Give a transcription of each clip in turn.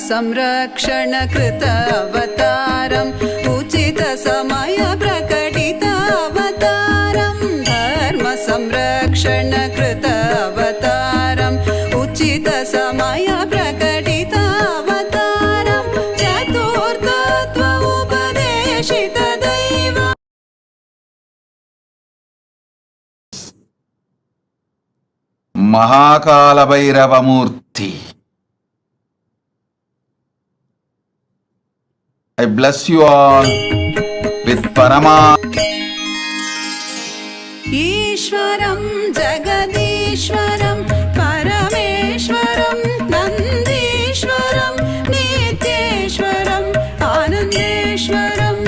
संरक्षण कृत अवतारम् उचित समय प्रकटित अवतारम् धर्म संरक्षण कृत अवतारम् उचित समय प्रकटित अवतारम् चतुर्थत्व उपदेशित दैव Kalabhairava Murthy. I bless you all with Parama. ईश्वरं जगदीश्वरं परमेश्वरं नन्दीश्वरं नित्येश्वरम् आनन्देश्वरम्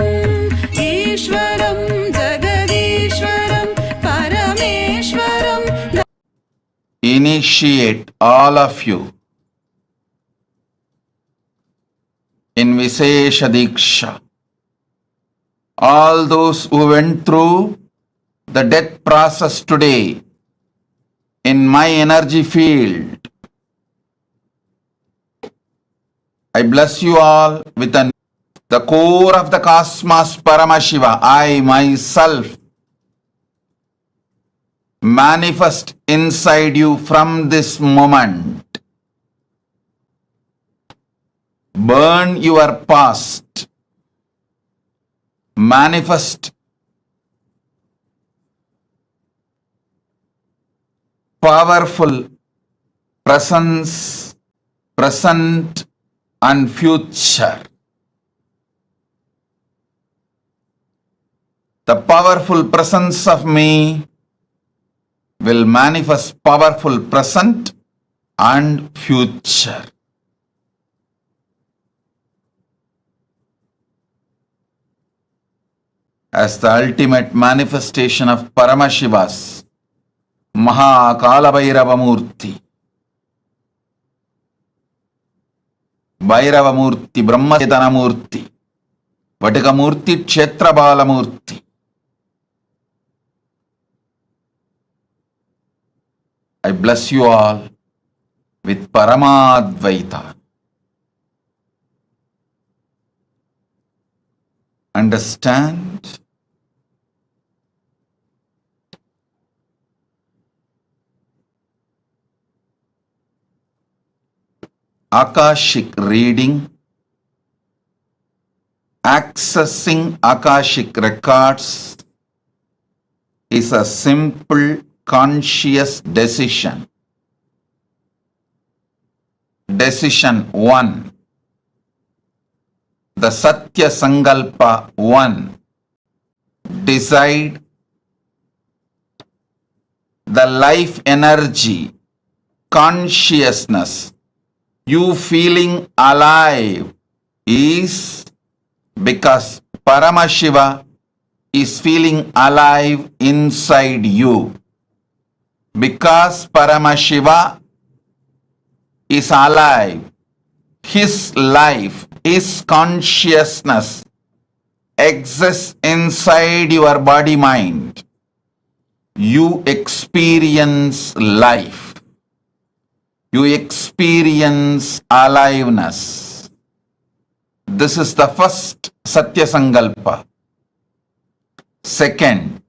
ईश्वरं जगदीश्वरं परमेश्वरं. Initiate all of you in Vishesha Diksha. All those who went through the death process today in my energy field, I bless you all with the core of the cosmos Paramashiva. I myself manifest inside you from this moment. Burn your past. Manifest powerful presence, present and future. The powerful presence of me will manifest powerful present and future. As the ultimate manifestation of Paramashiva's Kalabhairava Murthy. Bhairava Murthy, Brahma Chetana Murthy, Vatika Murthy, Kshetra Bala Murthy. I bless you all with Paramadvaita. Understand? Akashic reading, accessing Akashic records is a simple conscious decision. Decision 1. The Satya Sankalpa 1. Decide the life energy, consciousness, you feeling alive is because Paramashiva is feeling alive inside you. Because Paramashiva is alive, his life, his consciousness exists inside your body mind. You experience life. You experience aliveness. This is the first Satya Sankalpa. Second,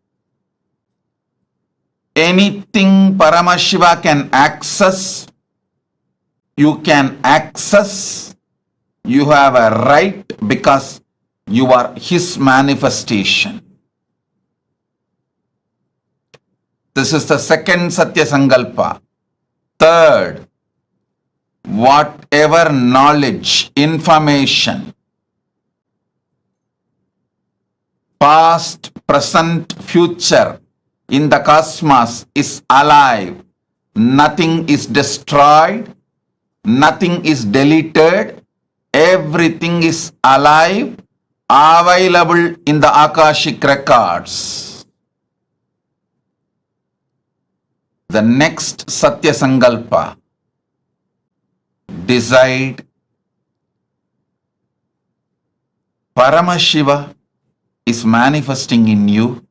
anything Paramashiva can access, you can access. You have a right because you are his manifestation. This is the second Satya Sankalpa. Third, whatever knowledge, information, past, present, future in the cosmos is alive. Nothing is destroyed. Nothing is deleted. Everything is alive, available in the Akashic records. The next Satya Sankalpa. Decide Paramashiva is manifesting in you.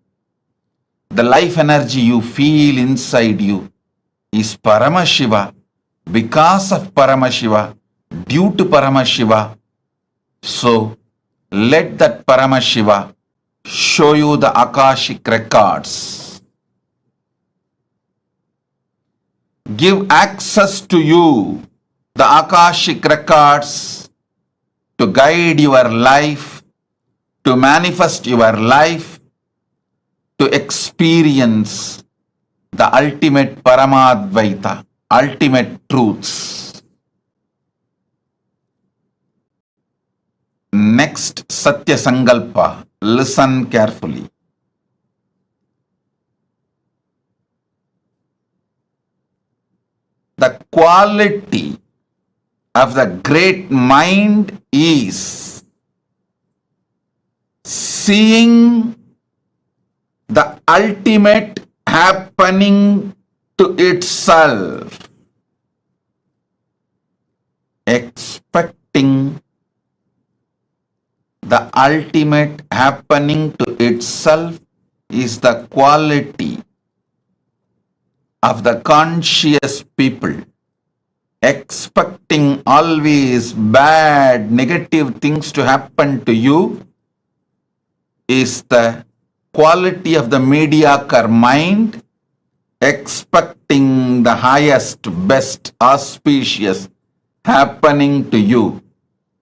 The life energy you feel inside you is Paramashiva. Because of Paramashiva, due to Paramashiva. So let that Paramashiva show you the Akashic records. Give access to you the Akashic records to guide your life, to manifest your life, to experience the ultimate Paramadvaita, ultimate truths. Next Satya Sankalpa, listen carefully. The quality of the great mind is seeing the ultimate happening to itself, expecting the ultimate happening to itself is the quality of the conscious people. Expecting always bad, negative things to happen to you is the quality of the mediocre mind. Expecting the highest, best, auspicious happening to you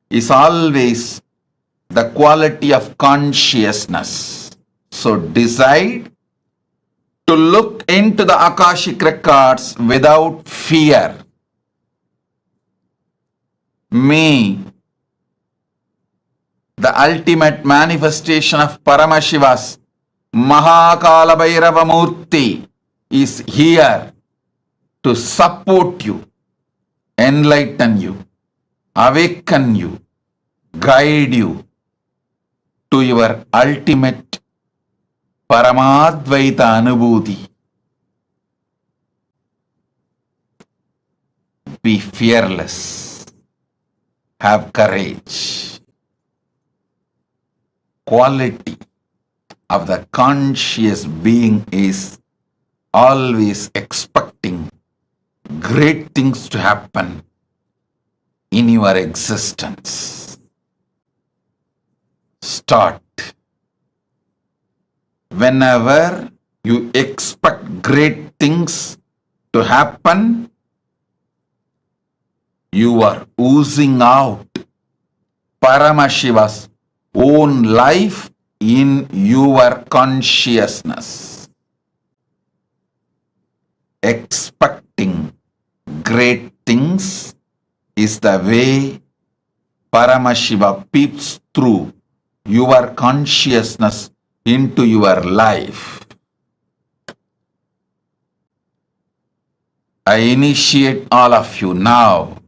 is always the quality of consciousness. So decide to look into the Akashic records without fear. May the ultimate manifestation of Paramashiva's Kalabhairava Murthy is here to support you, enlighten you, awaken you, guide you to your ultimate Paramadvaita Anubhuti. Be fearless. Have courage. Quality of the conscious being is always expecting great things to happen in your existence. Start. Whenever you expect great things to happen, you are oozing out Paramashiva's own life in your consciousness. Expecting great things is the way Paramashiva peeps through your consciousness into your life. I initiate all of you now.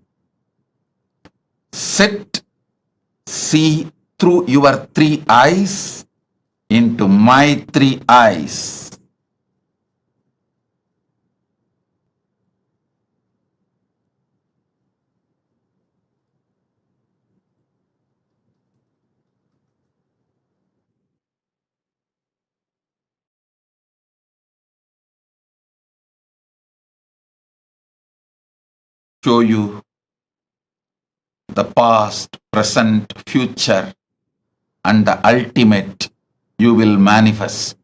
Sit, see through your three eyes into my three eyes. Show you the past, present, future, and the ultimate you will manifest.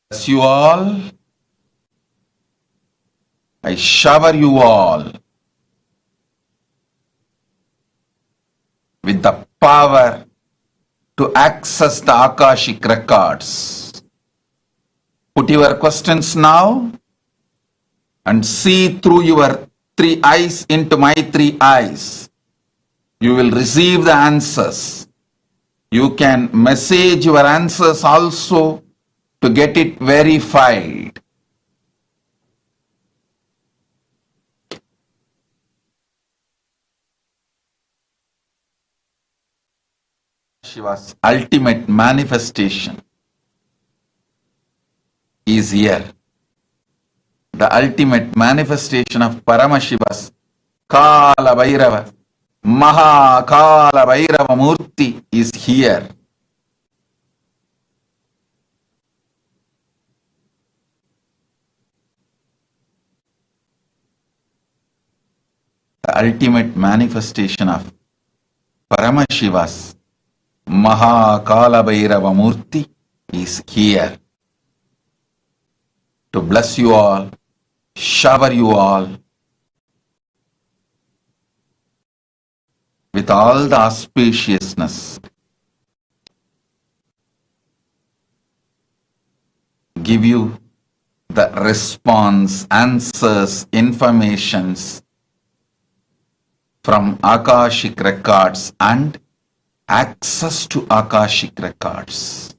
Bless you all. I shower you all with the power to access the Akashic records. Put your questions now and see through your three eyes into my three eyes. You will receive the answers. You can message your answers also to get it verified. Shiva's ultimate manifestation is here. The ultimate manifestation of Paramashiva's Kalabhairava, Kalabhairava Murthy is here. ultimate manifestation of Paramashiva's Kalabhairava Murthy is here to bless you all, shower you all with all the auspiciousness, give you the response, answers, informations from Akashic records and access to Akashic records.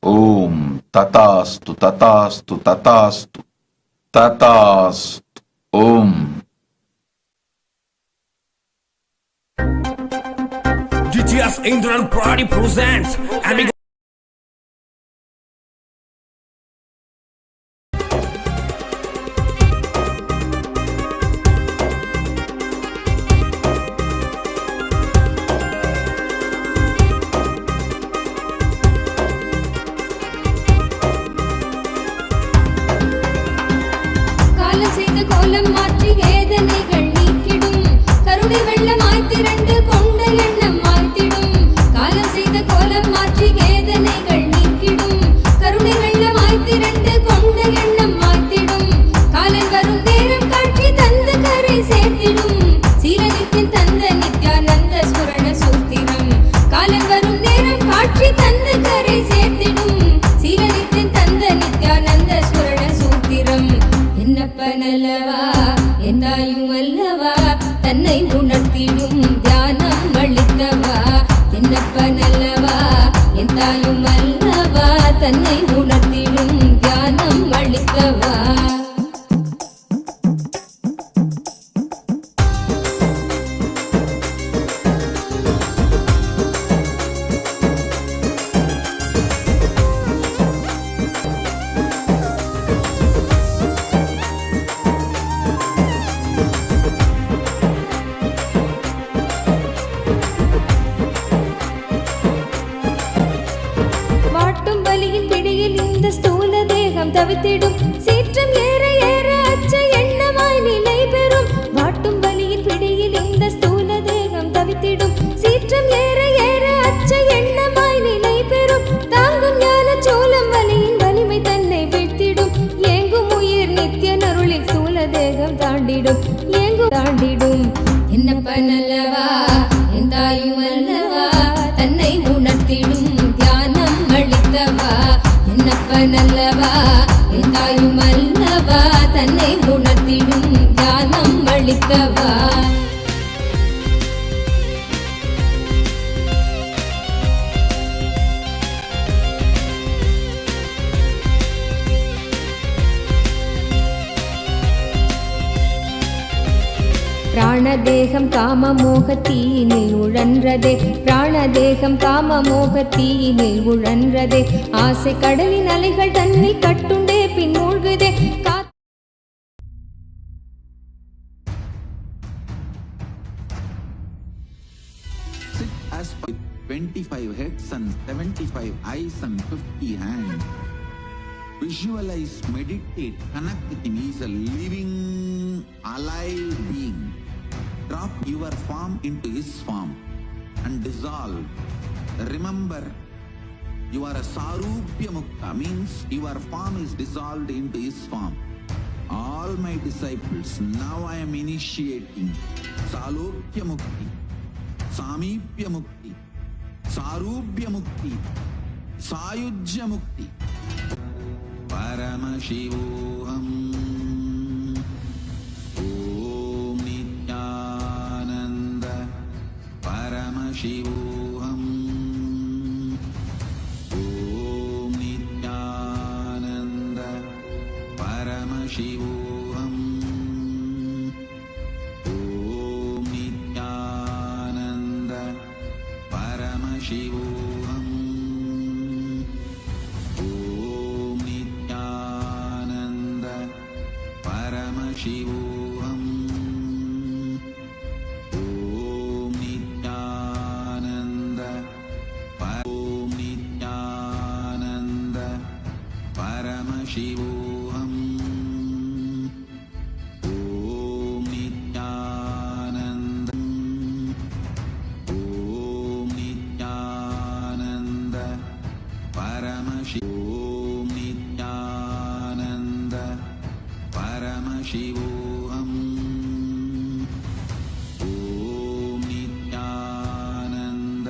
Om Tatastu Tatastu Tatastu Tatastu Om. GTS Indran Party presents and தவித்திடும் சீற்றம் ஏற ஏற அச்ச எண்ணமாய் நிலை பெறும் வாட்டும் வலியின் பிடியில் இந்த ஸ்தூல தேகம் தவித்திடும் சீற்றம் ஏற ஏற அச்ச எண்ணமாய் நிலை பெறும் தாங்கும் ஞான சோளம் வலியின் வலிமை தன்னை வீழ்த்திடும் ஏங்கும் உயிர் நித்திய நருளில் ஸ்தூல தேகம் தாண்டிடும் ஏங்கும் தாண்டிடும் என்னப்பன் அல்லவா என் தாயும் அல்லவா தன்னை உணர்த்திடும் தியானம் அளித்தவா என்னப்பன் அல்லவா என் தாயும் அல்லவா தன்னை உணர்த்திடும் தியானம் அளித்தவா பிராணதேகம் காம மோகத்தீயினில் உழன்றதே பிராணதேகம் காம மோகத்தீயினில் உழன்றதே ஆசை கடலின் அலைகள் தன்னில் கட்டுண்டே பின் மூழ்குதே Sit as with 25 heads and 75 eyes and 50 hands. Visualize, meditate, connect with him. He is a living, alive being. Drop your form into his form and dissolve. Remember, you are a Sarupya Mukta, means your form is dissolved into his form. All my disciples, now I am initiating Salokya Mukti, Samipya Mukti, Sarupya Mukti, Sayujya Mukti. Paramashivoham. Om Nityananda Paramashivoham. Om Nityananda Paramashivoham. Om Nityananda Paramashivoham. Paramashivoham. Om Nityananda Om Nityananda Paramashivoham. Om Nityananda परमशिवोऽहम् ॐ नित्यानन्द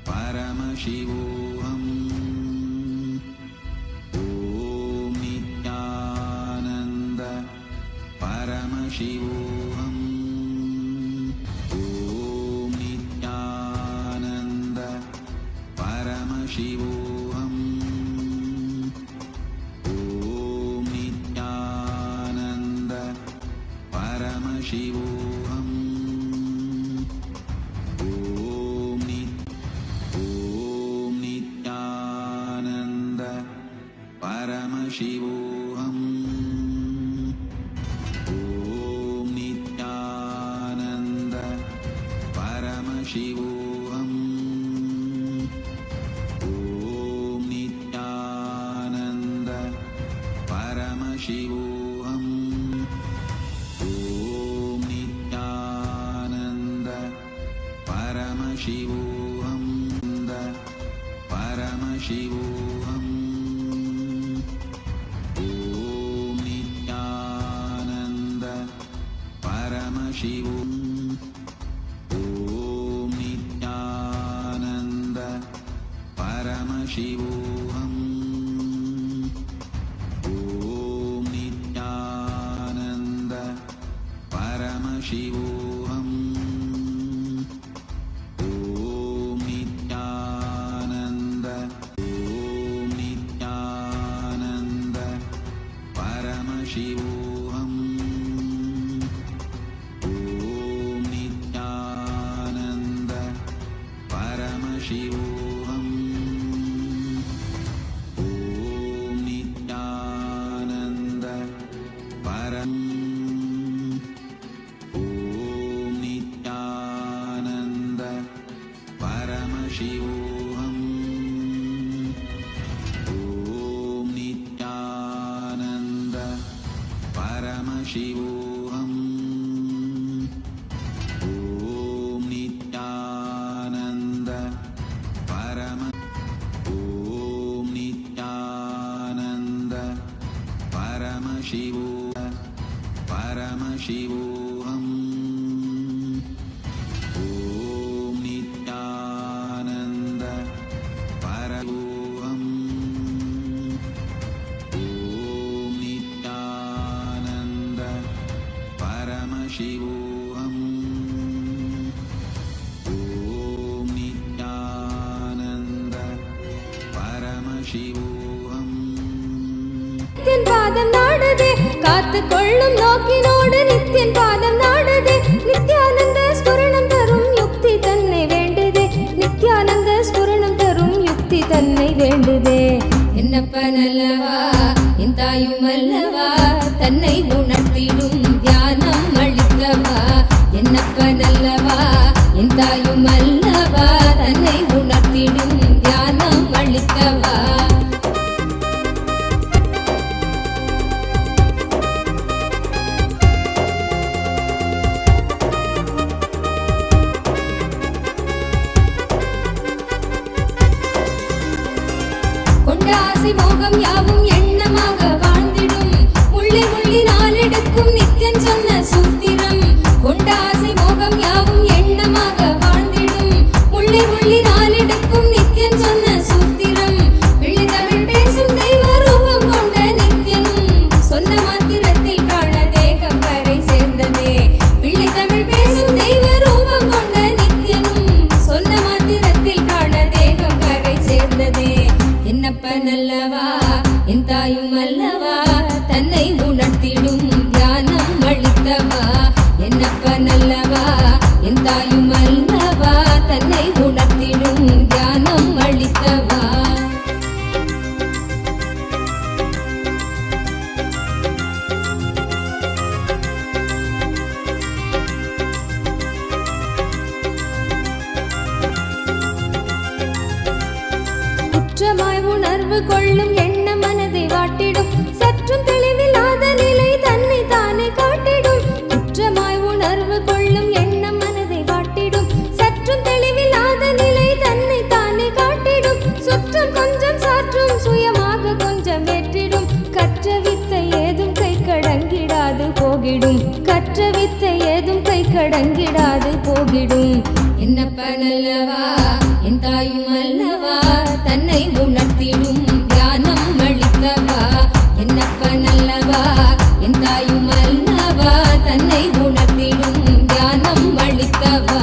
परमशिवोऽहम् ॐ नित्यानन्द परमशिवोऽहम् ॐ नित्यानन्द परमशिवोऽहम् ॐ नित्यानन्द परमशिवोऽहम् ॐ नित्यानन्द परमशिवोऽहम् ॐ नित्यानन्द परमशिवोऽहम् ॐ नित्यानन्द परमशिवोऽहम् ॐ नित्यानन्द परमशिवोऽहम् परमशिवोऽहम् ॐ नित्यानन्द परमशिवोऽहम् ॐ नित्यानन्द परमशिवोऽहम् ॐ नित्यानन्द परमशिवोऽहम् ॐ नित्यानन्द परमशिवोऽहम् ॐ नित्यानन्द परमशिवोऽहम् ॐ नित्यानन्द ॐ नित्यानन्द परमशिवोऽहम् ॐ नित्यानन्द परमशिवोऽहम् ॐ नित्यानन्द परमशिवोऽहम् ॐ नित्यानन्द परमशिवोऽहम् ॐ नित्यानन्द परमशिवोऽहम् ॐ नित्यानन्द परमशिवोऽहम् நித்தியன் பாதம் நாடுதே காத்து கொள்ளும் நோக்கினோடு நித்தியன் பாதம் நாடுதே நித்யானந்த ஸ்புரணம் தரும் யுக்தி தன்னை வேண்டுதே நித்யானந்த ஸ்புரணம் தரும் யுக்தி தன்னை வேண்டுதே என்னப்ப நல்லவா என் தாயும் அல்லவா தன்னை உணர்த்திடும் தியானம் அளித்தவா என்னப்ப நல்லவா என் தாயும் அல்லவா தன்னை உணர்த்திடும் தியானம் அளித்தவா கொண்ட ஆசை மோகம் யாவும் எண்ணமாக வாழ்ந்திடும் முள்ளி முள்ளி நாளெடுத்து போகிடும் கற்ற வித்தை ஏதும் கை கடங்கிடாது போகிடும் என்னப்பனல்லவா என் தாயும் அல்லவா தன்னை உணர்த்திடும் ஞானம் அளித்தவா என்னப்பனல்லவா என் தாயும் அல்லவா தன்னை உணர்த்திடும் ஞானம் அளித்தவா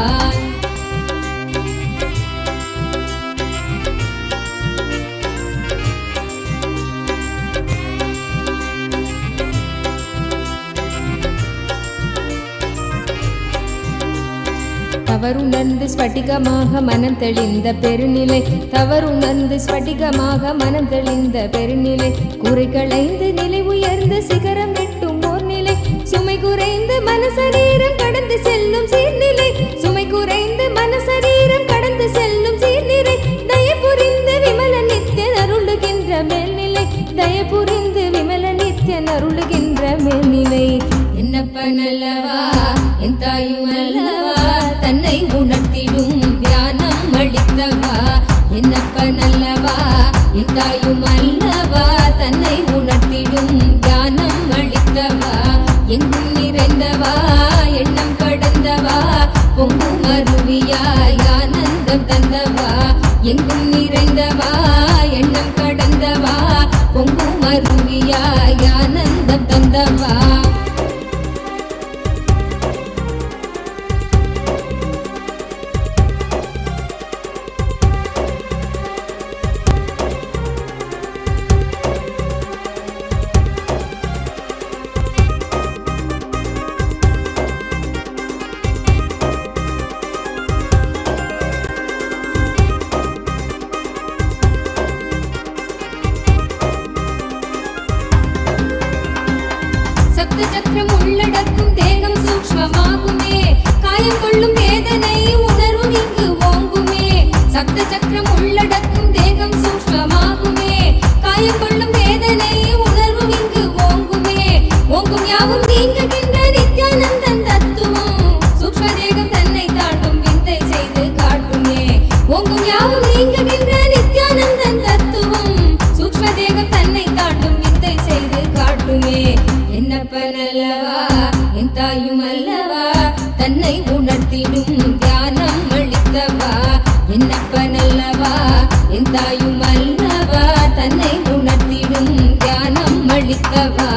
தவறுணர்ந்து ஸ்படிகமாக மனம் தெளிந்த பெருநிலை தவறுணர்ந்து ஸ்படிகமாக மனம் தெளிந்த பெருநிலை குறை களைந்து நிலை உயர்ந்த சிகரம் எட்டும் ஓர் நிலை சுமை குறைந்து மனசரீரம் கடந்து செல்லும் சீர்நிலை சுமை குறைந்து மனசரீரம் கடந்து செல்லும் சீர்நிலை தயபுரிந்து விமல நித்தியன் அருளுகின்ற மேல்நிலை தயபுரிந்து விமல நித்தியன் அருளுகின்ற மேல்நிலை என்னப்பனல்லவா என் தாயும் அல்லவா தன்னை உணர்த்திடும் தியானம் அளித்தவா என்னப்பனல்லவா என் தாயும் அல்லவா தன்னை உணர்த்திடும் தியானம் அளித்தவா எங்கும் நிறைந்தவா எண்ணம் கடந்தவா பொங்கும் அருவியாய் ஆனந்தம் தந்தவா எங்கும் நிறைந்தவா எண்ணம் கடந்தவா பொங்கும் அருவியாய் ஆனந்தம் தந்தவா சக்கரம் உள்ளடக்கும் தேகம் சூக்ஷ்மமாகுமே காயம் கொள்ளும் வேதனை உணர்வும் இங்கு ஓங்குமே சப்த சக்கரம் உள்ளடக்கும் தேகம் சூக்ஷ்மமாகுமே காயம் கொள்ளும் வேதனை உணர்வும் இங்கு ஓங்குமே ஓங்கும் யாவும் நீங்குகின்ற நித்யானந்தன் தத்துவம் சூக்ஷ்ம தேகம் தன்னை தாண்டும் விந்தை செய்து காட்டுமே ஓங்கும் யாவும் நீங்குகின்ற நித்யானந்தன் தத்துவம் சூக்ஷ்ம தேகம் தன்னை தாண்டும் விந்தை செய்து காட்டுமே என்னப்பனல்லவா என் தாயும் அல்லவா தன்னை உணர்த்திடும் தியானம் அளித்தவா என்னப்பனல்லவா என் தாயும் அல்லவா தன்னை உணர்த்திடும் தியானம் அளித்தவா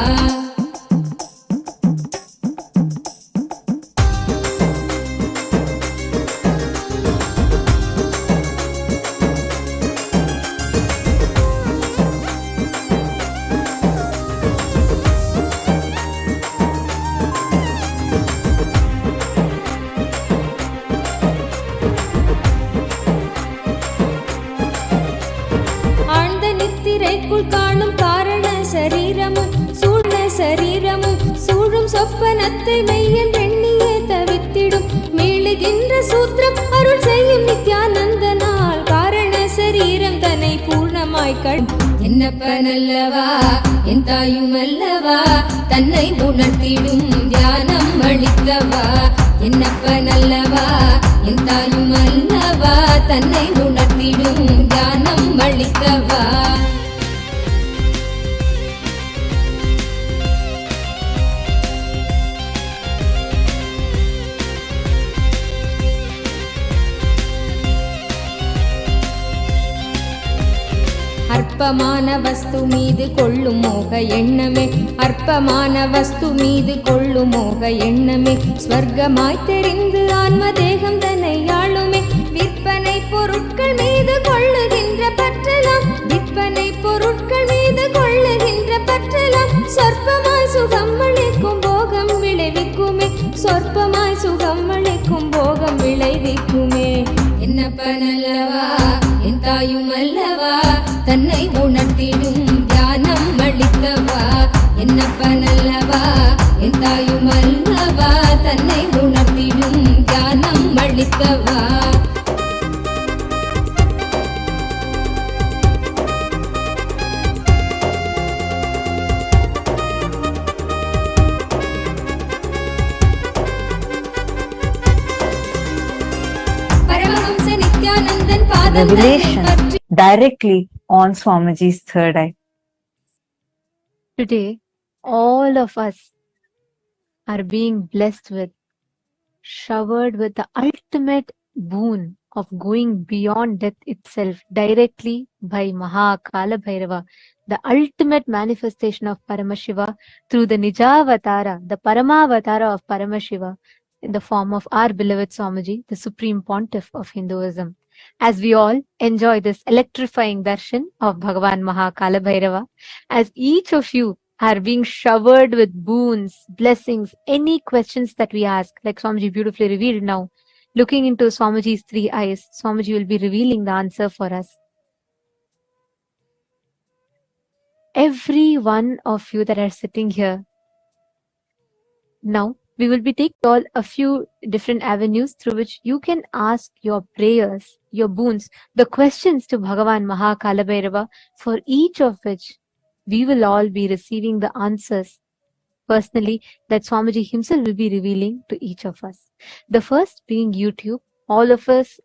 காணும் காரண சரீரமும் சூழ சரீரமும் சூழும் சொப்பனத்தை மெய்யன் எண்ணியே தவித்திடும் மீளுகின்ற சூத்திரம் அருள் செய்யும் நித்யானந்தனால் காரண சரீரம் தன்னை பூர்ணமாய் கண் என்னப்பனல்லவா என் தாயும் அல்லவா தன்னை உணர்த்திடும் தியானம் அளித்தவா என்னப்பனல்லவா என் தாயும் அல்லவா தன்னை உணர்த்திடும் தியானம் அளித்தவா அற்பமான வஸ்து மீது கொள்ளும் மோக எண்ணமே அற்பமான வஸ்து மீது கொள்ளும் மோக எண்ணமே ஸ்வர்க்கமாய் தெரிந்து ஆன்ம தேகம் தன்னை ஆளுமே விற்பனை பொருட்கள் மீது கொள்ளுகின்ற பற்றலாம் விற்பனை பொருட்கள் மீது கொள்ளுகின்ற பற்றலாம் சொற்பமாய் சுகம் அளிக்கும் போகம் விளைவிக்குமே சொற்பமாய் சுகம் அளிக்கும் போகம் விளைவிக்குமே என்னப்பனல்லவா என் தாயும் அல்லவா தன்னை உணர்த்திடும் தியானம் அளித்தவா என்னப்பனல்லவா என் தாயும் அல்லவா தன்னை உணர்த்திடும் தியானம் அளித்தவா Revelation directly on Swamiji's third eye. Today, all of us are being blessed with, showered with the ultimate boon of going beyond death itself directly by Maha Kalabhairava, the ultimate manifestation of Paramashiva through the Nijavatara, the Paramavatara of Paramashiva, in the form of our beloved Swamiji, the Supreme Pontiff of Hinduism. As we all enjoy this electrifying darshan of Bhagavan Maha Kalabhairava, as each of you are being showered with boons, blessings, any questions that we ask, like Swamiji beautifully revealed now, looking into Swamiji's three eyes, Swamiji will be revealing the answer for us. Every one of you that are sitting here, now we will be taking all a few different avenues through which you can ask your prayers, your boons, the questions to Bhagavan Maha Kalabhairava, for each of which we will all be receiving the answers personally that Swamiji himself will be revealing to each of us. The first being YouTube. All of us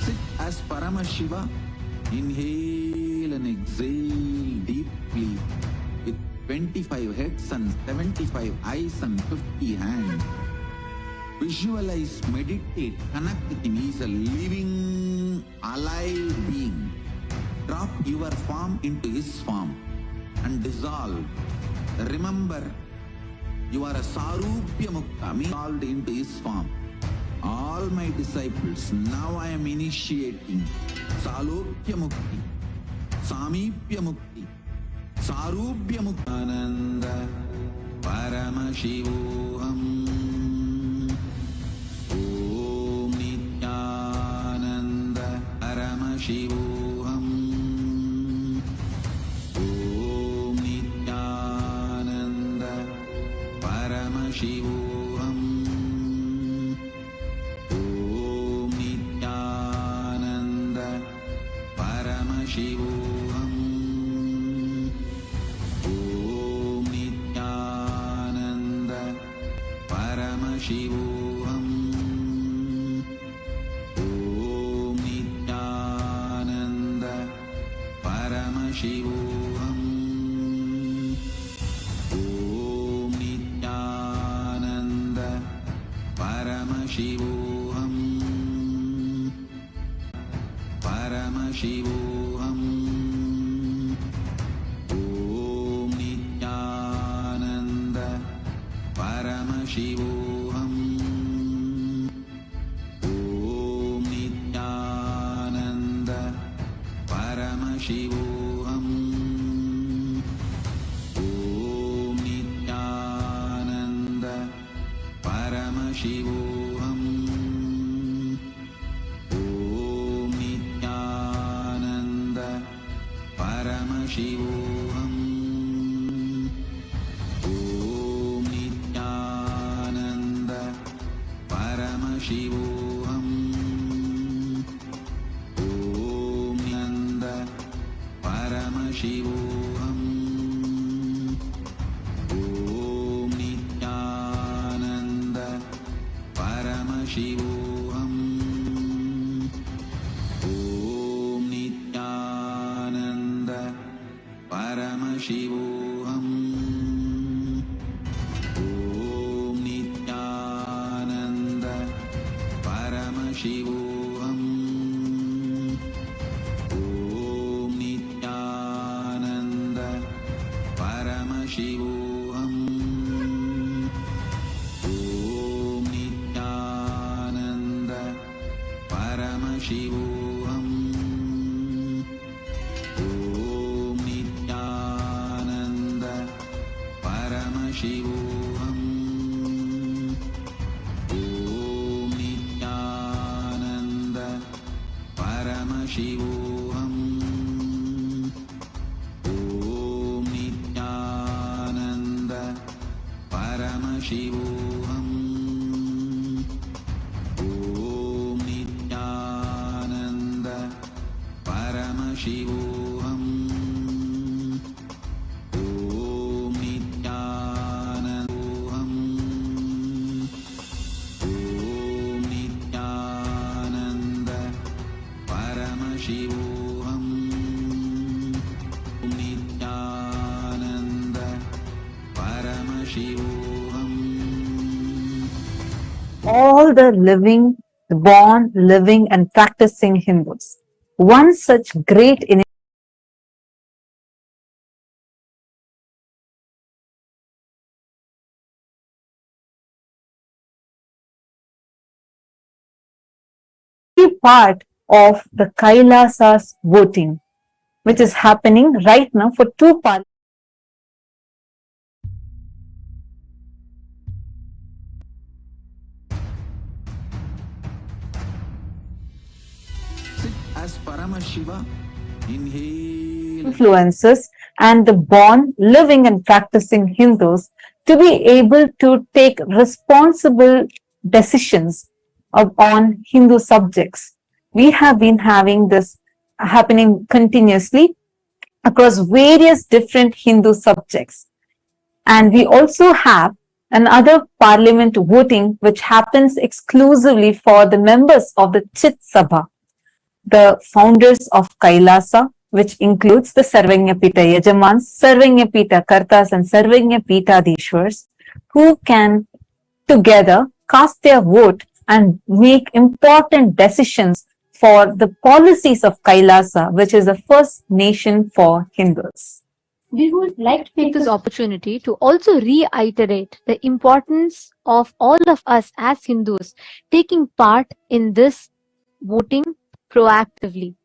Sit as Paramashiva. Inhale and exhale deeply with 25 heads and 75 eyes and 50 hands. Visualize, meditate, connect with him. He is a living, alive being. Drop your form into his form and dissolve. Remember, you are a Sarupya Mukta, dissolved into his form. All my disciples, now I am initiating Salokya Mukti, Samipya Mukti, Sarupya Mukti. Ananda Paramashivoham. Om Nityananda Paramashivoham. Om Nityananda Paramashivoham. Shivoham. Om Nityananda Paramashivoham. Om Nityananda Paramashivoham. Om Nityananda Paramashivoham. Paramashivoham. Om Nityananda Paramashivoham. Om Nityananda Paramashivoham. Om Nityananda Paramashivoham. Om Nityananda Paramashivoham. Om Nityananda Paramashivoham. Om Nityananda Paramashivoham. Om Nityananda Paramashivoham. Om Nityananda Paramashivoham. Om Nityananda Paramashivoham. Om Nityananda Paramashivoham. Om Nityananda Paramashivoham. Om Nityananda Shivoham. Om Nityananda Paramashivoham. Om Nityananda Paramashivoham. Om Nityananda Paramashivoham. Om Nityanandam. Om Nityananda Paramashivoham. Om Nityananda Paramashivoham. All the living, the born, living, and practicing Hindus. One such great part of the Kailasa's voting, which is happening right now for two parts. Sit as Paramashiva. Inhale. Influences and the born, living, and practicing Hindus to be able to take responsible decisions on Hindu subjects. We have been having this happening continuously across various different Hindu subjects. And we also have another parliament voting which happens exclusively for the members of the Chit Sabha, the founders of Kailasa, which includes the Sarvanyapita Yajamans, Sarvanyapita Kartas, and Sarvanyapita Dishwars, who can together cast their vote and make important decisions for the policies of Kailasa, which is the first nation for Hindus. We would like to take this opportunity to also reiterate the importance of all of us as Hindus taking part in this voting proactively.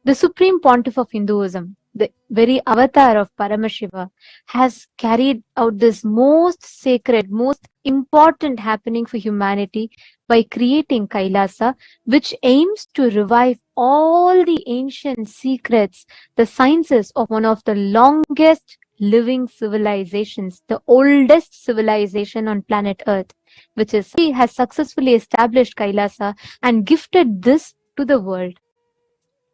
The Supreme Pontiff of Hinduism, the very avatar of Paramashiva, has carried out this most sacred, most important happening for humanity by creating Kailasa, which aims to revive all the ancient secrets, the sciences of one of the longest living civilizations, the oldest civilization on planet Earth, which is has successfully established Kailasa and gifted this to the world.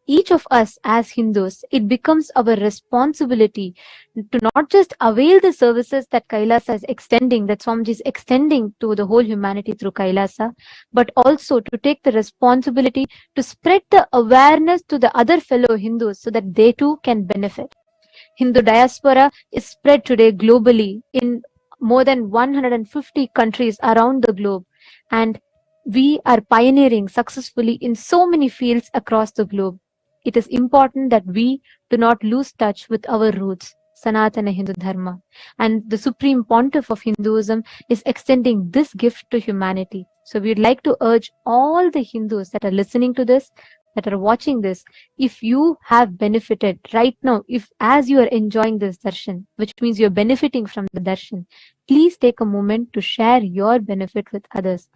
Each of us as Hindus, it becomes our responsibility to not just avail the services that Kailasa is extending, that Swamiji is extending to the whole humanity through Kailasa, but also to take the responsibility to spread the awareness to the other fellow Hindus so that they too can benefit. Hindu diaspora is spread today globally in more than 150 countries around the globe, and we are pioneering successfully in so many fields across the globe. It is important that we do not lose touch with our roots, Sanatana Hindu Dharma. And the Supreme Pontiff of Hinduism is extending this gift to humanity. So we'd like to urge all the Hindus that are listening to this, that are watching this, if you have benefited right now, if as you are enjoying this darshan, which means you're benefiting from the darshan, please take a moment to share your benefit with others.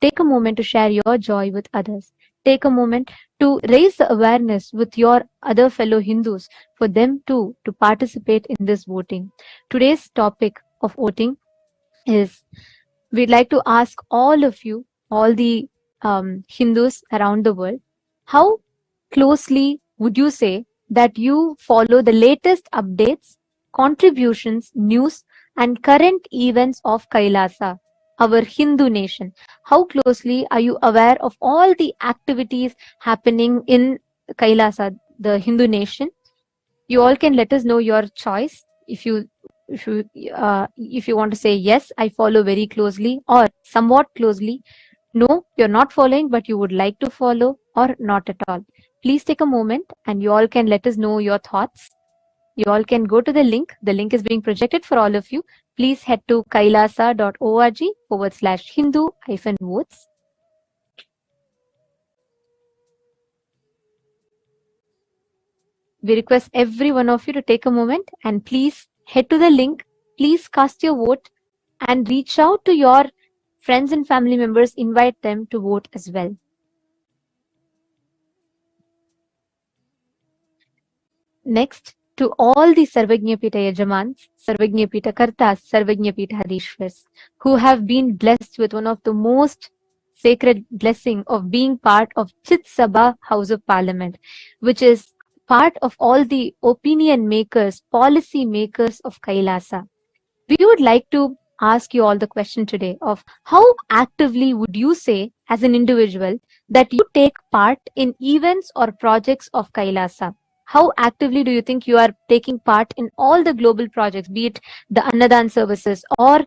Take a moment to share your joy with others. Take a moment to raise the awareness with your other fellow Hindus for them too to participate in this voting. Today's topic of voting is, we'd like to ask all of you, all the Hindus around the world, how closely would you say that you follow the latest updates, contributions, news, and current events of Kailasa, our Hindu nation? How closely are you aware of all the activities happening in Kailasa, the Hindu nation? You all can let us know your choice. If you want to say yes, I follow very closely, or somewhat closely. No, you're not following, but you would like to follow, or not at all. Please take a moment and you all can let us know your thoughts. You all can go to the link. The link is being projected for all of you. Please head to kailasa.org/Hindu-votes. We request every one of you to take a moment and please head to the link. please cast your vote and reach out to your friends and family members, invite them to vote as well. Next, to all the Sarvajñapita Yajamans, Sarvajñapita Kartas, Sarvajñapita Hadishwars, who have been blessed with one of the most sacred blessing of being part of Chit Sabha House of Parliament, which is part of all the opinion makers, policy makers of Kailasa. We would like to ask you all the question today of how actively would you say as an individual that you take part in events or projects of Kailasa? How actively do you think you are taking part in all the global projects, be it the Annadan services or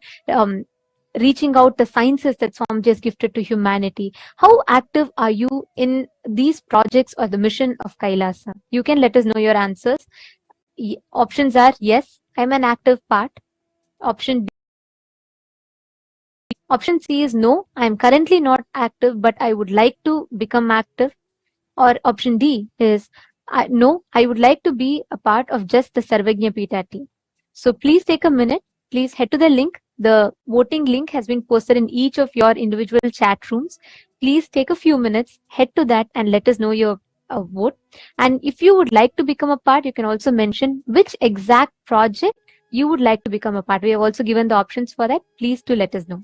reaching out the sciences that Swamiji has gifted to humanity? How active are you in these projects or the mission of Kailasa? You can let us know your answers. Options are yes, I'm an active part. Option C is no, I am currently not active, but I would like to become active. Or option D is no, I would like to be a part of just the Sarvajñapita team. So please take a minute. Please head to the link. The voting link has been posted in each of your individual chat rooms. Please take a few minutes, head to that and let us know your vote. And if you would like to become a part, you can also mention which exact project you would like to become a part. We have also given the options for that. Please do let us know.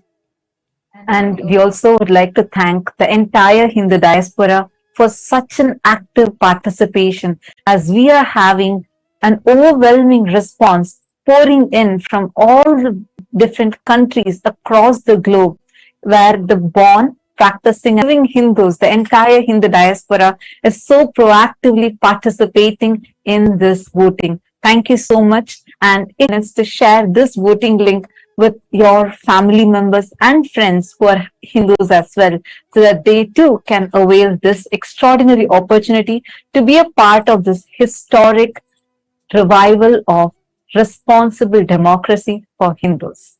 And we also would like to thank the entire Hindu diaspora for such an active participation, as we are having an overwhelming response pouring in from all the different countries across the globe, where the born, practicing, and living Hindus, the entire Hindu diaspora is so proactively participating in this voting. Thank you so much. And it is to share this voting link with your family members and friends who are Hindus as well, so that they too can avail this extraordinary opportunity to be a part of this historic revival of responsible democracy for Hindus.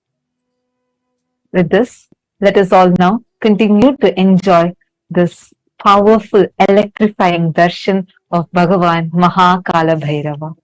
With this, let us all now continue to enjoy this powerful, electrifying darshan of Bhagavan Kalabhairava.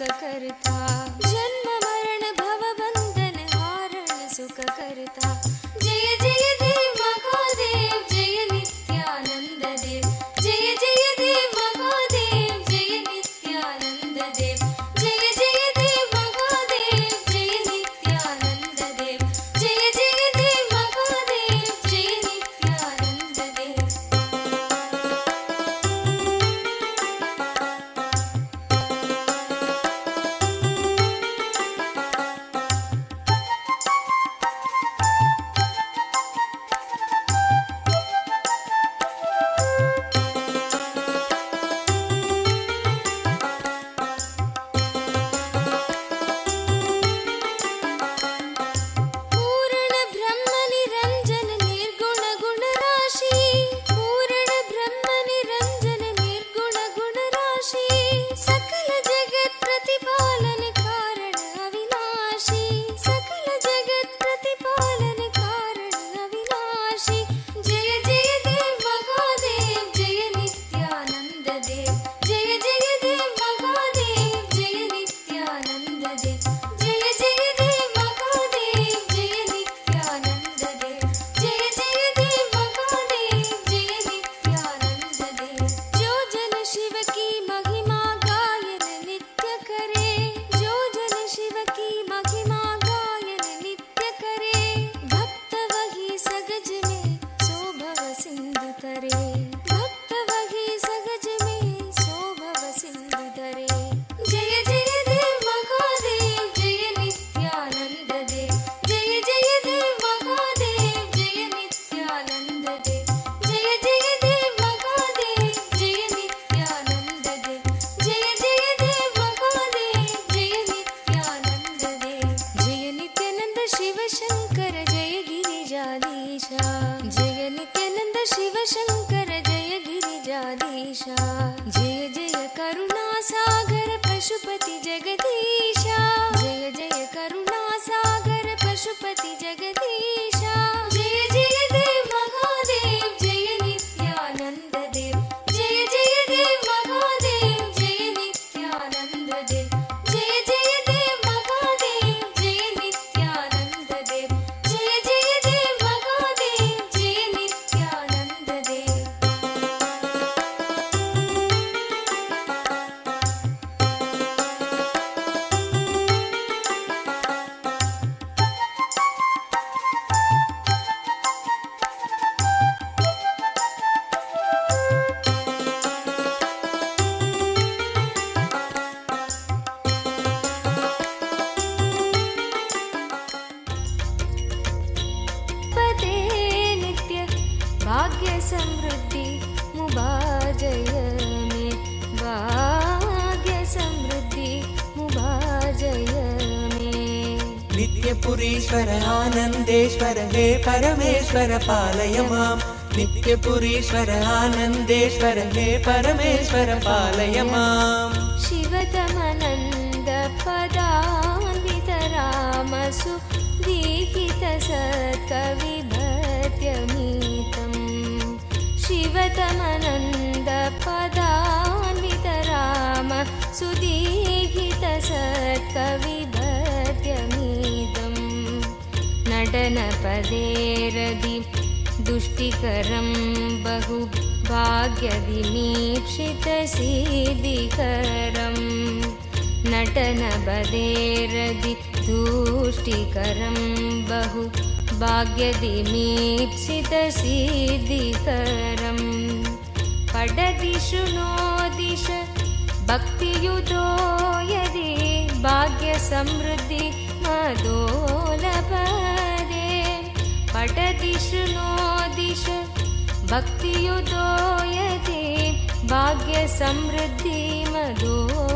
करता, जन्म मरण भव बंधन हारण सुख करता। जय जय देव महादेव जय नित्यानंद देव, जय जय देव महादेव जय नित्यानंद देव, जय जय देव महादेव जय नित्यानंद देव, जय जय देव महादेव जय नित्यानंद देव। पूर्ण ब्रह्म निरंजन निर्गुण गुण राशि, पूर्ण ब्रह्म निरंजन निर्गुण गुण राशि, सकल जगत प्रतिपालन कारण अविनाशी, सकल जगत प्रतिपालन कारण अविनाशी। जय जय देव महादेव जय नित्यानंद देव, जय जय देव महादेव जय नित्यानंद देव, जय जय देव महादेव जय नित्यानंद देव, जय जय देव महादेव जय नित्यानंद देव। जो जन शिव की महिमा गायन नित्य करे, जो जन शिव की महिमा गायन नित्य करे, भक्त वही सगज में सोभव सिंधु तरे, भक्त वही सगज में सोभव सिंधु तरे। जय जय देव महादेव जय नित्यानंद देव, जय जय देव महादेव जय नित्यानंद देव, जय जय देव महादेव जय नित्यानंद देव, जय जय देव महादेव जय नित्यानंद देव। जय नित्यानंद शिव शंकर जय गिरिजाधीशा, जय नित्यानंद शिव शंकर जय गिरिजाधीशा, जय जय करुणा सागर पशुपति जगदीशा, जय जय करुणा सागर पशुपति जगदीशा। जय जय देव महादेव जय नित्यानंद देव, जय जय देव महादेव जय नित्यानंद देव, जय जय देव महादेव जय नित्यानंद देव, जय जय देव महादेव जय नित्यानंद देव। पदे नित्य भाग्य समृद्धि मुबाजय में, भाग्य समृद्धि मुबाजय में। नित्यपुरीश्वर आनन्देश्वर हे परमेश्वर पालय माम्, नित्यपुरीश्वर आनन्देश्वर हे परमेश्वर पालय माम्। शिवतमनन्द पदान्वित रामसु दीहित सत्कविभत्यमीतम्, शिवतमनन्द पदान्वित राम सुदीहित सत्कविभत्यमीतम्। नटनपदेरदि दुष्टिकरं बहु भाग्यविमीक्षित सिद्धिकरम्, नटनपदेरदि दुष्टिकरं बहु भाग्यविमीक्षित सिद्धिकरम्। पठदिषु नो दिश भक्तियुतो यदि भाग्यसमृद्धि मदोलपदे, पठदिषु नो दिश भक्तियुतो यदि भाग्यसमृद्धि मदोलपदे।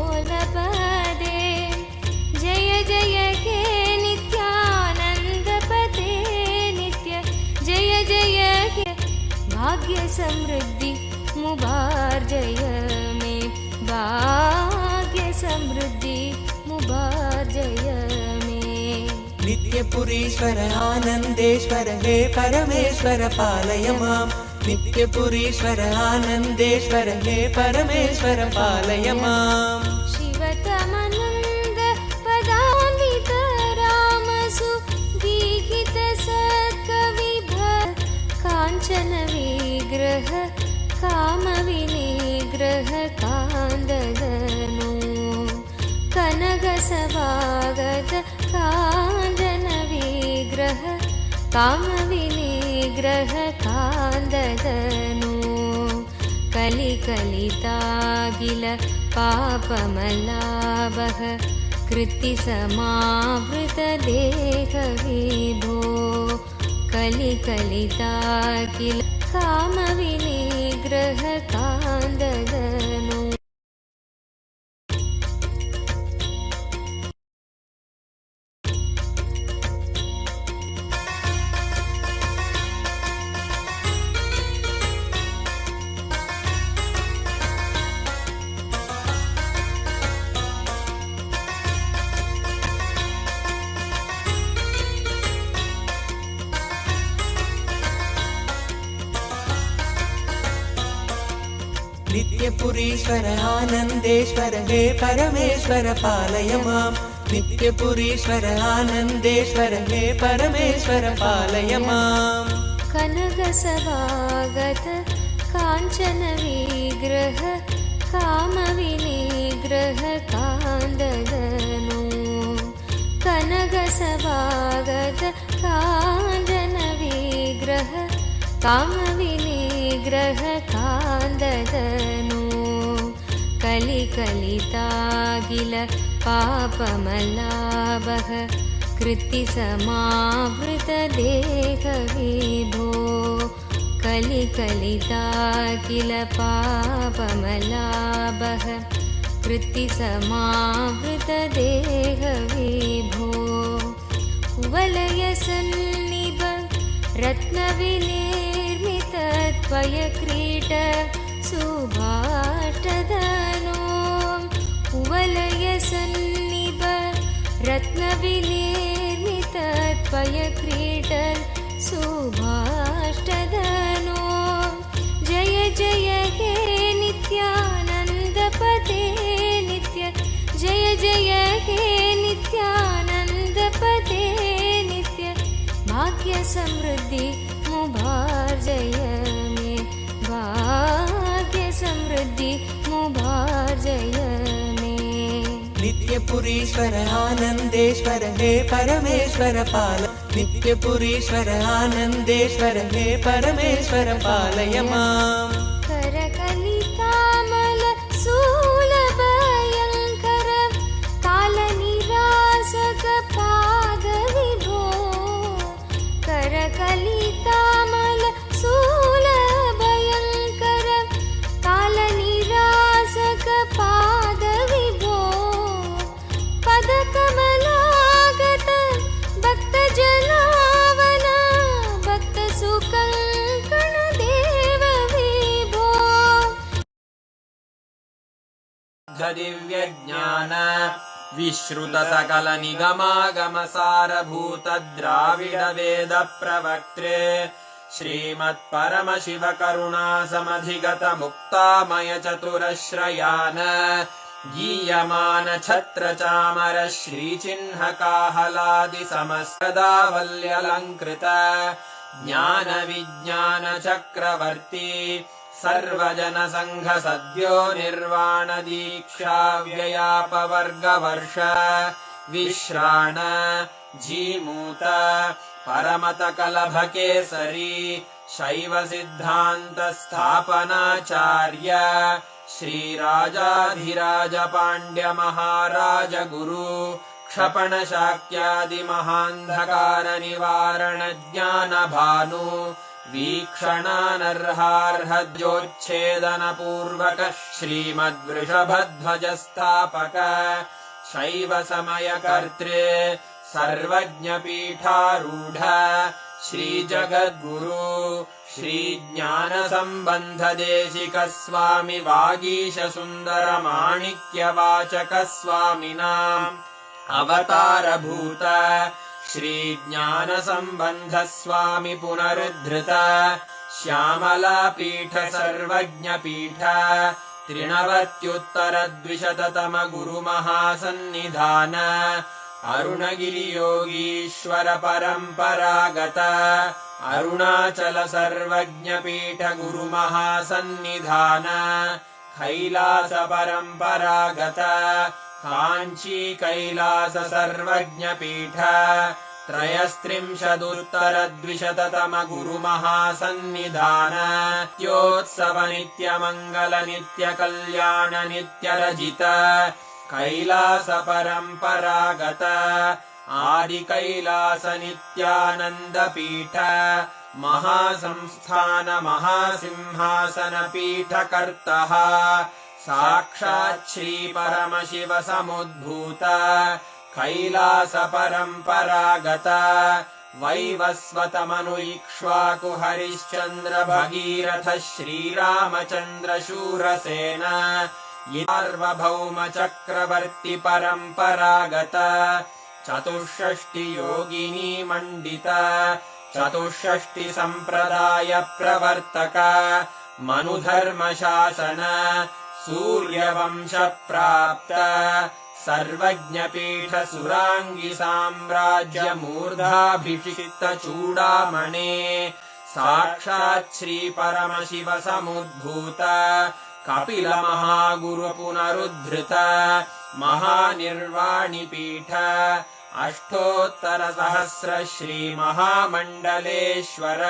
जय जय हे नित्यानन्दपते नित्य, जय जय हे भाग्यसमृद्धि मुबार्जय मे, भाग्यसमृद्धि मुबार्जय मे। नित्यपुरीश्वर आनन्देश्वर हे परमेश्वर पालय माम्, नित्यपुरीश्वर आनन्देश्वर हे परमेश्वर पालय माम्। शिवतमनन्द कनकसभागत काञ्चन विग्रह कामविनिग्रह कान्ददनु कलिकलितागिल पापमलाभः कृत्तिसमावृतदेहविभो कलिकलितागिल कामविनिग्रह कान्ददनु नित्यपुरीश्वर आनन्देश्वर हे परमेश्वर पालय माम् नित्यपुरीश्वर आनन्देश्वर हे परमेश्वर पालय माम् कनकसभागत काञ्चन विग्रह कामविनिग्रह कान्ददनु कनकसभागत काञ्चन विग्रह कामविनिग्रह कान्ददनु कलिकलितागिल पापमलाभः कृत्तिसमावृतदेहविभो कलिकलितागिल पापमलाभः कृत्तिसमावृतदेहविभो कुवलयसन्निभ रत्नविनिर्मितत्वयक्रीट सुभाष्टदनो कुवलयसन्निभ रत्नविनिर्मितत्वयक्रीट सुभाष्टदनो जय जय हे नित्यानन्दपते नित्य जय जय हे नित्यानन्दपते नित्य भाग्य समृद्धि मुभार्जय मे भाग्य समृद्धि मुभार्जय मे नित्यपुरीश्वर आनन्देश्वर हे परमेश्वर पाल नित्यपुरीश्वर आनन्देश्वर हे परमेश्वर पालय माम् करकलितामल शूलभयङ्कर कालनिरासक पादविभो करकलितामल शूलभयङ्कर कालनिरासक पादविभो पदकमलागत भक्तजनावन भक्तसुकङ्कण देव विभो दिव्यज्ञान विश्रुत सकल निगमागम सारभूत द्राविड वेद प्रवक्त्रे श्रीमत् परम शिव करुणा समधिगत मुक्तामय चतुरश्रयान गीयमान छत्र चामर श्रीचिह्न काहलादि समस्तदावल्यलङ्कृत ज्ञान विज्ञान चक्रवर्ती सर्वजन संघ सद्यो निर्वाण दीक्षा व्ययापवर्गवर्ष विश्राण जीमूत परमत कलभ केसरी शैव सिद्धान्त स्थापनाचार्य श्रीराजाधिराज पाण्ड्य महाराज गुरु क्षपण शाक्यादि महान्धकार निवारण ज्ञान भानु वीक्षणानर्हार्हद्योच्छेदन पूर्वक श्रीमद्वृषभध्वज स्थापक शैव समय कर्त्रे सर्वज्ञ पीठारूढ श्री जगद्गुरु श्री ज्ञान संबंध देशिक स्वामी वागीश सुंदर माणिक्य वाचक स्वामिनाम् अवतार भूत श्री ज्ञान संबंध स्वामी पुनरुद्धृत श्यामला पीठ सर्वज्ञ पीठ त्रिनवत्युत्तर द्विशततम गुरु महासन्निधान अरुणगिरि योगीश्वर परंपरागत अरुणाचल सर्वज्ञ पीठ गुरु महासन्निधान कैलास परंपरागत काञ्ची कैलास सर्वज्ञपीठ त्रयस्त्रिंशदुत्तरद्विशततम गुरुमहासन्निधान नित्योत्सव नित्यमङ्गल नित्यकल्याण नित्यरजित कैलास परम्परागत आदिकैलास नित्यानन्दपीठ महासंस्थान महासिंहासन पीठकर्तः साक्षात् श्री परमशिव समुद्भूत कैलास परम्परागत वैवस्वतमनु इक्ष्वाकु हरिश्चन्द्र भगीरथ श्रीरामचन्द्र शूरसेन सार्वभौम चक्रवर्ति परम्परागत चतुष्षष्टि योगिनी मण्डित चतुष्षष्टि सम्प्रदाय प्रवर्तक मनुधर्मशासन सूर्यवंश प्राप्त सर्वज्ञपीठ सुराङ्गि साम्राज्य मूर्धाभिषिक्त चूडामणे साक्षात् श्री परमशिव समुद्भूत कपिल महागुरु पुनरुद्धृत महानिर्वाणिपीठ अष्टोत्तर सहस्र श्री महामण्डलेश्वर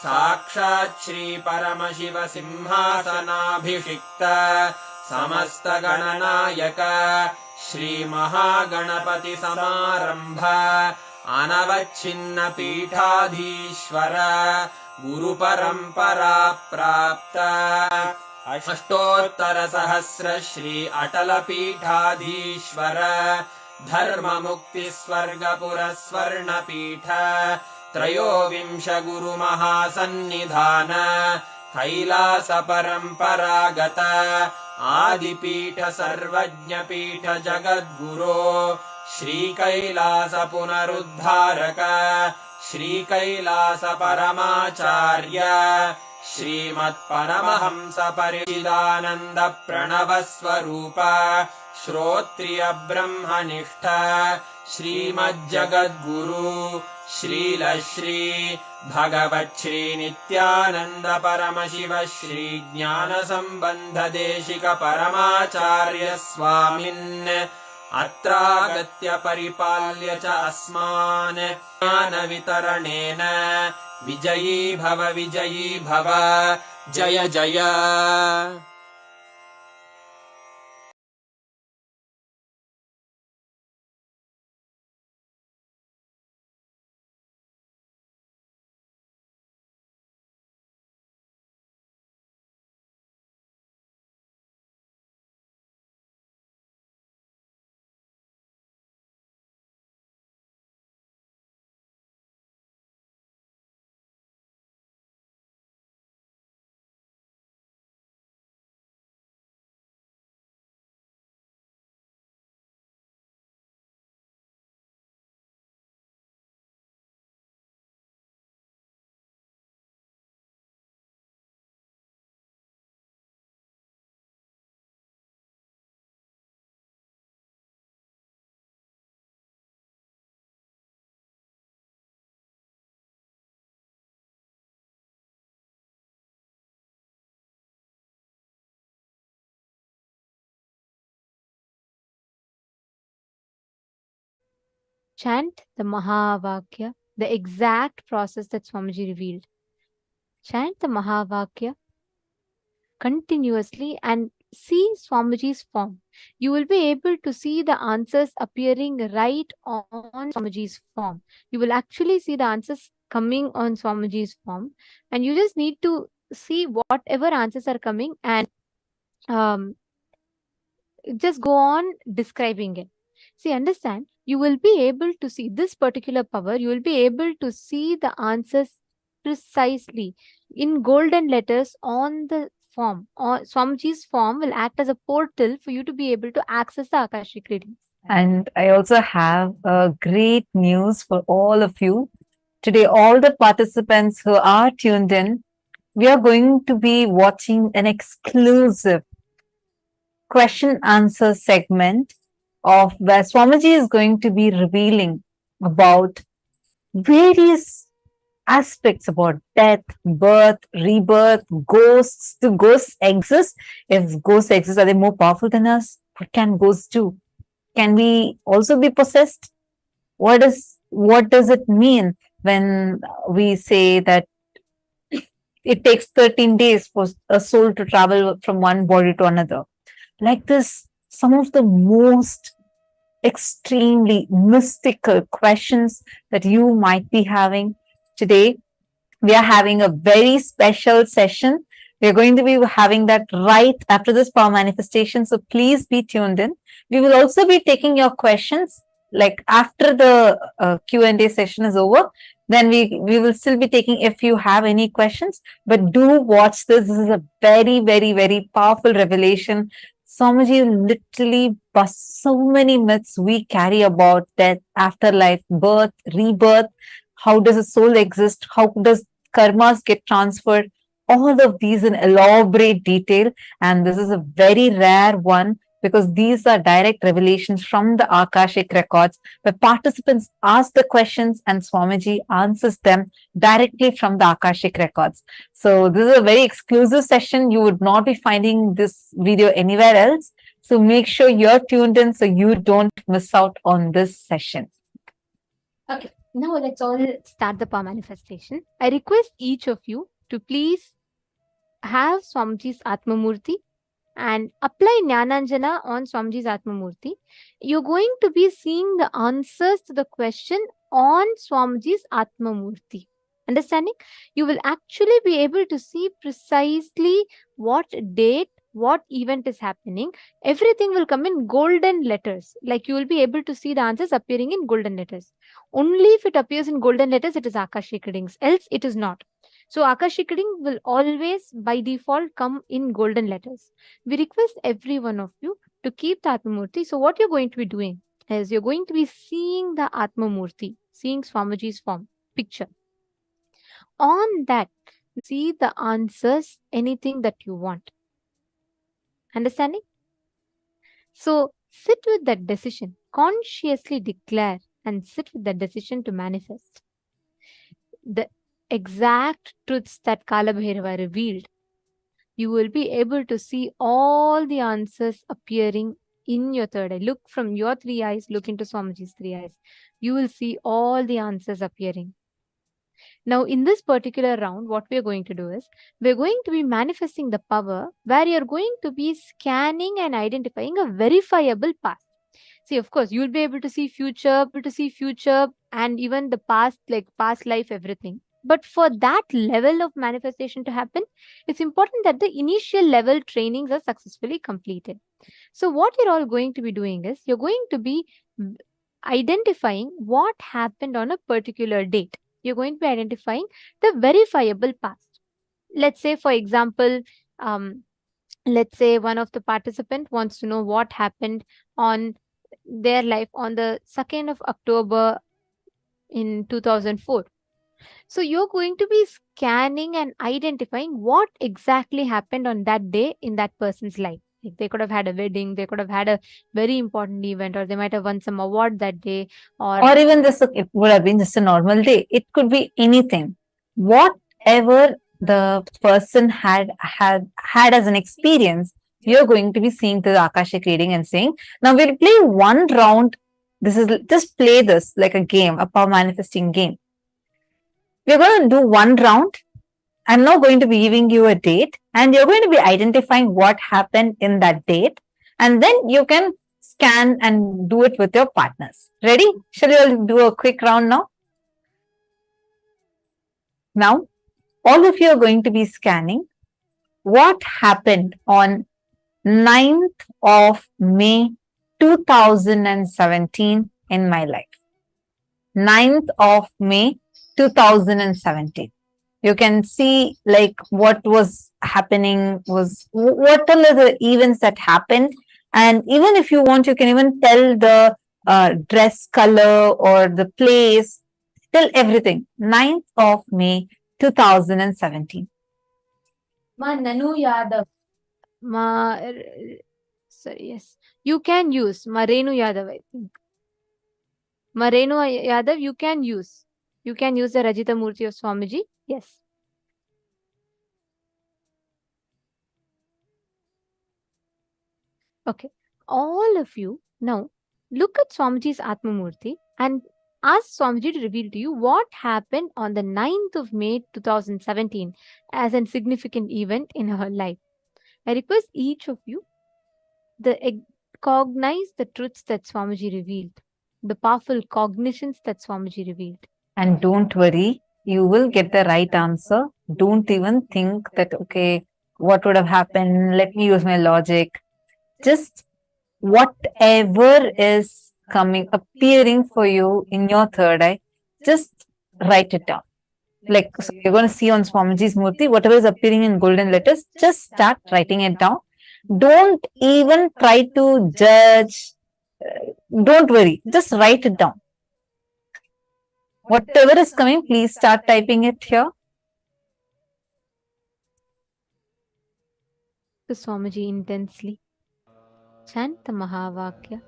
साक्षात् श्री परमशिव सिंहासनाभिषिक्त समस्त गणनायक श्री महागणपति समारंभ अनवच्छिन्न पीठाधीश्वर गुरु परंपरा प्राप्त अष्टोत्तर सहस्र श्री अटल पीठाधीश्वर धर्म मुक्ति स्वर्गपुर स्वर्ण पीठ त्रयोविंश गुरु महासन्निधान कैलास परम्परागत आदिपीठ सर्वज्ञपीठ जगद्गुरो श्री कैलास पुनरुद्धारक श्री कैलास परमाचार्य श्रीमत्परमहंस परिचिदानन्द प्रणव स्वरूप श्रोत्रिय ब्रह्मनिष्ठ श्रीमज्जगद्गुरु श्रील श्री भगवत् श्री नित्यानंद परमशिव श्री ज्ञान संबंध देशिक परमाचार्य स्वामिन् अत्रागत्य परिपाल्य च अस्मान् ज्ञान वितरणेन विजयी भव जय जय। Chant the Mahavakya, the exact process that Swamiji revealed. Chant the Mahavakya continuously and see Swamiji's form. You will be able to see the answers appearing right on Swamiji's form. You will actually see the answers coming on Swamiji's form, and you just need to see whatever answers are coming and just go on describing it. See, understand, you will be able to see this particular power, you will be able to see the answers precisely in golden letters on the form. Or Swamiji's form will act as a portal for you to be able to access the Akashic readings. And I also have a great news for all of you. Today, all the participants who are tuned in, we are going to be watching an exclusive question answer segment of where Swamiji is going to be revealing about various aspects about death, birth, rebirth, ghosts. Do ghosts exist? If ghosts exist, are they more powerful than us? What can ghosts do? Can we also be possessed? What does it mean when we say that it takes 13 days for a soul to travel from one body to another? Like this, some of the most extremely mystical questions that you might be having today. We are having a very special session. We're going to be having that right after this power manifestation. So please be tuned in. We will also be taking your questions like after the Q&A session is over. Then we will still be taking if you have any questions. But do watch this. This is a very, very, very powerful revelation. Swamiji literally busts so many myths we carry about death, afterlife, birth, rebirth. How does a soul exist? How does karmas get transferred? All of these in elaborate detail. And this is a very rare one because these are direct revelations from the Akashic records where participants ask the questions and Swamiji answers them directly from the Akashic records. So this is a very exclusive session. You would not be finding this video anywhere else. So make sure you're tuned in so you don't miss out on this session. Okay, now let's all start the power manifestation. I request each of you to please have Swamiji's Atma Murthy and apply Jnananjana on Swamiji's Atma Murthy. You're going to be seeing the answers to the question on Swamiji's Atma Murthy. Understanding? You will actually be able to see precisely what date, what event is happening. Everything will come in golden letters. Like you will be able to see the answers appearing in golden letters. Only if it appears in golden letters, it is Akashic readings. Else, it is not. So Akashic reading will always by default come in golden letters. We request every one of you to keep the Atma Murthy. So what you're going to be doing is you're going to be seeing the Atma Murthy, seeing Swamiji's form, picture. On that, see the answers, anything that you want. Understanding? So sit with that decision, consciously declare and sit with that decision to manifest. The exact truths that Kalabhairava revealed, you will be able to see all the answers appearing in your third eye. Look from your three eyes, look into Swamiji's three eyes. You will see all the answers appearing. Now, in this particular round, what we are going to do is, we're going to be manifesting the power where you're going to be scanning and identifying a verifiable past. See, of course, you'll be able to see future, and even the past, like past life, everything. But for that level of manifestation to happen, it's important that the initial level trainings are successfully completed. So what you're all going to be doing is, you're going to be identifying what happened on a particular date. You're going to be identifying the verifiable past. Let's say, for example, let's say one of the participant wants to know what happened on their life on the 2nd of October in 2004. So you're going to be scanning and identifying what exactly happened on that day in that person's life. Like they could have had a wedding, they could have had a very important event, or they might have won some award that day, or even this, it would have been just a normal day. It could be anything. Whatever the person had as an experience, you're going to be seeing through the Akashic reading and saying, now we'll play one round. This is just play this like a game, a power manifesting game. We're going to do one round. I'm now going to be giving you a date and you're going to be identifying what happened in that date. And then you can scan and do it with your partners. Ready? Shall we all do a quick round now? Now, all of you are going to be scanning what happened on 9th of May 2017 in my life. 9th of May 2017. You can see like what was happening was, what are the events that happened. And even if you want, you can even tell the dress color or the place, tell everything. 9th of May 2017. Ma Nanu Yadav. Sorry, yes. You can use Ma Renu Yadav, I think. Ma Renu Yadav, you can use. You can use the Rajita Murthy of Swamiji. Yes. Okay. all of you now look at Swamiji's Atmamurti and ask Swamiji to reveal to you what happened on the 9th of May 2017 as a significant event in her life. I request each of you to cognize the truths that Swamiji revealed, the powerful cognitions that Swamiji revealed. And don't worry, you will get the right answer. Don't even think that, okay, what would have happened? Let me use my logic. Just whatever is coming, appearing for you in your third eye, just write it down. Like, so you're going to see on Swamiji's Murthy, whatever is appearing in golden letters, just start writing it down. Don't even try to judge. Don't worry, just write it down. Whatever is coming, please start typing it here. To Swamiji intensely. Chant the Mahavakya.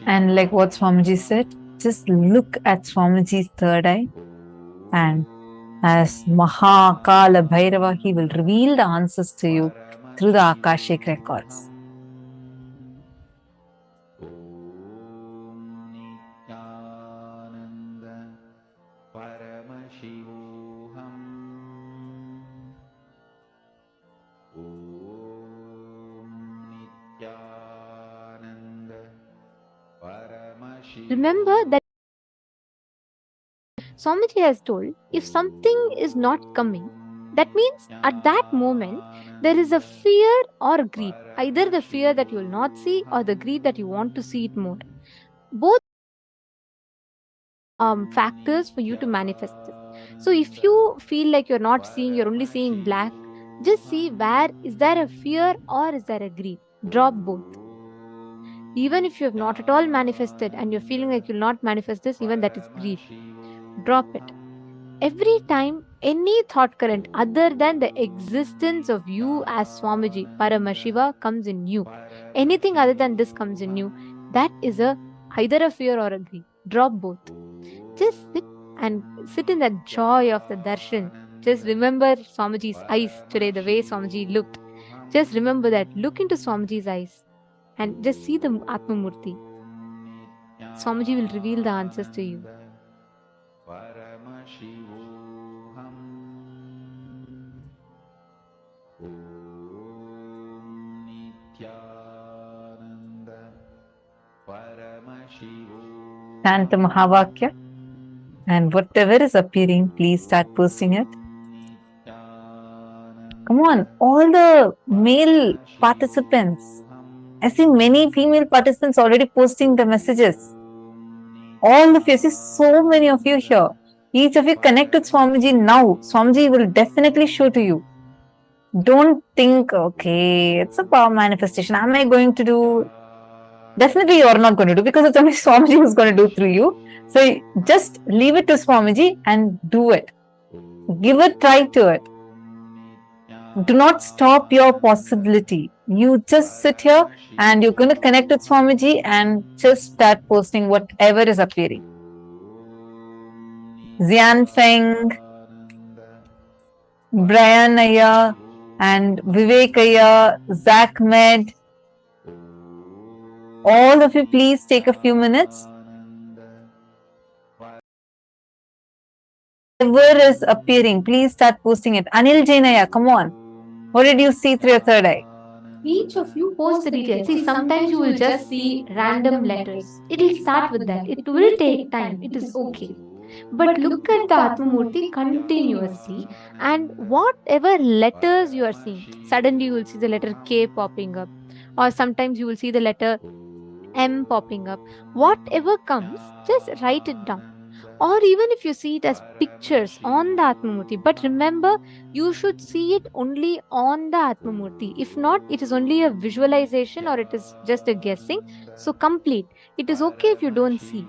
And like what Swamiji said, just look at Swamiji's third eye, and as Kalabhairava, he will reveal the answers to you through the Akashic records. Remember that Swamiji has told, if something is not coming, that means at that moment there is a fear or greed. Either the fear that you will not see or the greed that you want to see it more. Both factors for you to manifest it. So if you feel like you're not seeing, you're only seeing black, just see where is there a fear or is there a greed. Drop both. Even if you have not at all manifested and you're feeling like you'll not manifest this, even that is greed. Drop it. Every time any thought current other than the existence of you as Swamiji, Paramashiva, comes in you, anything other than this comes in you, that is either a fear or a greed. Drop both. Just sit in that joy of the darshan. Just remember Swamiji's eyes today, the way Swamiji looked. Just remember that. Look into Swamiji's eyes and just see the Atmamurti. Swamiji will reveal the answers to you. Chant the Mahavakya, and whatever is appearing, please start posting it. Come on, all the male participants. I see many female participants already posting the messages. All of you, I see so many of you here. Each of you connect with Swamiji now. Swamiji will definitely show to you. Don't think, okay, it's a power manifestation. Am I going to do? Definitely you are not going to do, because it's only Swamiji who's going to do through you. So just leave it to Swamiji and do it. Give a try to it. Do not stop your possibility. You just sit here and you're going to connect with Swamiji and just start posting whatever is appearing. Xian Feng, Brian Aya, and Vivek Aya, Zach Med. All of you, please take a few minutes. Whatever is appearing, please start posting it. Anil Jainaya, come on. What did you see through your third eye? Each of you post the details. See, sometimes you will just see random letters. It will start with that. It will take time. It is okay. But look at the Atmamurti continuously, and whatever letters you are seeing, suddenly you will see the letter K popping up, or sometimes you will see the letter M popping up. Whatever comes, just write it down. Or even if you see it as pictures on the Atmamurti, but remember, you should see it only on the Atmamurti. If not, it is only a visualization or it is just a guessing. So complete. It is okay if you don't see.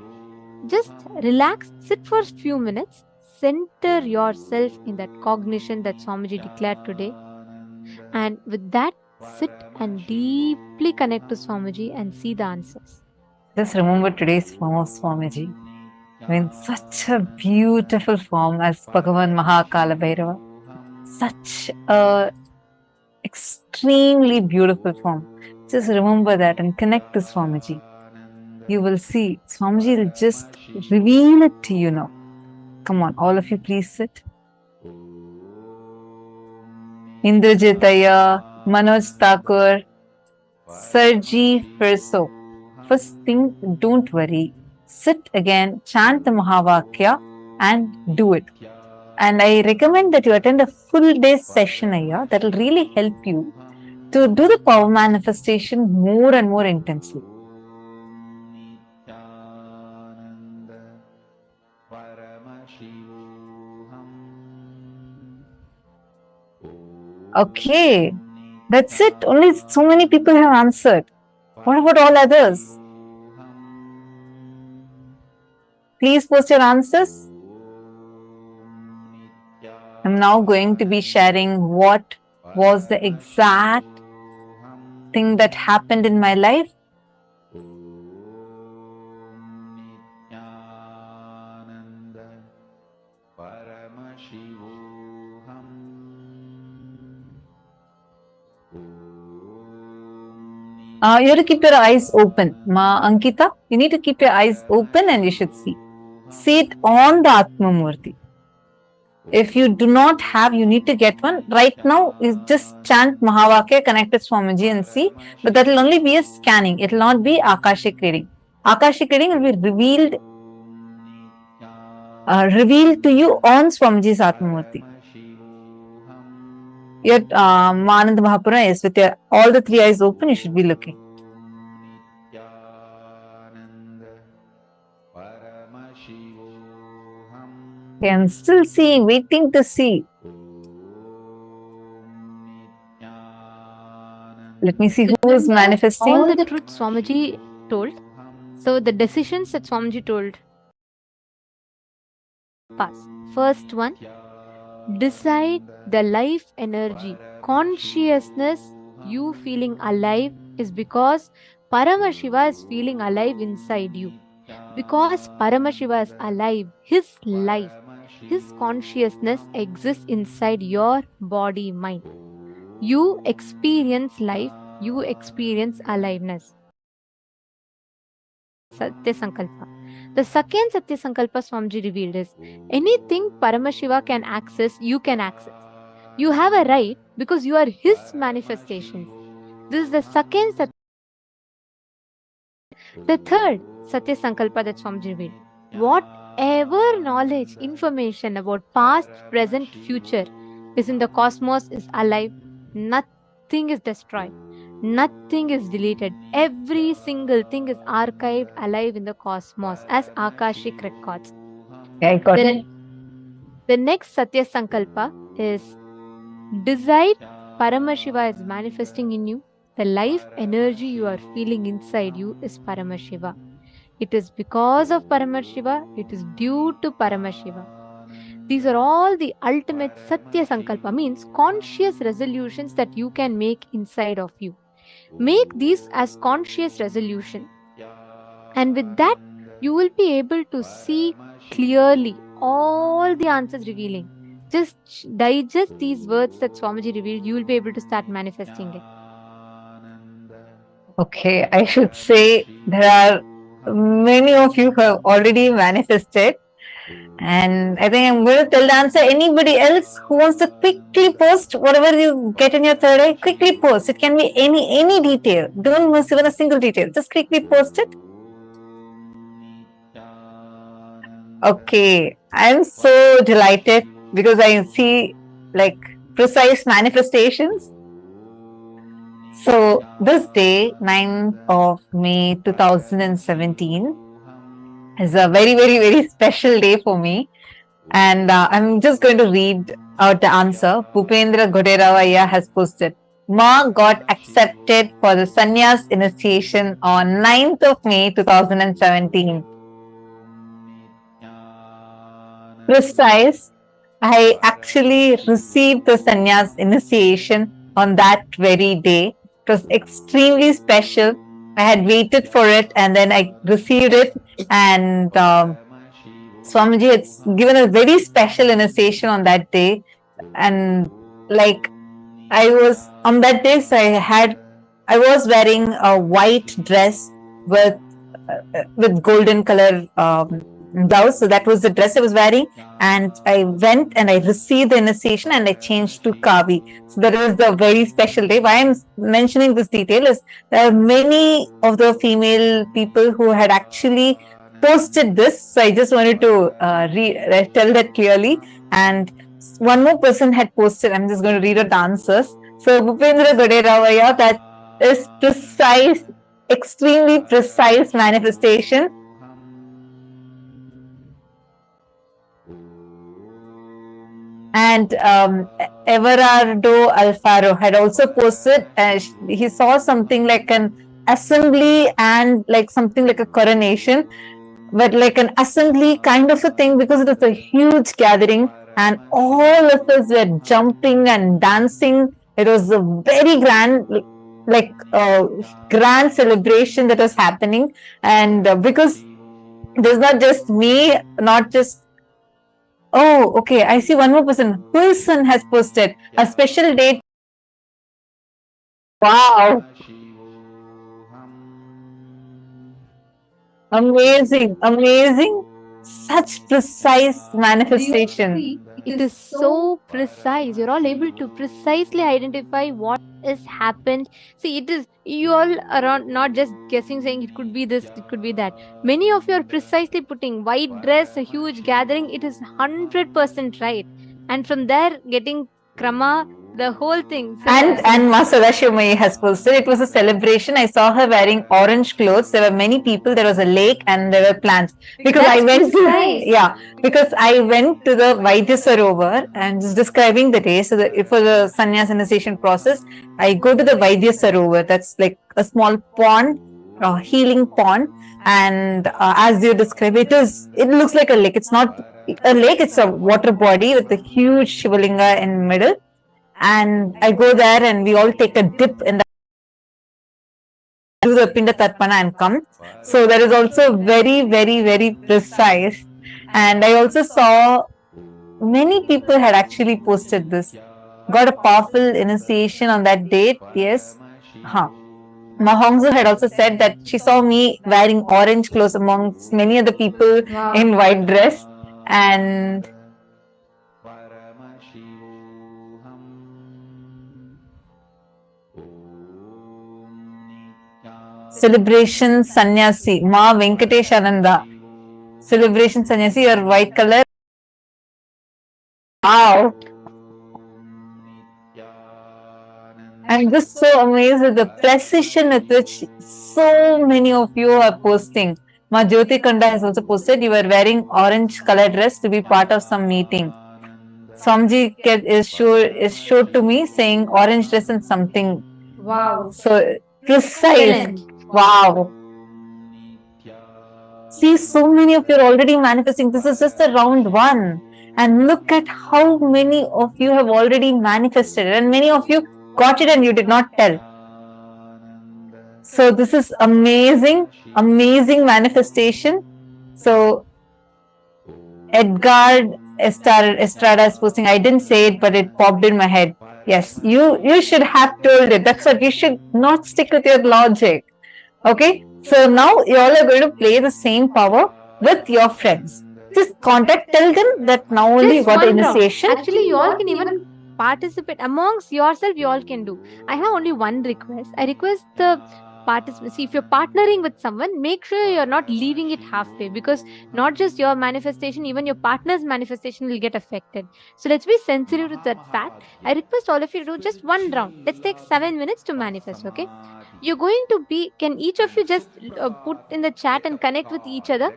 Just relax, sit for a few minutes, center yourself in that cognition that Swamiji declared today. And with that, sit and deeply connect to Swamiji and see the answers. Just remember today's form of Swamiji. In such a beautiful form as Bhagavan Kalabhairava. Such a extremely beautiful form. Just remember that and connect to Swamiji. You will see, Swamiji will just reveal it to you now. Come on, all of you please sit. Indrajitaya, Manoj Thakur, Sarji Firso. First thing, don't worry. Sit again, chant the Mahavakya and do it. And I recommend that you attend a full day session here. That will really help you to do the power manifestation more and more intensely. Okay, that's it. Only so many people have answered. What about all others? Please post your answers. I'm now going to be sharing what was the exact thing that happened in my life. You have to keep your eyes open. Ma Ankita, you need to keep your eyes open and you should see. See it on the Atma Murthy. If you do not have, you need to get one. Right now, you just chant Mahavakya, connect with Swamiji and see. But that will only be a scanning. It will not be Akashic reading. Akashic reading will be revealed to you on Swamiji's Atma Murthy. Yet, Manand Mahapura is with all the three eyes open, you should be looking. Okay, I'm still seeing, waiting to see. Let me see who is manifesting. All the truth Swamiji told. So the decisions that Swamiji told. Pass. First one, decide the life energy. Consciousness, you feeling alive, is because Paramashiva is feeling alive inside you. Because Paramashiva is alive, his life, his consciousness exists inside your body, mind. You experience life, you experience aliveness. Satya Sankalpa. The second Satya Sankalpa Swamiji revealed is, anything Paramashiva can access, you can access. You have a right because you are his manifestation. This is the second Satya. The third Satya Sankalpa that Swamiji revealed. Whatever knowledge, information about past, present, future is in the cosmos is alive. Nothing is destroyed. Nothing is deleted. Every single thing is archived alive in the cosmos as Akashic records. Yeah, I got it. The next Satya Sankalpa is, decide Paramashiva is manifesting in you. The life energy you are feeling inside you is Paramashiva. It is because of Paramashiva. It is due to Paramashiva. These are all the ultimate Satya Sankalpa, means conscious resolutions that you can make inside of you. Make these as conscious resolution. And with that, you will be able to see clearly all the answers revealing. Just digest these words that Swamiji revealed, you will be able to start manifesting it. Okay, I should say there are many of you who have already manifested. And I think I'm going to tell the answer. Anybody else who wants to quickly post whatever you get in your third eye, quickly post. It can be any detail. Don't miss even a single detail. Just quickly post it. Okay, I'm so delighted because I see like precise manifestations. So this day, 9th of May 2017, is a very special day for me. And I'm just going to read out the answer. Bhupendra Goderavaya has posted. Ma got accepted for the sannyas initiation on 9th of May 2017. Precise. I actually received the sannyas initiation on that very day. It was extremely special. I had waited for it and then I received it, and Swamiji had given a very special initiation on that day. And like I was on that day, so I had I was wearing a white dress with golden color blouse. So that was the dress I was wearing. And I went and I received the initiation and I changed to Kavi. So that was the very special day. Why I'm mentioning this detail is there are many of the female people who had actually posted this. So I just wanted to tell that clearly. And one more person had posted, I'm just going to read out the answers. So Bhupendra Goderavaya, that is precise, extremely precise manifestation. And Everardo Alfaro had also posted, he saw something like an assembly and like something like a coronation, but like an assembly kind of a thing, because it was a huge gathering and all of us were jumping and dancing. It was a very grand, like grand celebration that was happening. And because there's not just me, not just, oh, okay, I see one more person. Wilson has posted a special date. Wow. Amazing, amazing. Such precise manifestation. It is so precise. You're all able to precisely identify what has happened. See, it is, you all are not just guessing, saying it could be this, it could be that. Many of you are precisely putting white dress, a huge gathering. It is 100% right. And from there, getting krama, the whole thing. And Ma Sadashivamai has posted, it was a celebration. I saw her wearing orange clothes. There were many people. There was a lake and there were plants. Because I went to the Vaidya Sarovar and just describing the day. So for the sannyas initiation process, I go to the Vaidya Sarovar. That's like a small pond, a healing pond. And as you describe, it looks like a lake. It's not a lake. It's a water body with a huge Shivalinga in the middle. And I go there and we all take a dip in the do the Pinda Tarpana and come. So that is also very, very, very precise. And I also saw many people had actually posted this. Got a powerful initiation on that date. Yes. Mahongzu had also said that she saw me wearing orange clothes amongst many other people in white dress. And celebration sannyasi, Ma Venkatesh Ananda. Celebration sannyasi, your white color. Wow. I'm just so amazed at the precision with which so many of you are posting. Ma Jyoti Kanda has also posted, you were wearing orange color dress to be part of some meeting. Swamji is showed to me saying orange dress and something. Wow. So precise. Wow. See, so many of you are already manifesting. This is just a round one. And look at how many of you have already manifested. And many of you got it and you did not tell. So this is amazing, amazing manifestation. So Edgar Estrada is posting, I didn't say it, but it popped in my head. Yes, you should have told it. That's what you should not stick with your logic. Okay, so now you all are going to play the same power with your friends. Just contact, tell them that now only you got the initiation. Actually, you all can even participate amongst yourself. You all can do. I have only one request. I request the participants. See, if you're partnering with someone, make sure you're not leaving it halfway, because not just your manifestation, even your partner's manifestation will get affected. So let's be sensitive to that fact. I request all of you to do just one round. Let's take 7 minutes to manifest. Okay, you're going to be, can each of you just put in the chat and connect with each other?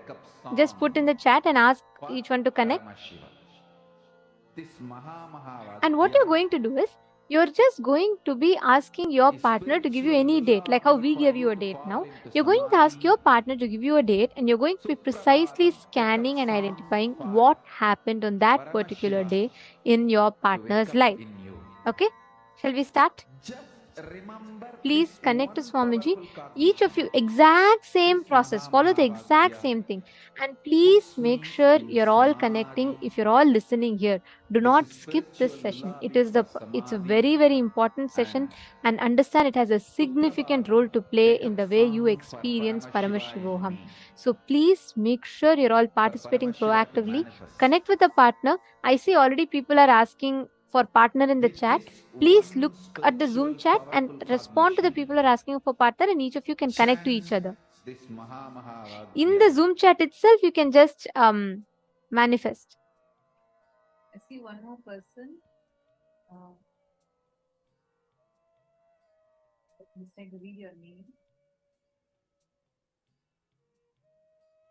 Just put in the chat and ask each one to connect. And what you're going to do is, you're just going to be asking your partner to give you any date, like how we give you a date now. You're going to ask your partner to give you a date, and you're going to be precisely scanning and identifying what happened on that particular day in your partner's life. Okay, shall we start? remember Please this connect to one Swamiji. powerful Each of cognition. you, exact same This process. Follow the exact Mahamahavagyam same thing. And please puts make me sure in you're all connecting. samadhi. If you're all listening here, do This not is skip this spiritual session. lullaby for It's a samadhi very, very important session, and and understand it has a significant Suprabhatam. role to play Wake in up the way you song for experience Paramashiva in Paramashivoham. me. So please make sure you're all For participating Paramashiva to proactively. manifest. Connect with a partner. I see already people are asking for partner in the With chat. this Please one look at the spiritual Zoom chat and powerful respond to the cognition, people who are asking for partner, and each of you can connect to each chant other. this In Mahamahavagyam. the Zoom chat itself, you can just manifest. I see one more person. Let me try to read your name.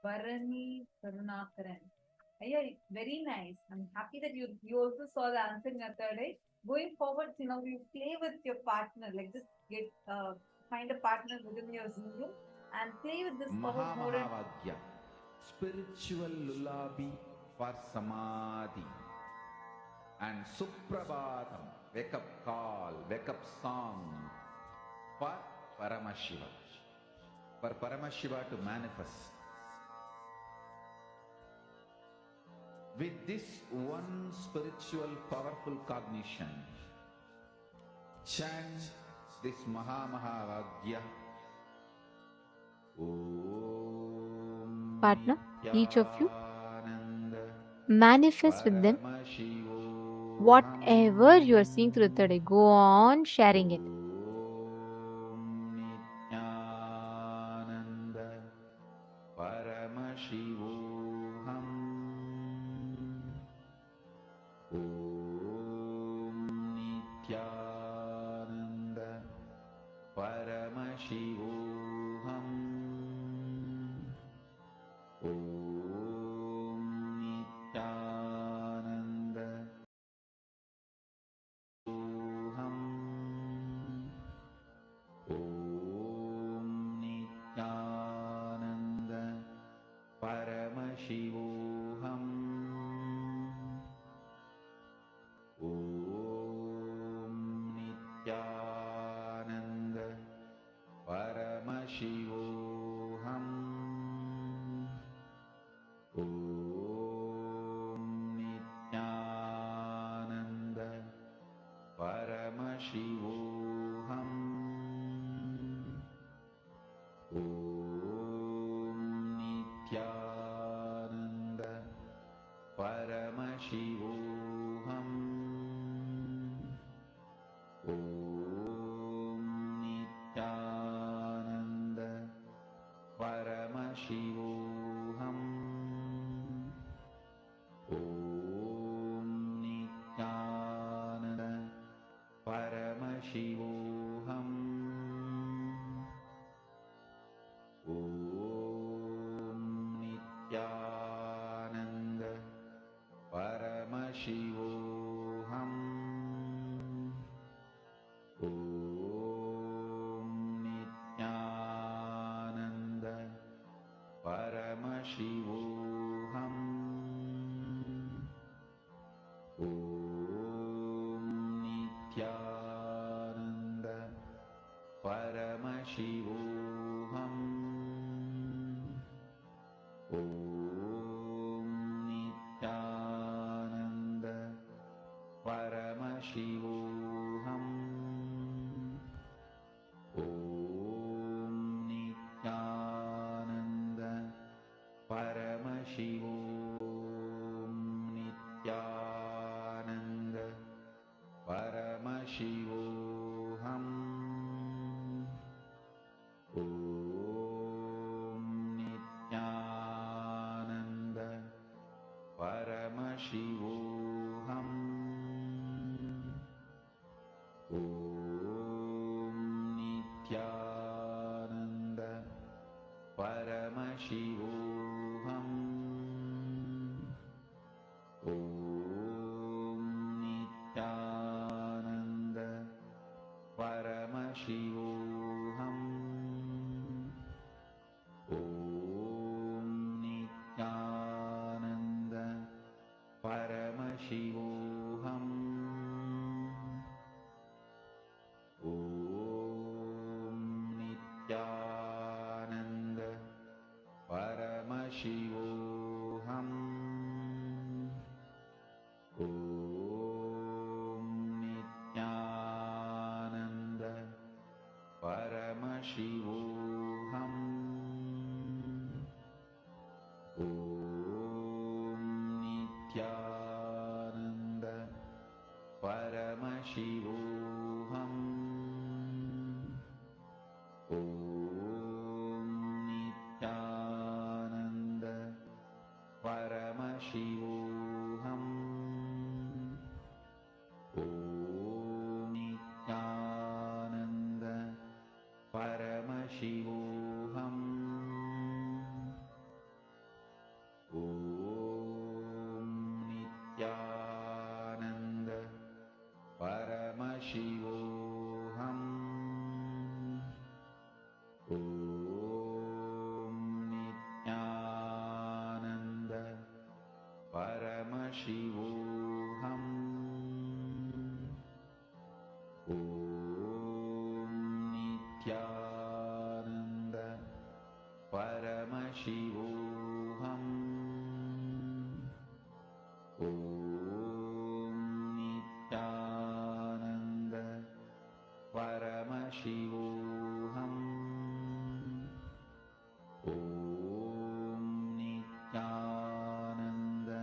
Varani Karunakaran. Yeah, very nice. I'm happy that you also saw the answer in your third eye. Going forward, you play with your partner, like just get find a partner within your Zoom room and play with this power more and Mahamahavagyam, spiritual lullaby for samadhi. And Suprabhatam, wake up call, wake up song for Paramashiva. For Paramashiva to manifest. With this one spiritual powerful cognition, chant this Mahamahavagyam. Om Partner, each of you Nityananda manifest with them Paramashivoham. whatever you are seeing through the third eye. Go on sharing it. Om Nityananda Paramashivoham. Om Nityananda Paramashivoham. Om Nityananda Oham. Om Nityananda Paramashivoham. Om Nityananda Paramashivoham. Om Nityananda Paramashivoham. Om Nityananda Paramashivoham. Om Nityananda Paramashivoham. Om Nityananda Paramashivoham. Om Nityananda Paramashivoham. Om Nityananda Paramashivoham. Om Nityananda Paramashivoham. Om Nityananda Paramashivoham. Om Nityananda Paramashivoham. Nityananda Paramashivoham. Om Nityananda Paramashivoham. Om Nityananda Paramashivoham. Om Nityananda Paramashivoham. Om Nityananda Paramashivoham. Om Shivoham. Om Nityananda Paramashivoham. Om Nityananda Paramashivoham. Om Nityananda Paramashivoham. Om Nityananda Paramashivoham. Om Nityananda Paramashivoham. Om Nityananda Paramashivoham. Om Nityananda Paramashivoham. Om Nityananda Paramashivoham. Om Nityananda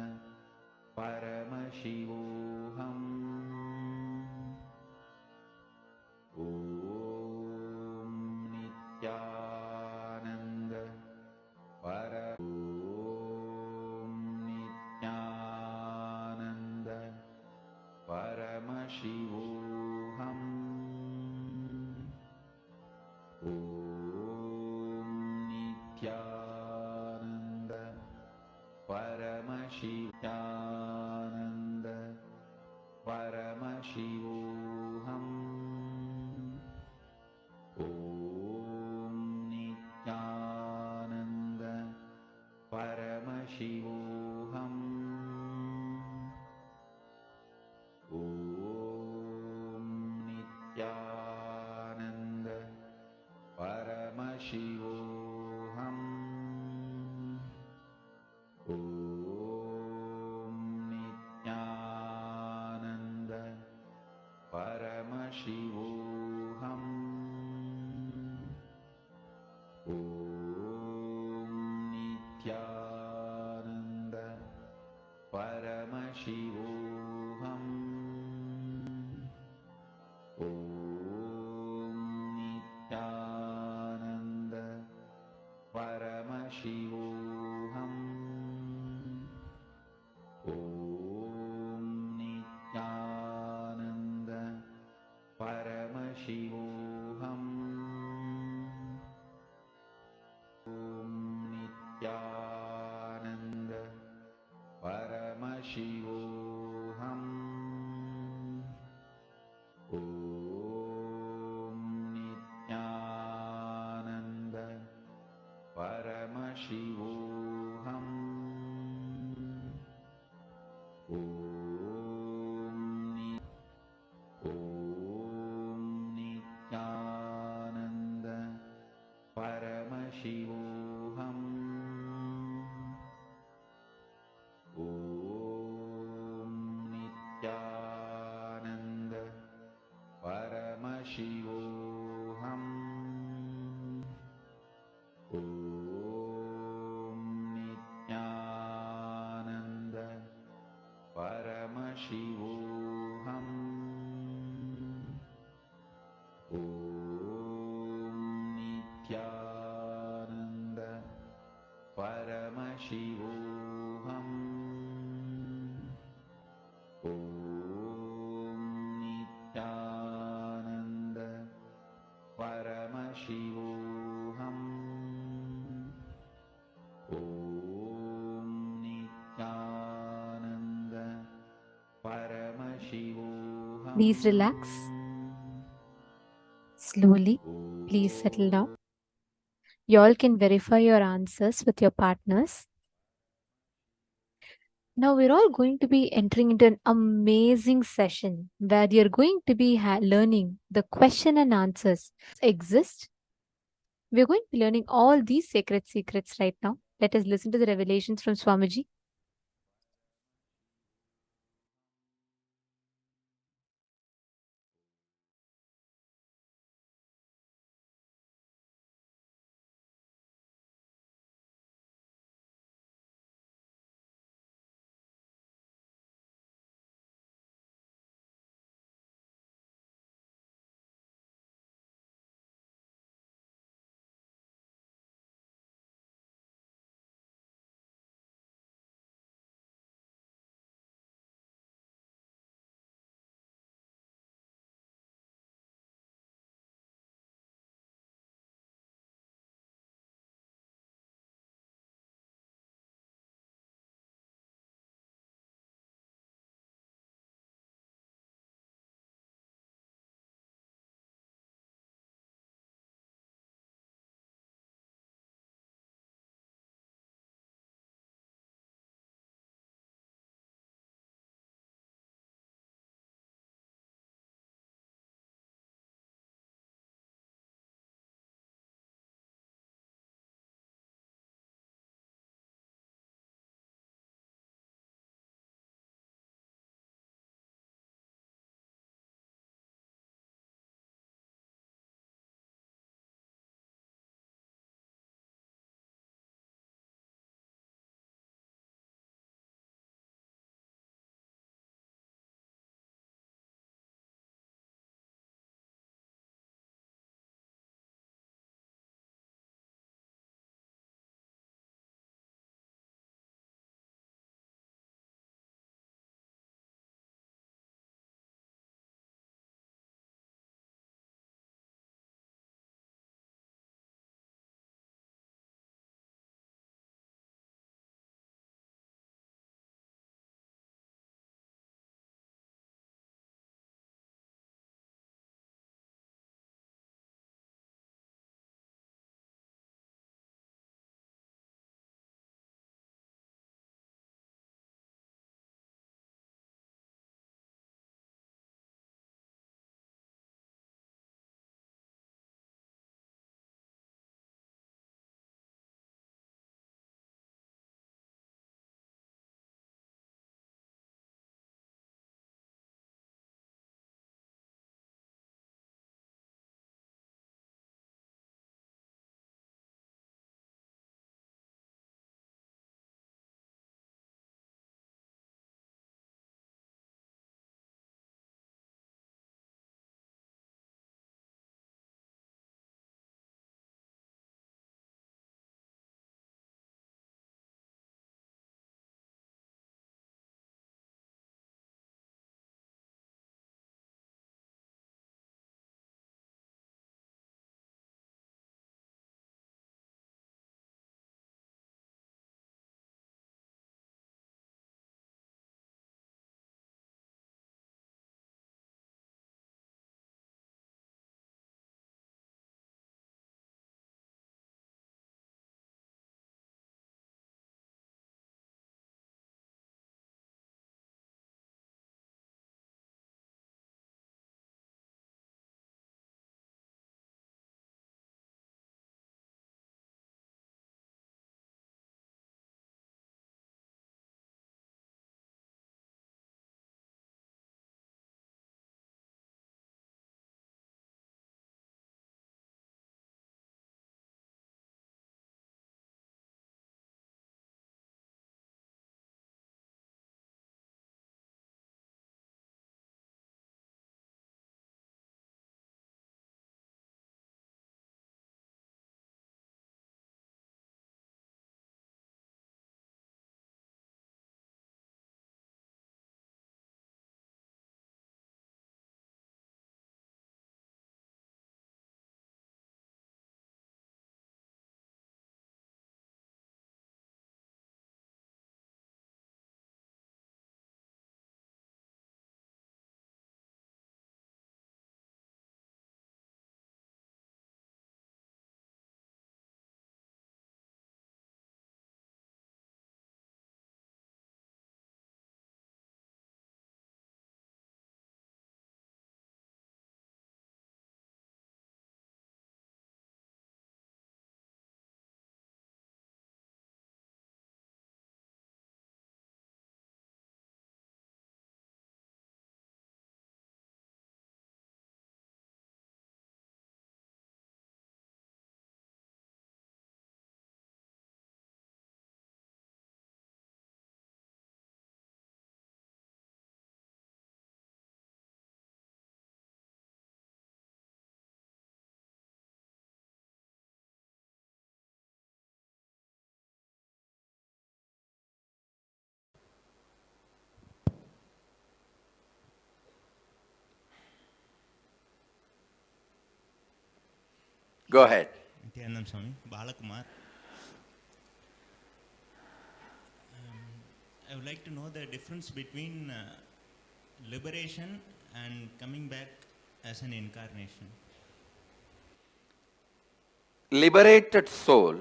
Paramashivoham. Om Nityananda Om Nityananda Paramashivoham. Om Nityananda Paramashivananda Paramashivoham. Om Nityananda Paramashivoham. Om Nityananda Paramashivoham. Om Nityananda Paramashivoham. Om Nityananda Paramashivoham. Om Nityananda Paramashivoham. Om Nityananda Paramashivoham. Om Nityananda Paramashivoham. Om Nityananda Paramashivoham. Om Nityananda Paramashivoham. Om Nityananda Paramashivoham. Om Nityananda Paramashivoham. Om Nityananda Paramashivoham. Om Nityananda Paramashivoham. Om Nityananda Paramashivoham. Please relax. Slowly, please settle down. You all can verify your answers with your partners. Now we're all going to be entering into an amazing session where you're going to be learning the question and answers exist. We're going to be learning all these sacred secrets right now. Let us listen to the revelations from Swamiji. Go ahead. Nityanand Swami, Balakumar. I would like to know the difference between liberation and coming back as an incarnation. Liberated soul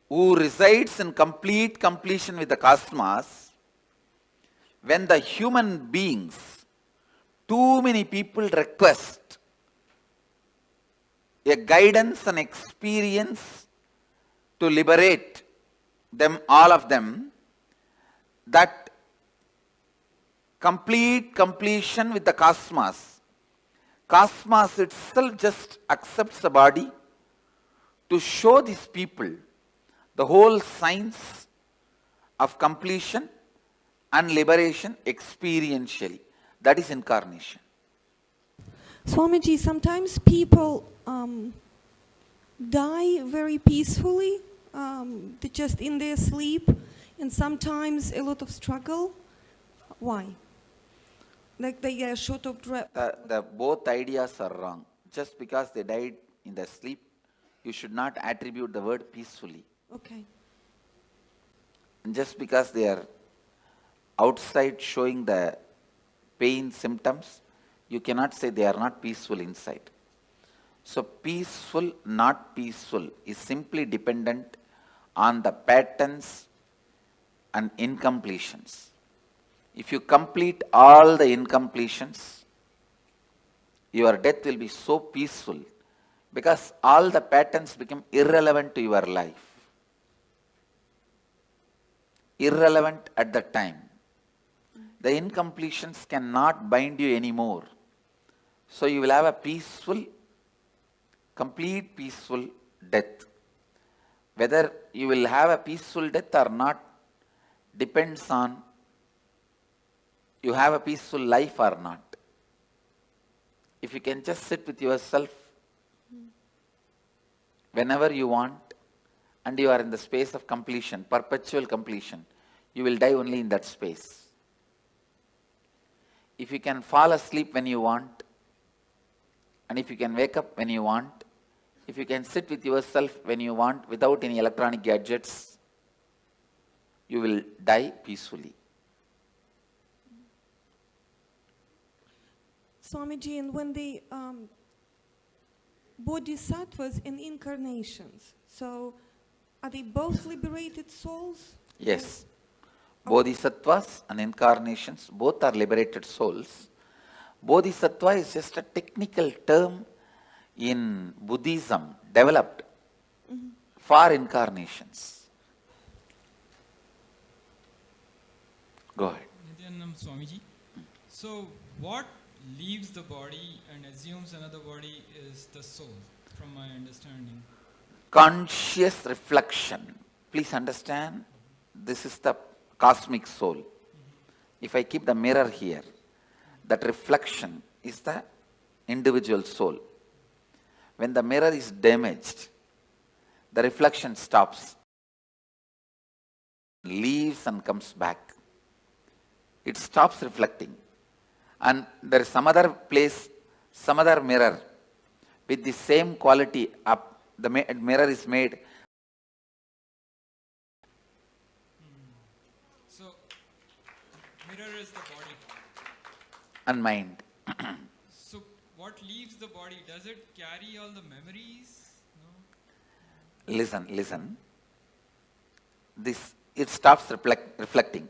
who resides in complete completion with the cosmos, when the human beings, too many people request a guidance and experience to liberate them, all of them, that complete completion with the cosmos, cosmos itself just accepts the body to show these people the whole science of completion and liberation experientially. That is incarnation. Swamiji, sometimes people die very peacefully, just in their sleep, and sometimes a lot of struggle. Why? Like they are short of breath. The both ideas are wrong. Just because they died in their sleep, you should not attribute the word peacefully. Okay. And just because they are outside showing the pain symptoms, you cannot say they are not peaceful inside. So peaceful, not peaceful is simply dependent on the patterns and incompletions. If you complete all the incompletions, your death will be so peaceful because all the patterns become irrelevant to your life. Irrelevant at the time. The incompletions cannot bind you anymore. So you will have a peaceful, complete peaceful death. Whether you will have a peaceful death or not depends on you have a peaceful life or not. If you can just sit with yourself whenever you want and you are in the space of completion, perpetual completion, you will die only in that space. If you can fall asleep when you want, and if you can wake up when you want, if you can sit with yourself when you want without any electronic gadgets, you will die peacefully. Swamiji, and when the bodhisattvas and incarnations, so are they both liberated souls? Yes. Bodhisattvas and incarnations, both are liberated souls. Bodhisattva is just a technical term in Buddhism developed for incarnations. Go ahead. Nityanand Swamiji. So what leaves the body and assumes another body is the soul, from my understanding. Conscious reflection. Please understand, this is the cosmic soul. If I keep the mirror here, that reflection is the individual soul. When the mirror is damaged, the reflection stops, leaves and comes back. It stops reflecting. And there is some other place, some other mirror with the same quality up. The mirror is made. So, mirror is the body. And mind. So, what leaves the body? Does it carry all the memories? No? Listen. It stops reflecting.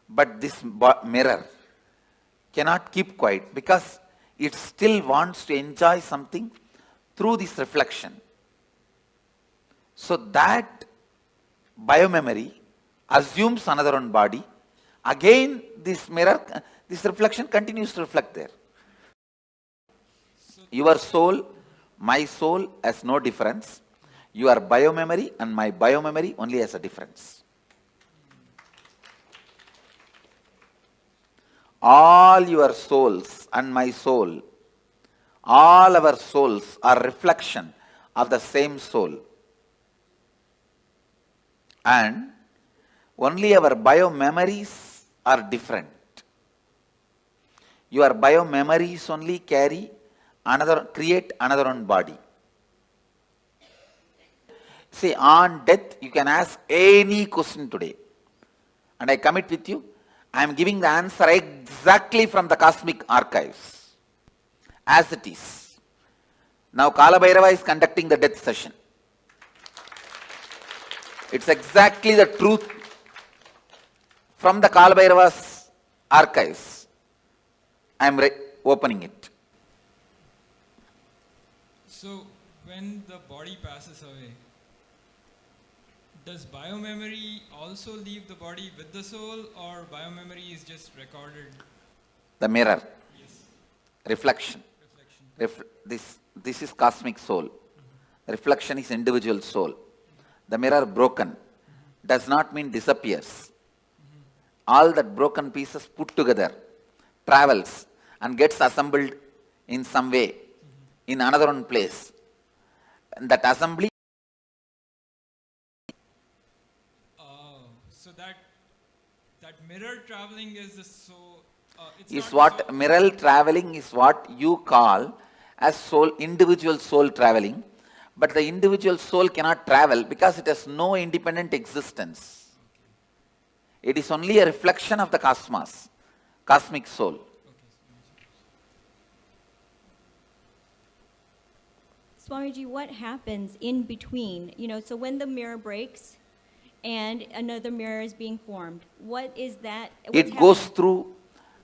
But this mirror cannot keep quiet because it still wants to enjoy something through this reflection. So that biomemory assumes another one body. Again, this mirror, this reflection continues to reflect there. Your soul, my soul has no difference. Your biomemory and my biomemory only has a difference. All your souls and my soul, all our souls are reflection of the same soul. And only our biomemories are different. Your biomemories only carry create another one body. See, on death, you can ask any question today. And I commit with you, I am giving the answer exactly from the cosmic archives, as it is. Now Kalabhairava is conducting the death session. It's exactly the truth from the Kalabhairava's archives. I am opening it. So, when the body passes away, does biomemory also leave the body with the soul, or biomemory is just recorded? The mirror. Yes. Reflection. This is cosmic soul. Reflection is individual soul. The mirror broken does not mean disappears. All that broken pieces put together travels and gets assembled in some way in another one place. And that assembly so that mirror traveling is the soul. Mirror traveling is what you call as soul, individual soul traveling. But the individual soul cannot travel because it has no independent existence. It is only a reflection of the cosmos, cosmic soul. Swamiji, what happens in between? So when the mirror breaks and another mirror is being formed, what is that? It goes through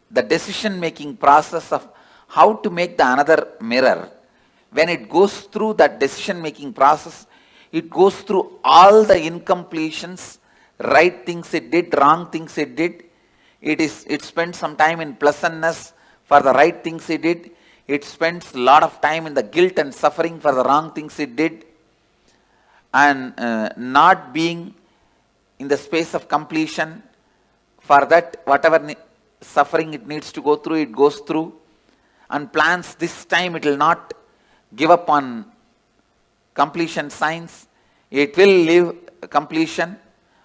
the decision-making process of how to make the another mirror. When it goes through that decision-making process, it goes through all the incompletions, right things it did, wrong things it did. It spends some time in pleasantness for the right things it did. It spends a lot of time in the guilt and suffering for the wrong things it did. And not being in the space of completion, for that whatever suffering it needs to go through, it goes through. And plans this time it will not give up on completion signs. It will live completion,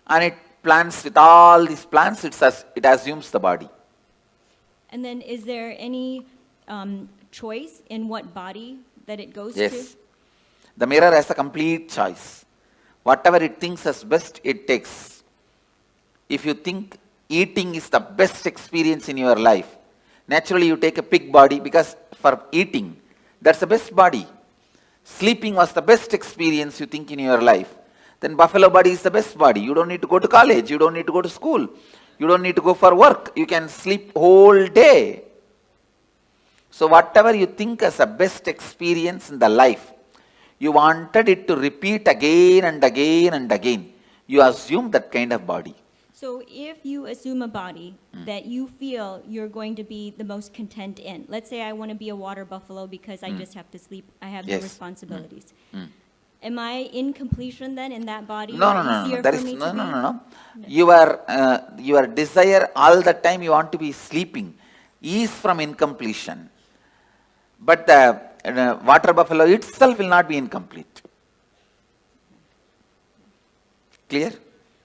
and it plans with all these plans, it assumes the body. And then is there any choice in what body that it goes to? Yes. The mirror has a complete choice. Whatever it thinks as best, it takes. If you think eating is the best experience in your life, naturally you take a pig body because for eating, that's the best body. Sleeping was the best experience you think in your life. Then buffalo body is the best body. You don't need to go to college. You don't need to go to school. You don't need to go for work. You can sleep whole day. So whatever you think as a best experience in the life, you wanted it to repeat again and again and again. You assume that kind of body. So if you assume a body that you feel you're going to be the most content in, let's say I want to be a water buffalo because I just have to sleep, I have no responsibilities. Am I in completion then in that body? No. Your desire all the time you want to be sleeping is from incompletion. But the water buffalo itself will not be incomplete. Clear?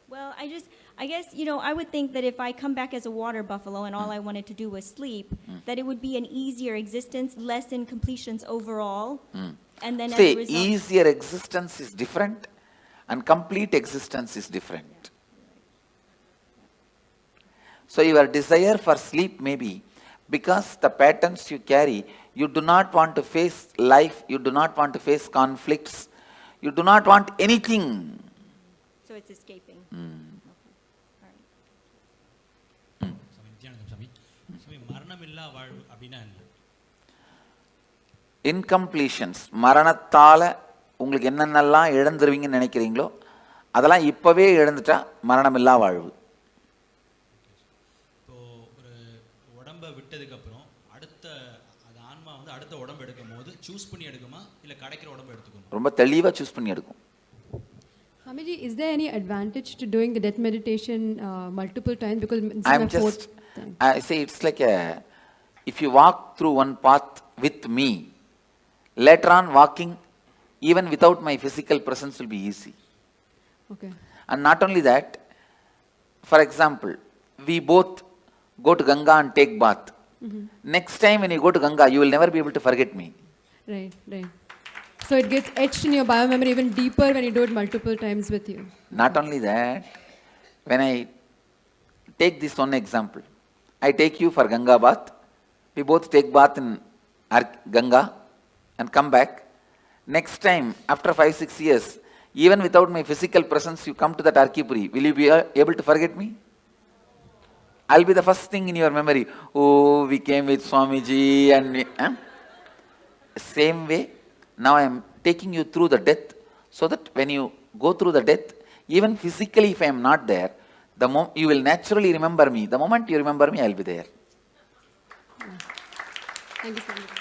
Well, I guess, I would think that if I come back as a water buffalo and all I wanted to do was sleep, that it would be an easier existence, less incompletions overall. And then as a result, easier existence is different and complete existence is different. So your desire for sleep may be because the patterns you carry, you do not want to face life, you do not want to face conflicts, you do not want anything. So it's escaping. Incompletions, மரணத்தால உங்களுக்கு என்னென்னலாம் இழந்துருவீங்கன்னு நினைக்கிறீங்களோ அதெல்லாம் இப்பவே இழந்துட்டா மரணமில்லா வாழ்வு. இப்போ ஒரு உடம்பை விட்டதுக்கு அப்புறம் அடுத்த அது ஆன்மா வந்து அடுத்த உடம்பு எடுக்கும்போது சூஸ் பண்ணி எடுக்குமா இல்ல கிடைக்கிற உடம்பை எடுத்துக்குமா? ரொம்ப தெளிவா சூஸ் பண்ணி எடுக்கும். Swamiji, is there any advantage to doing the death meditation multiple times? Because I say it's like if you walk through one path with me, later on walking even without my physical presence will be easy. Okay. And not only that, for example, we both go to Ganga and take bath. Next time when you go to Ganga, you will never be able to forget me. Right, right. So it gets etched in your biomemory even deeper when you do it multiple times with you. Not only that, when I take this one example, I take you for Ganga bath, we both take bath in Ganga and come back. Next time, after 5-6 years, even without my physical presence, you come to that Arkipuri, will you be able to forget me? I'll be the first thing in your memory. Oh, we came with Swamiji and we, Same way, now I am taking you through the death, so that when you go through the death, even physically if I am not there, you will naturally remember me. The moment you remember me, I will be there. Thank you so much.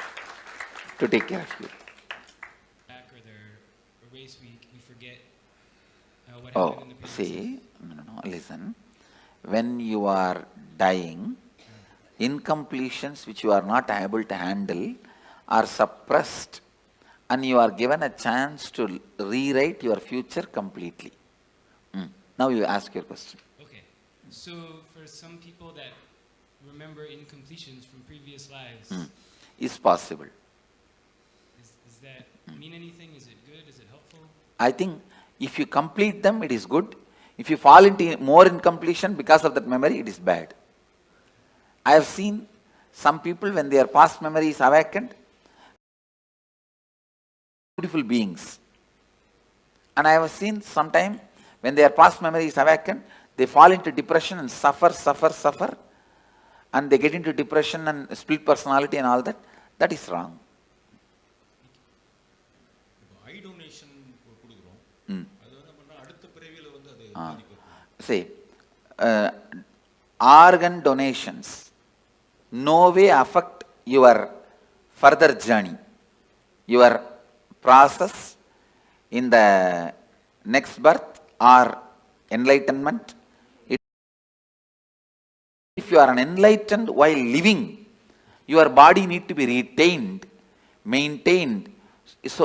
To take care of you. Back or the race week, we forget what Oh, happened in the previous see, no, listen. When you are dying, incompletions which you are not able to handle are suppressed, and you are given a chance to rewrite your future completely. Now you ask your question. Okay. So for some people that remember incompletions from previous lives, Is possible. Does that mean anything? Is it good? Is it helpful? I think if you complete them, it is good. If you fall into more incompletion because of that memory, it is bad. I have seen some people, when their past memory is awakened, beautiful beings. And I have seen sometime when their past memory is awakened, they fall into depression and suffer, and they get into depression and split personality and all that. That is wrong. eye donation கொடுக்குறோம் அது என்ன பண்றோம் அடுத்த பிறவியில வந்து அது பாதிக்கும். See, organ donations no way affect your further journey, your process in the next birth or enlightenment. If you are an enlightened while living, your body need to be retained, maintained, so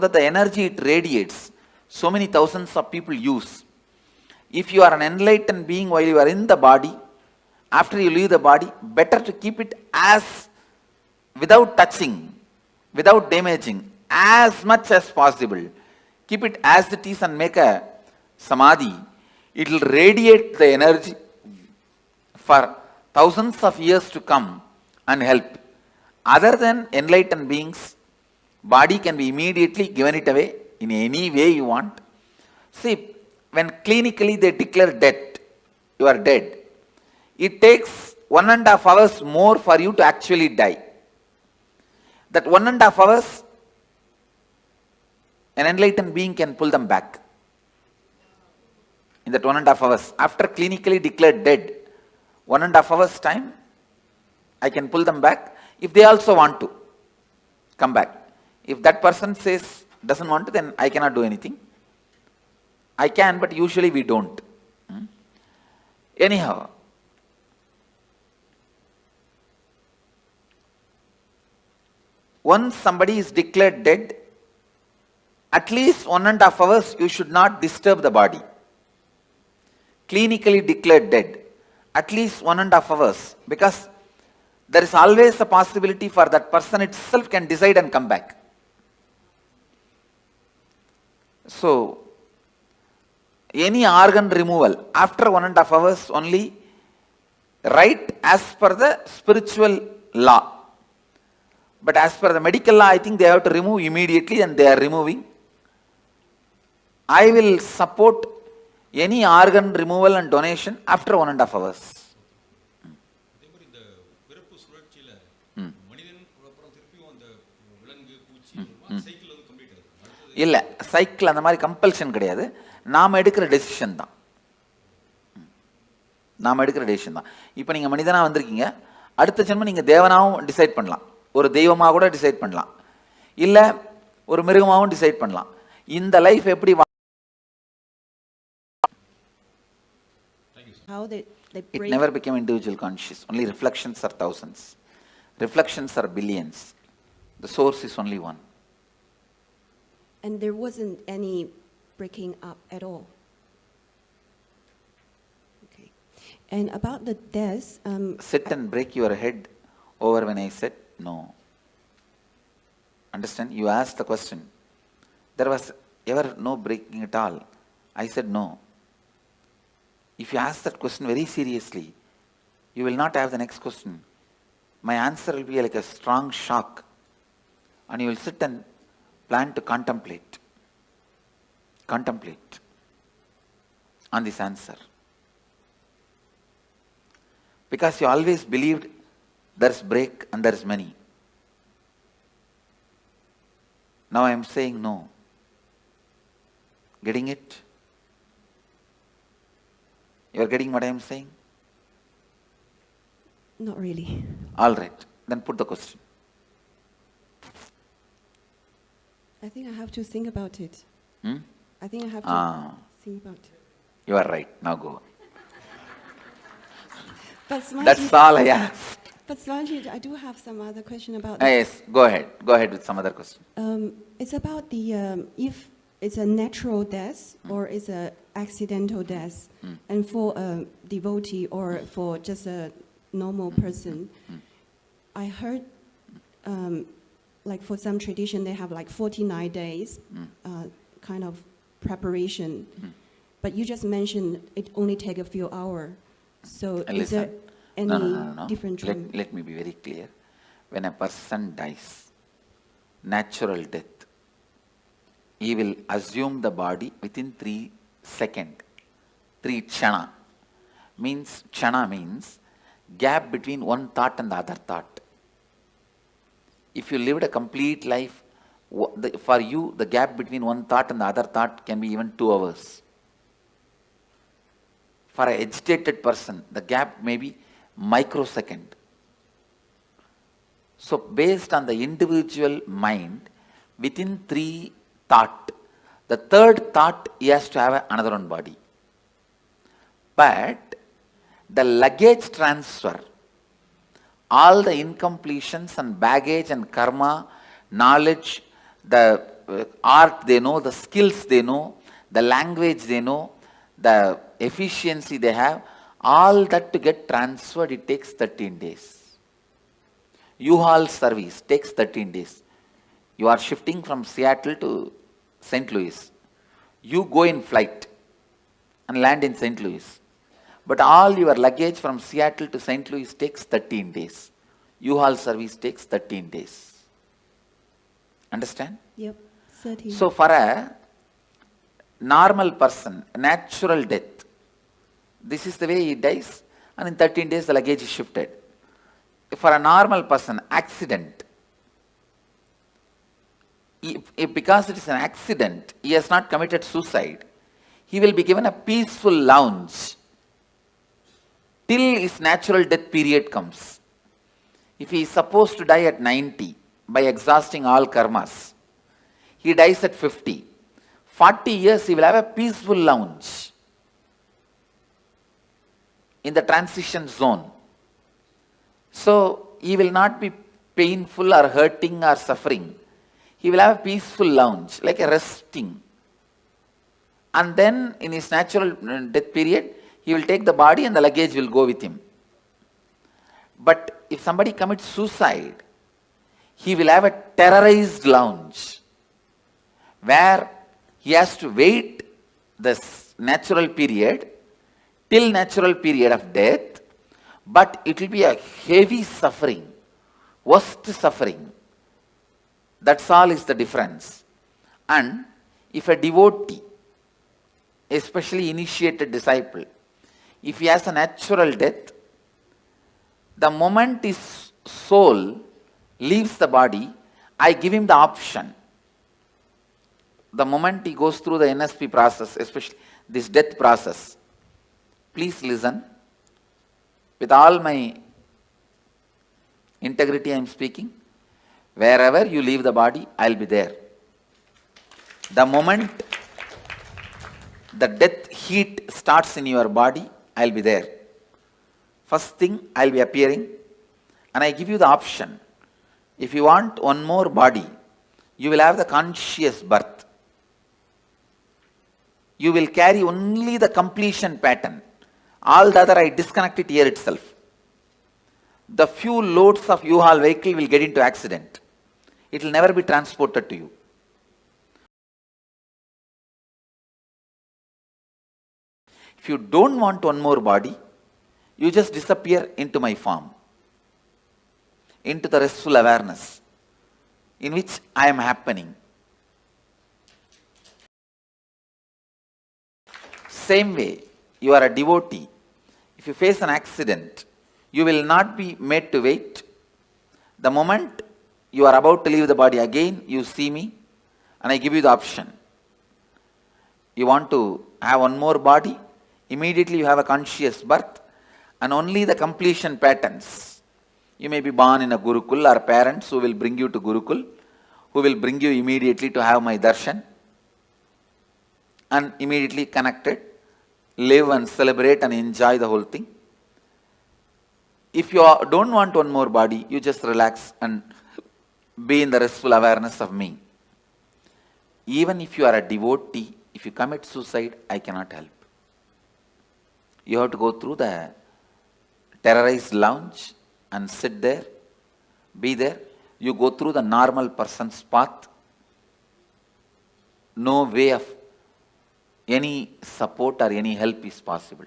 that the energy it radiates, so many thousands of people use. If you are an enlightened being while you are in the body, after you leave the body, better to keep it as, without touching, without damaging, as much as possible. Keep it as it is and make a samadhi. It will radiate the energy for thousands of years to come and help. Other than enlightened beings, body can be immediately given it away in any way you want. See, when clinically they declare death, you are dead, it takes 1.5 hours more for you to actually die. That 1.5 hours, an enlightened being can pull them back. In that 1.5 hours, after clinically declared dead, 1.5 hours time, I can pull them back if they also want to come back. If that person says, doesn't want to, then I cannot do anything. I can, but usually we don't. Anyhow, once somebody is declared dead, at least 1.5 hours you should not disturb the body. Clinically declared dead, at least 1.5 hours, because there is always a possibility for that person itself can decide and come back. So, any organ removal after 1.5 hours only, right as per the spiritual law. But as per the medical law, I think they have to remove immediately, and they are removing. I will support any organ removal and donation after 1.5 hours. அதே மாதிரி இந்த பிறப்பு சுழற்சியில மனிதன் அப்புறம் திருப்பியும் அந்த விலங்கு பூச்சி சைக்கிள் வந்து கம்ப்ளீட் ஆகுது. இல்ல, சைக்கிள் அந்த மாதிரி கம்பல்ஷன் கிடையாது. நாம எடுக்கிற டெசிஷன் தான். இப்போ நீங்க மனிதனா வந்திருக்கீங்க, அடுத்த ஜென்மம் நீங்க தேவனாவும் டிசைட் பண்ணலாம், ஒரு தெய்வமா கூட டிசைட் பண்ணலாம், இல்ல ஒரு மிருகமாவும் டிசைட் பண்ணலாம். இந்த லைஃப் எப்படி it never became individual conscious. Only reflections are thousands. Reflections are billions. The source is only one. And there wasn't any breaking up at all. Okay. And about the death, sit and break your head over when I said no. Understand? You asked the question. There was ever no breaking at all. I said no. If you ask that question very seriously, you will not have the next question. My answer will be like a strong shock, and you will sit and plan to contemplate on this answer. Because you always believed there's break and there's many. Now I am saying no. Getting it? You are getting what I am saying? Not really. All right. Then put the question. I think I have to think about it. I think I have to think about it. You are right. Now go. But Swamiji, That's all I asked. But Swamiji, I do have some other question about that. Yes, go ahead. Go ahead with some other question. It's about the if it's a natural death or it's a accidental death, and for a devotee or for just a normal person, I heard like for some tradition they have like 49 days kind of preparation, but you just mentioned it only take a few hours. So is there any No. different? Let me be very clear. When a person dies, natural death, he will assume the body within 3 seconds. 3 chana. Chana means gap between one thought and the other thought. If you lived a complete life, for you the gap between one thought and the other thought can be even 2 hours. For an agitated person, the gap may be microsecond. So based on the individual mind, within 3 thought, the 3rd thought he has to have another one body. But the luggage transfer, all the incompletions and baggage and karma, knowledge, the art they know, the skills they know, the language they know, the efficiency they have, all that to get transferred, it takes 13 days. U-Haul service takes 13 days. You are shifting from Seattle to St. Louis. You go in flight and land in St. Louis. But all your luggage from Seattle to St. Louis takes 13 days. U-Haul service takes 13 days. Understand? Yep, 13. So for a normal person, natural death, this is the way he dies, and in 13 days the luggage is shifted. For a normal person, accident, because it is an accident, he has not committed suicide, he will be given a peaceful lounge till his natural death period comes. If he is supposed to die at 90 by exhausting all karmas, he dies at 50. 40 years he will have a peaceful lounge in the transition zone. So he will not be painful or hurting or suffering. He will have a peaceful lounge, like a resting. And then in his natural death period, he will take the body and the luggage will go with him. But if somebody commits suicide, he will have a terrorized lounge where he has to wait this natural period till natural period of death, but it will be a heavy suffering, worst suffering. That's all is the difference. And if a devotee, especially initiated disciple, if he has a natural death, the moment his soul leaves the body, I give him the option. The moment he goes through the NSP process, especially this death process, please listen. With all my integrity I am speaking. Wherever you leave the body, I will be there. The moment the death heat starts in your body, I will be there. First thing, I will be appearing, and I give you the option. If you want one more body, you will have the conscious birth. You will carry only the completion pattern. All the other I disconnect it here itself. The few loads of U-Haul vehicle will get into accident. It will never be transported to you. If you don't want one more body, you just disappear into my form, into the restful awareness in which I am happening. Same way, you are a devotee. If you face an accident, you will not be made to wait. The moment you are about to leave the body again, you see me and I give you the option. You want to have one more body, immediately you have a conscious birth and only the completion patterns. You may be born in a Gurukul or parents who will bring you to Gurukul, who will bring you immediately to have my darshan and immediately connected, live and celebrate and enjoy the whole thing. If you don't want one more body, you just relax and be in the restful awareness of me. Even if you are a devotee, if you commit suicide, I cannot help. You have to go through the terrorized lounge and sit there, be there. You go through the normal person's path. No way of any support or any help is possible.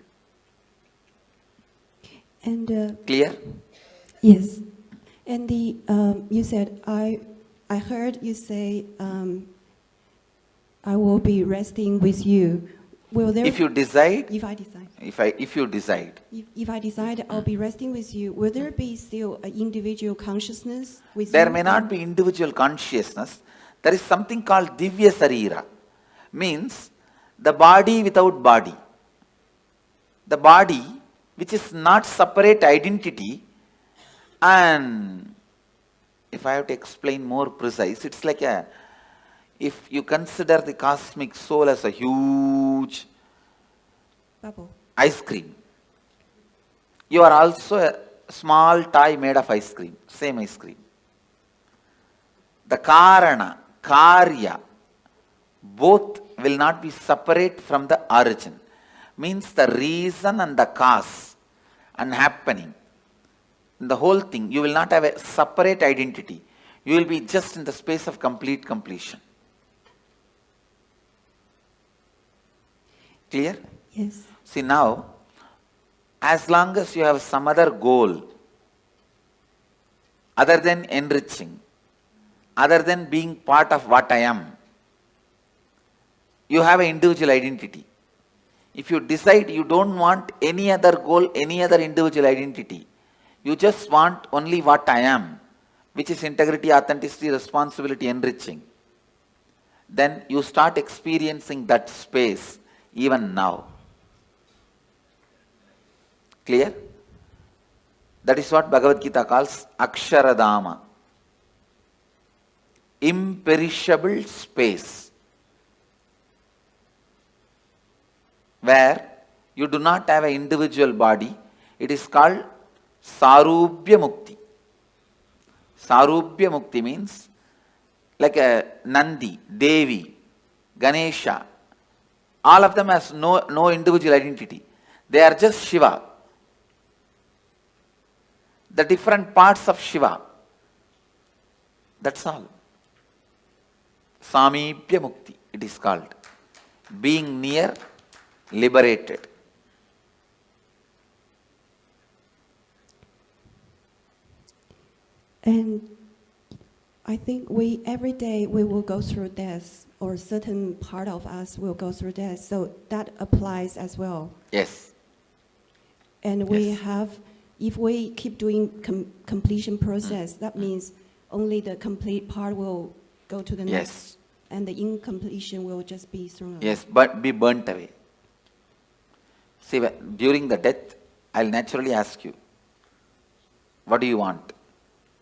And clear? Yes. And you said, I heard you say, I will be resting with you. Will there? If you decide. If I decide. If you decide. If I decide I'll be resting with you, will there be still an individual consciousness with you? There may not be individual consciousness. There is something called Divya Sarira. Means the body without body. The body which is not separate identity, and if I have to explain more precise, it's like if you consider the cosmic soul as a huge bubble, ice cream, you are also a small toy made of ice cream, same ice cream. The Karana, Karya, both will not be separate from the origin. Means the reason and the cause and happening. The whole thing, you will not have a separate identity. You will be just in the space of complete completion. Clear? Yes. See now, as long as you have some other goal, other than enriching, other than being part of what I am, you have an individual identity. If you decide you don't want any other goal, any other individual identity, you just want only what I am, which is integrity, authenticity, responsibility, enriching, then you start experiencing that space even now. Clear? That is what Bhagavad Gita calls Aksharadama. Imperishable space, where you do not have an individual body. It is called Sarubhya Mukti. Sarubhya Mukti means like a Nandi, Devi, Ganesha. All of them has no individual identity. They are just Shiva. The different parts of Shiva. That's all. Samibhya Mukti, it is called. Being near, liberated. And I think every day we will go through death, or certain part of us will go through death. So that applies as well. Yes. And we have, if we keep doing completion process, that means only the complete part will go to the next, and the incompletion will just be thrown away. Yes, but be burnt away. See, during the death, I'll naturally ask you, what do you want?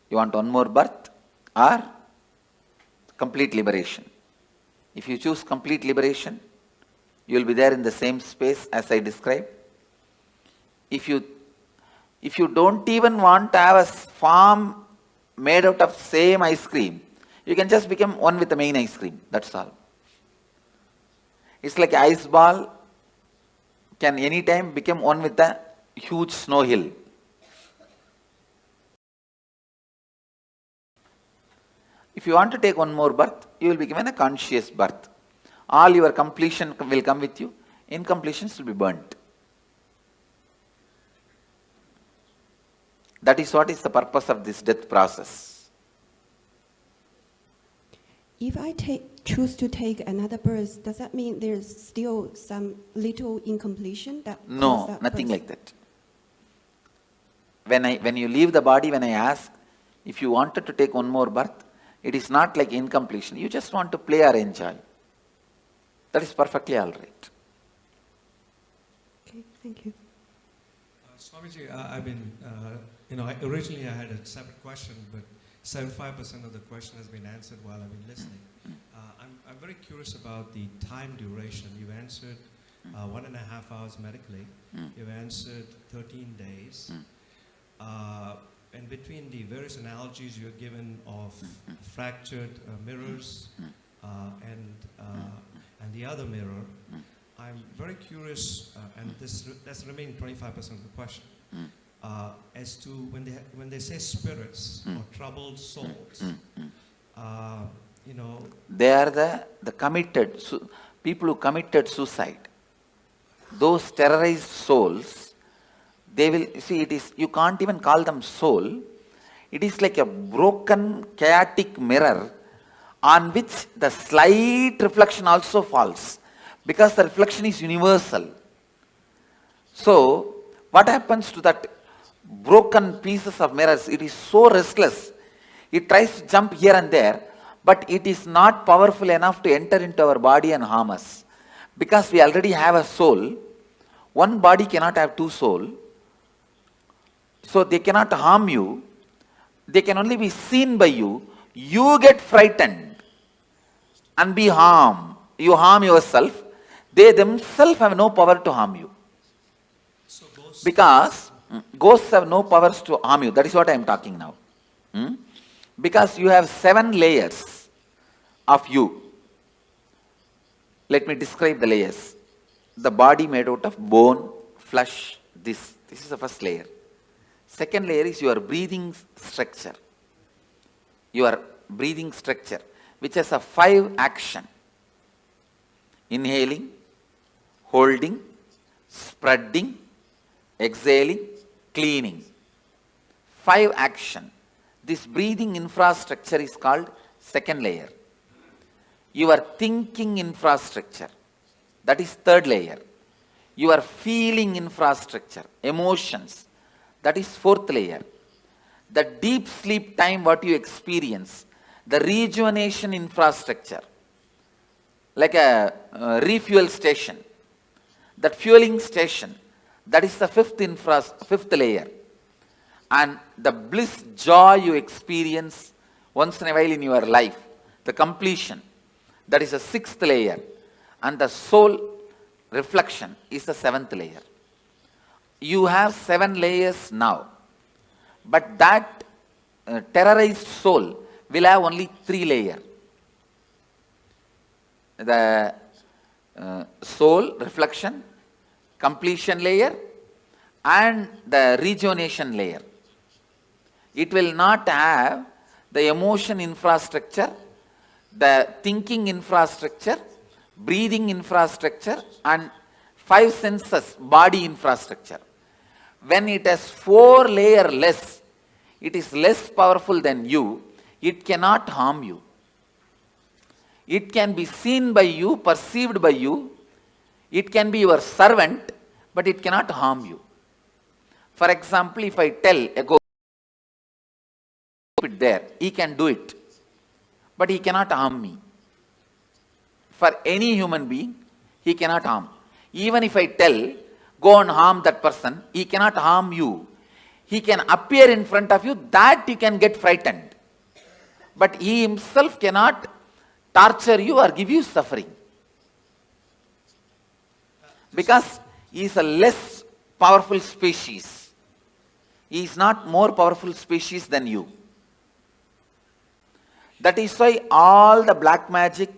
You want one more birth or complete liberation? If you choose complete liberation, you will be there in the same space as I described. If you don't even want to have a form made out of same ice cream, you can just become one with the main ice cream. That's all. It's like an ice ball can anytime become one with a huge snow hill. If you want to take one more birth, you will be given a conscious birth. All your completion will come with you. Incompletions will be burnt. That is what is the purpose of this death process. If I choose to take another birth, does that mean there's still some little incompletion that No, that nothing birth? like that. When you leave the body, when I ask, if you wanted to take one more birth, it is not like incompletion. You just want to play or enjoy. That is perfectly all right. Okay, thank you. Swamiji, I've been, originally I had a separate question, but 75% of the question has been answered while I've been listening. I'm very curious about the time duration. You've answered 1.5 hours medically. You've answered 13 days. And between the various analogies you've given of fractured mirrors and the other mirror, I'm very curious, and that's the remaining 25% of the question, as to when they say spirits or troubled souls, They are the committed, people who committed suicide. Those terrorized souls, they will, see, you can't even call them soul. It is like a broken, chaotic mirror on which the slight reflection also falls, because the reflection is universal. So, what happens to that broken pieces of mirrors? It is so restless. It tries to jump here and there, but it is not powerful enough to enter into our body and harm us. Because we already have a soul. One body cannot have two souls. So they cannot harm you. They can only be seen by you. You get frightened and be harmed. You harm yourself. They themselves have no power to harm you. Because ghosts have no powers to harm you. That is what I am talking now. Because you have 7 layers of you. Let me describe the layers. The body made out of bone, flesh, this is the first layer. Second layer is your breathing structure. Your breathing structure, which has a 5 action. Inhaling, holding, spreading, exhaling, cleaning. 5 action. This breathing infrastructure is called second layer. Your thinking infrastructure, that is third layer. Your feeling infrastructure, emotions, that is fourth layer. The deep sleep time what you experience, the rejuvenation infrastructure, like a refuel station, that fueling station, that is the fifth layer. And the bliss, joy you experience once in a while in your life, the completion, that is the 6th layer. And the soul reflection is the 7th layer. You have 7 layers now. But that terrorized soul will have only 3 layers. The soul reflection, completion layer, and the rejuvenation layer. It will not have the emotion infrastructure, the thinking infrastructure, breathing infrastructure, and 5 senses body infrastructure. When it has 4 layers less, it is less powerful than you, it cannot harm you. It can be seen by you, perceived by you, it can be your servant, but it cannot harm you. For example, if I tell a ghost, it there, he can do it, but he cannot harm me. For any human being, he cannot harm. Even if I tell, go and harm that person, he cannot harm you. He can appear in front of you, that you can get frightened. But he himself cannot torture you or give you suffering. Because he is a less powerful species. He is not more powerful species than you. That is why all the black magic,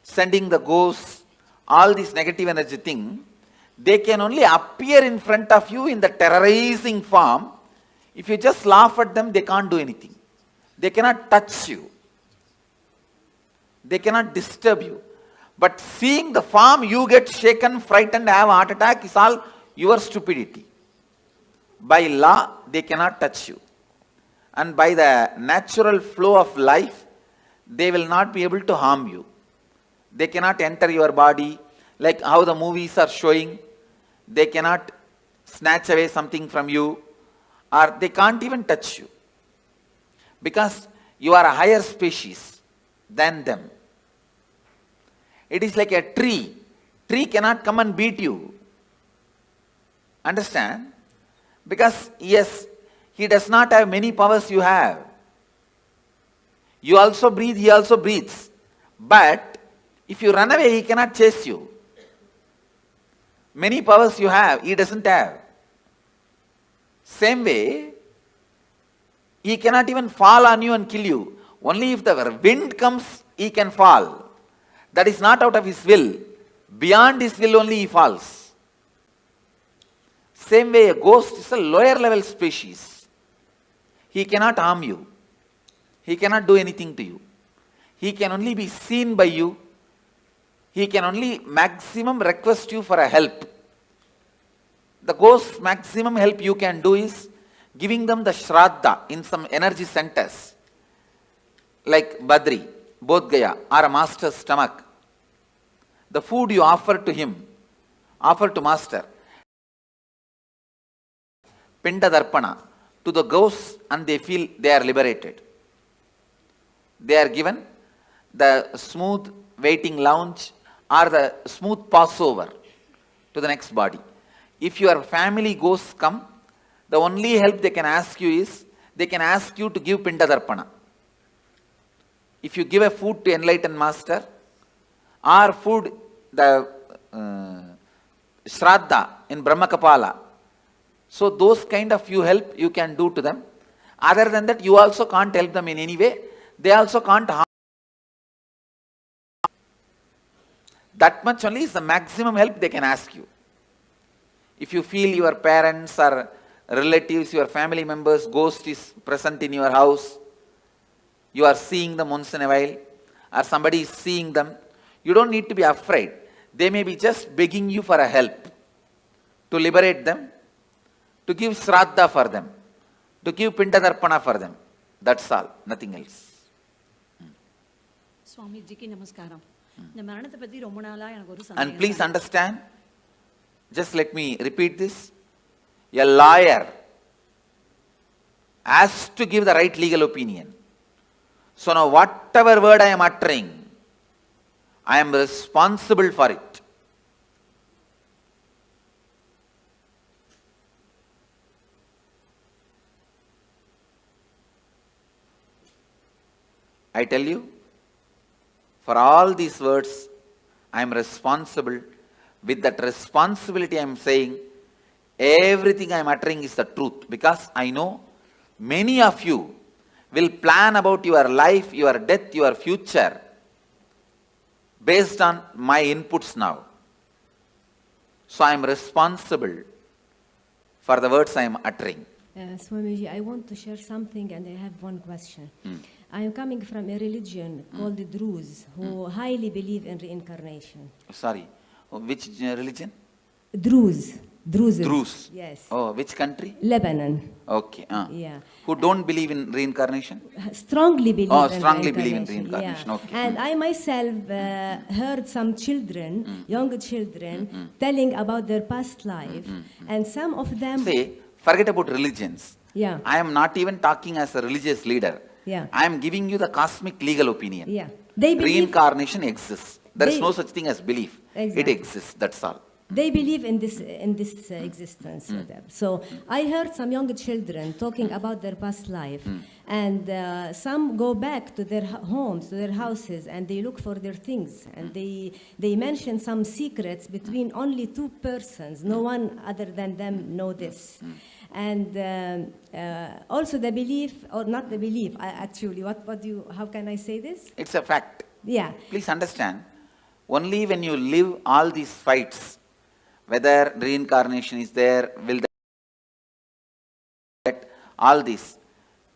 sending the ghosts, all this negative energy thing, they can only appear in front of you in the terrorizing form. If you just laugh at them, they can't do anything. They cannot touch you. They cannot disturb you. But seeing the form, you get shaken, frightened, have a heart attack is all your stupidity. By law, they cannot touch you. And by the natural flow of life, they will not be able to harm you. They cannot enter your body like how the movies are showing. They cannot snatch away something from you, or they can't even touch you. Because you are a higher species than them. It is like a tree. Tree cannot come and beat you. Understand? Because yes, he does not have many powers you have. You also breathe, he also breathes. But if you run away, he cannot chase you. Many powers you have, he doesn't have. Same way, he cannot even fall on you and kill you. Only if the wind comes, he can fall. That is not out of his will. Beyond his will only he falls. Same way, a ghost is a lower level species. He cannot harm you. He cannot do anything to you. He can only be seen by you. He can only maximum request you for a help. The ghost's maximum help you can do is giving them the shraddha in some energy centers, like Badri, Bodh Gaya, or a master's stomach. The food you offer to him, offer to master, Pinda Darpana, to the ghosts, and they feel they are liberated. They are given the smooth waiting lounge or the smooth passover to the next body. If your family ghosts come, the only help they can ask you is, they can ask you to give Pinda Darpana. If you give a food to enlightened master, or food, the Shraddha in Brahmakapala, so those kind of you help you can do to them. Other than that, you also can't help them in any way. They also can't harm. That much only is the maximum help they can ask you. If you feel your parents or relatives, your family members, ghost is present in your house, you are seeing them once in a while, or somebody is seeing them, you don't need to be afraid. They may be just begging you for a help to liberate them, to give Shraddha for them, to give Pinda Darpana for them. That's all, nothing else. And please understand, just let me repeat this. A lawyer has to give the right legal opinion. So now whatever word I am uttering, I am responsible for it. I tell you, for all these words, I am responsible. With that responsibility I am saying, everything I am uttering is the truth. Because I know many of you will plan about your life, your death, your future based on my inputs now. So I am responsible for the words I am uttering. Swamiji, I want to share something and I have one question. I am coming from a religion called the Druze, who highly believe in reincarnation. Sorry, which religion? Druze. Druze. Druze. Yes. Oh, which country? Lebanon. Okay. Yeah. Who don't believe in reincarnation? Strongly believe in strongly believe in reincarnation. Yeah. Okay. And I myself heard some children, young children, telling about their past life. And some of them... Say, forget about religions. Yeah. I am not even talking as a religious leader. Yeah. I am giving you the cosmic legal opinion. Yeah. They believe... Reincarnation exists. There is no such thing as belief. Exactly. It exists, that's all. They believe in this existence. So I heard some young children talking about their past life, and some go back to their homes, to their houses, and they look for their things, and they mention some secrets between only two persons. No one other than them know this. And also the belief, or not the belief, actually, how can I say this? It's a fact. Yeah. Please understand, only when you live all these fights, whether reincarnation is there, will that, all this.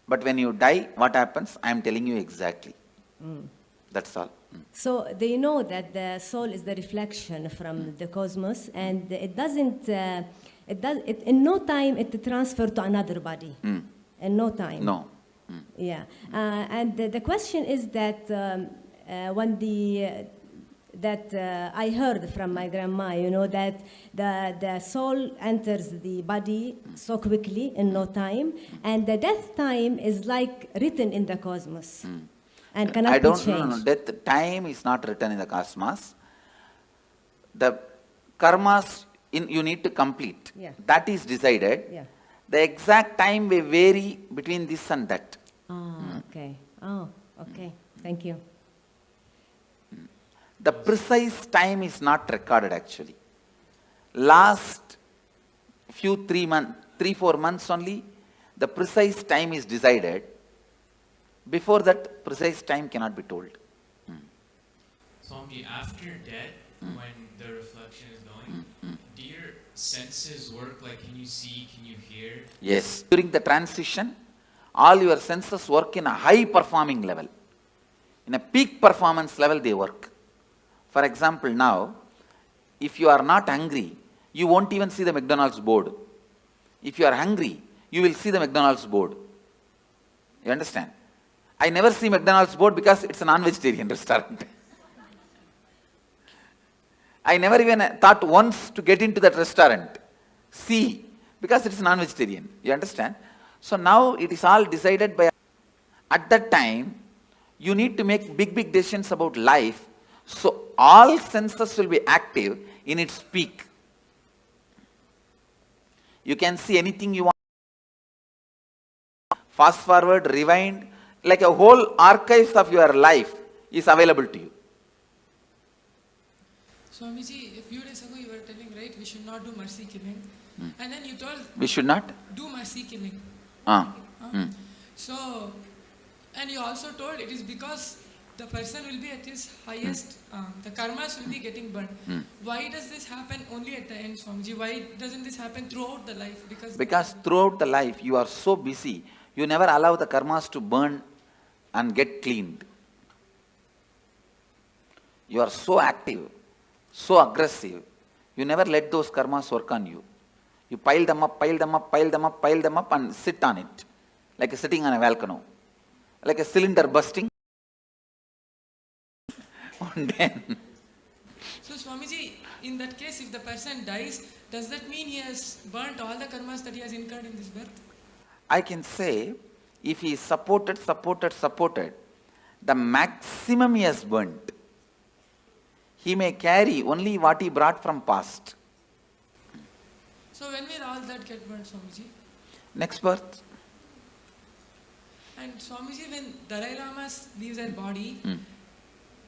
But when you die, what happens? I am telling you exactly. That's all. So they know that the soul is the reflection from the cosmos, and it doesn't, in no time it transfer to another body. In no time. No. Yeah. And the question is that when I heard from my grandma, you know, that the soul enters the body so quickly in no time, and the death time is like written in the cosmos. And cannot I don't be changed. know. Death time is not written in the cosmos. The karmas you need to complete. Yeah. That is decided. Yeah. The exact time may vary between this and that. Okay. Oh, okay. Thank you. The precise time is not recorded actually. Last few 3-4 months only, the precise time is decided. Before that, precise time cannot be told. Swamiji, after death, when the reflection is going, do your senses work? Like, can you see, can you hear? Yes. During the transition, all your senses work in a high performing level. In a peak performance level, they work. For example, now, if you are not hungry, you won't even see the McDonald's board. If you are hungry, you will see the McDonald's board. You understand? I never see McDonald's board because it's a non-vegetarian restaurant. I never even thought once to get into that restaurant. See, because it's non-vegetarian. You understand? So now it is all decided by... At that time, you need to make big decisions about life. So all senses will be active in its peak. You can see anything you want. Fast forward, rewind, like a whole archives of your life is available to you. Swamiji, a few days ago you were telling, right, we should not do mercy killing. And then you told... We should not? Do mercy killing. So, and you also told it is because the person will be at his highest, the karmas will be getting burned. Why does this happen only at the end, Swamiji? Why doesn't this happen throughout the life? Because throughout the life you are so busy, you never allow the karmas to burn and get cleaned. You are so active, so aggressive, you never let those karmas work on you. You pile them up, pile them up, pile them up, pile them up and sit on it. Like sitting on a volcano. Like a cylinder busting. And then... So Swamiji, in that case, if the person dies, does that mean he has burnt all the karmas that he has incurred in this birth? I can say, if he is supported, the maximum he has burnt. He may carry only what he brought from past. So when will all that get burnt, Swamiji? Next birth. And Swamiji, when Dalai Lama leaves their body,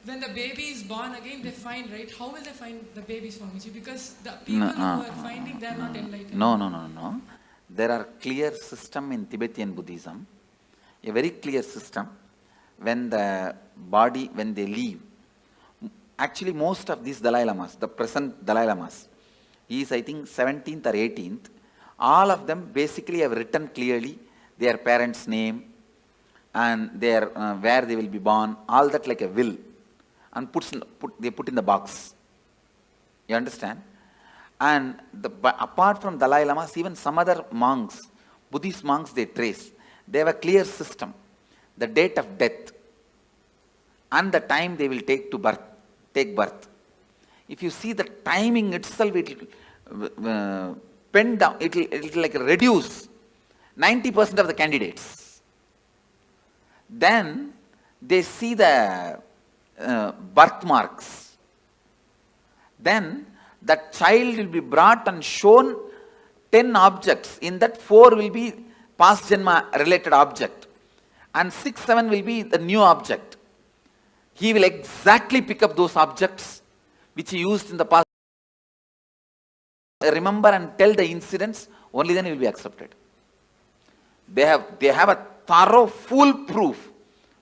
when the baby is born again, they find, right? How will they find the baby, Swamiji? Because the people who are finding, they are not enlightened. No. There are clear system in Tibetan Buddhism, a very clear system. When the body, when they leave, actually most of these Dalai Lamas, the present Dalai Lamas, he is I think 17th or 18th, all of them basically have written clearly their parents' name and their where they will be born, all that like a will, and they put in the box. You understand? And apart from Dalai Lamas, even some other monks, Buddhist monks, they trace. They have a clear system. The date of death and the time they will take birth. If you see the timing itself, it will pen down, it will like reduce 90% of the candidates. Then they see the birthmarks. Then that child will be brought and shown 10 objects. In that 4 will be past janma related object and 6, 7 will be the new object. He will exactly pick up those objects which he used in the past. Remember and tell the incidents, only then he will be accepted. They have a thorough, foolproof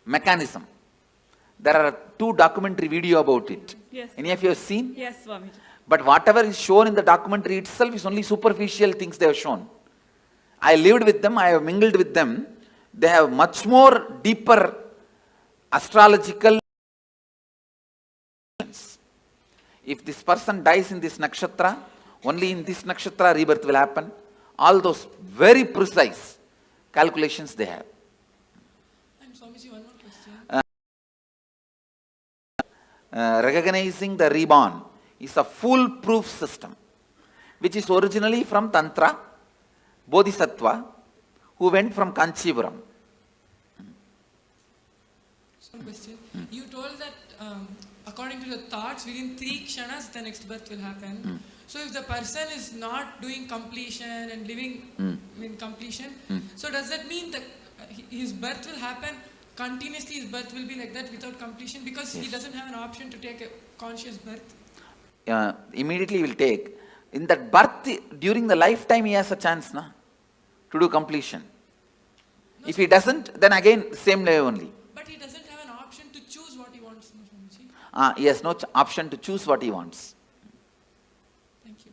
mechanism. There are 2 documentary video about it. Yes. Any of you have seen? Yes, Swamiji. But whatever is shown in the documentary itself is only superficial things they have shown. I lived with them, I have mingled with them. They have much more deeper astrological If this person dies in this nakshatra, only in this nakshatra rebirth will happen. All those very precise calculations they have. And Swamiji, one more question. Recognizing the reborn is a foolproof system, which is originally from Tantra, Bodhisattva, who went from Kanchipuram. One question. You told that according to the thoughts, within 3 kshanas, the next birth will happen. So if the person is not doing completion and living in completion, so does that mean that his birth will happen continuously? His birth will be like that without completion because he doesn't have an option to take a conscious birth? Immediately will take. In that birth, during the lifetime, he has a chance to do completion. No, if he doesn't, then again, same way only. But he doesn't have an option to choose what he wants, no, Swamiji? He has no option to choose what he wants. Thank you.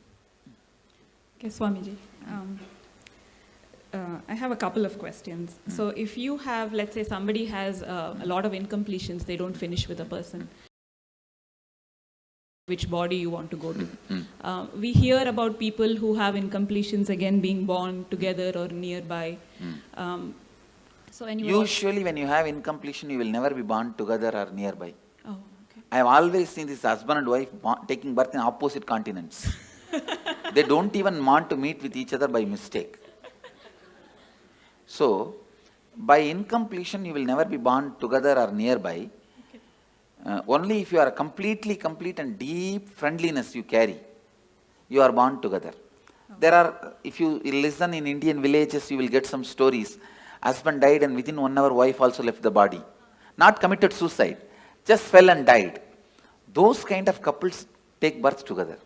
Okay, Swamiji. I have a couple of questions. So if you have, let's say somebody has a lot of incompletions, they don't finish with a person, which body you want to go to. We hear about people who have incompletions again being born together or nearby. So anyway, usually when you have incompletion, you will never be born together or nearby. Oh, okay. I have always seen this husband and wife taking birth in opposite continents. They don't even want to meet with each other by mistake. So, by incompletion, you will never be born together or nearby. Only if you are completely complete and deep friendliness you carry, you are born together. There are, if you listen in Indian villages, you will get some stories. Husband died and within 1 hour, wife also left the body. Not committed suicide, just fell and died. Those kind of couples take birth together.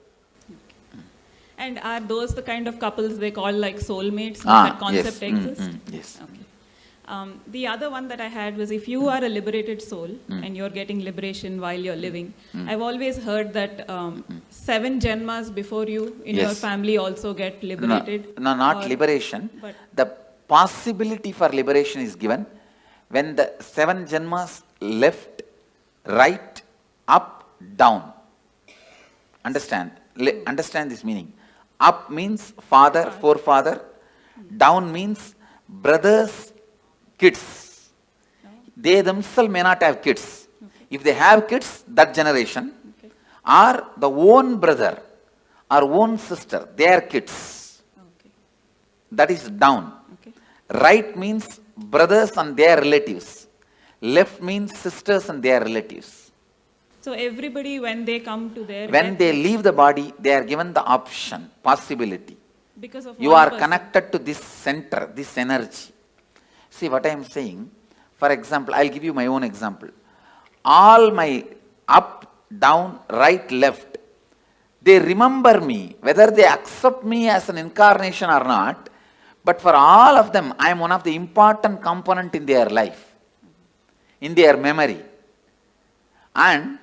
And are those the kind of couples they call like soulmates? That concept exists? Yes. Okay. The other one that I had was if you are a liberated soul and you're getting liberation while you're living, I've always heard that 7 janmas before you in your family also get liberated. No, not liberation. The possibility for liberation is given when the 7 janmas left, right, up, down. Understand? Understand this meaning. Up means father, forefather. Down means brothers, kids. They themselves may not have kids. If they have kids, that generation, or the own brother or own sister, their kids. That is down. Right means brothers and their relatives. Left means sisters and their relatives. So everybody, when they come to their when they leave the body, they are given the option, possibility. Because of you are connected to this center, this energy. See what I am saying? For example, I'll give you my own example. All my up, down, right, left, they remember me, whether they accept me as an incarnation or not, but for all of them, I am one of the important component in their life, in their memory. And